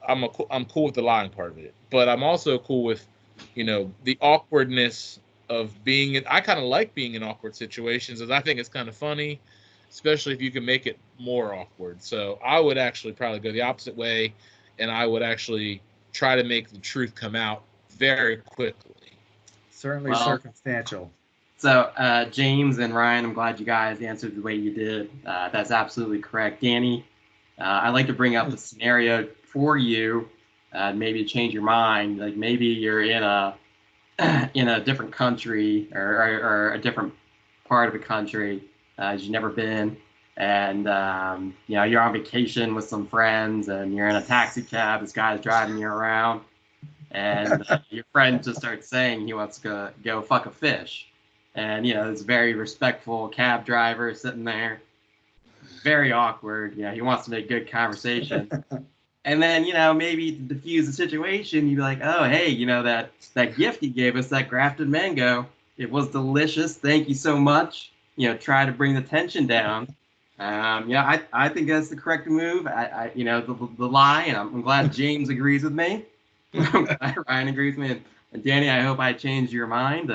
Speaker 1: I'm cool with the lying part of it. But I'm also cool with the awkwardness of being in. I kind of like being in awkward situations, as I think it's kind of funny, especially if you can make it more awkward. So I would actually probably go the opposite way, and I would actually try to make the truth come out very quickly.
Speaker 2: Certainly
Speaker 4: Well,
Speaker 2: circumstantial.
Speaker 4: So, James and Ryan, I'm glad you guys answered the way you did. That's absolutely correct. Danny, I'd like to bring up a scenario for you, maybe to change your mind. Like maybe you're in a in a different country or a different part of the country you've never been, and you're on vacation with some friends, and you're in a taxi cab. This guy's driving you around, and your friend just starts saying he wants to go fuck a fish. And, this very respectful cab driver sitting there, very awkward. He wants to make good conversation. And then, maybe to diffuse the situation, you'd be like, oh, hey, that gift you gave us, that grafted mango, it was delicious. Thank you so much. Try to bring the tension down. I think that's the correct move. The lie, and I'm glad James agrees with me. Ryan agrees with me. And Danny, I hope I changed your mind.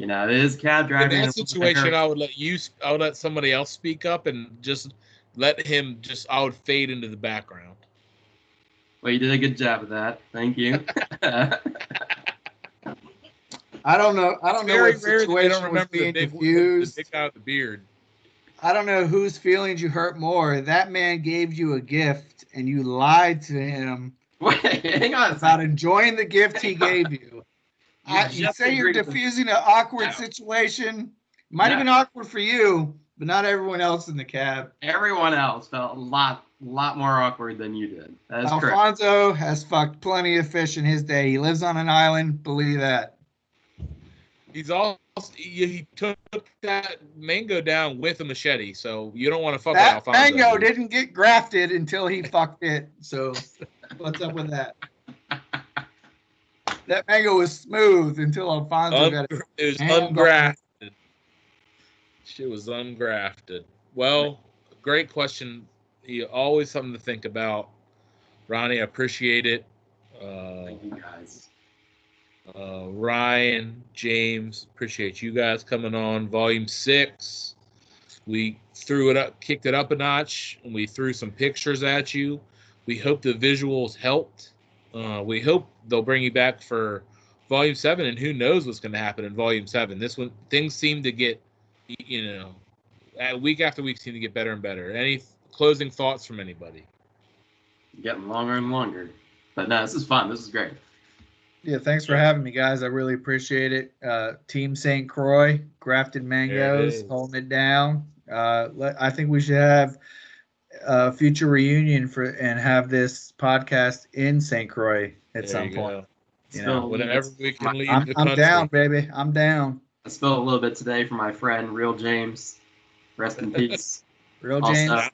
Speaker 4: It is cab driving.
Speaker 1: In that situation, I would let somebody else speak up and just let him I would fade into the background.
Speaker 4: Well, you did a good job of that. Thank you.
Speaker 2: I don't know
Speaker 1: Very
Speaker 2: what
Speaker 1: rare that they don't
Speaker 2: situation was
Speaker 1: remember the
Speaker 2: being
Speaker 1: big
Speaker 2: diffused.
Speaker 1: the big guy with the beard.
Speaker 2: I don't know whose feelings you hurt more. That man gave you a gift and you lied to him
Speaker 4: Wait, hang on.
Speaker 2: about enjoying the gift he gave you. You say you're diffusing an awkward situation. Might have been awkward for you, but not everyone else in the cab.
Speaker 4: Everyone else felt a lot more awkward than you did. That is correct.
Speaker 2: Alfonso has fucked plenty of fish in his day. He lives on an island. Believe that.
Speaker 1: He took that mango down with a machete, so you don't want to fuck
Speaker 2: that
Speaker 1: with Alfonso.
Speaker 2: Mango didn't get grafted until he fucked it. So what's up with that? That mango was smooth until Alfonso got it.
Speaker 1: It was ungrafted. Shit was ungrafted. Well, great question. Always something to think about. Ronnie, I appreciate it.
Speaker 4: Thank you guys.
Speaker 1: Ryan, James, appreciate you guys coming on. Volume 6. We kicked it up a notch, and we threw some pictures at you. We hope the visuals helped. We hope they'll bring you back for Volume 7, and who knows what's going to happen in Volume 7. This one, things seem to get, week after week seem to get better and better. Any closing thoughts from anybody?
Speaker 4: Getting longer and longer. But no, this is fun. This is great.
Speaker 2: Yeah, thanks for having me, guys. I really appreciate it. Team St. Croix, Grafted Mangoes, holding it down. I think we should have a future reunion and have this podcast in St. Croix at some point.
Speaker 1: Whenever we can leave the country.
Speaker 2: I'm down, baby. I'm down.
Speaker 4: I spilled a little bit today for my friend, Real James. Rest in peace.
Speaker 2: Real James.
Speaker 4: Also,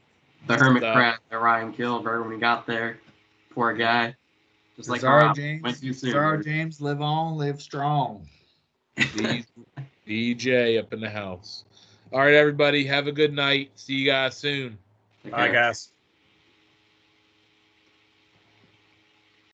Speaker 4: the hermit crab that Ryan killed right when he got there. Poor guy. Just like
Speaker 2: Zara James.
Speaker 4: Went too soon.
Speaker 2: Zara James, live on, live strong.
Speaker 1: DJ up in the house. All right, everybody. Have a good night. See you guys soon.
Speaker 3: Bye, guys.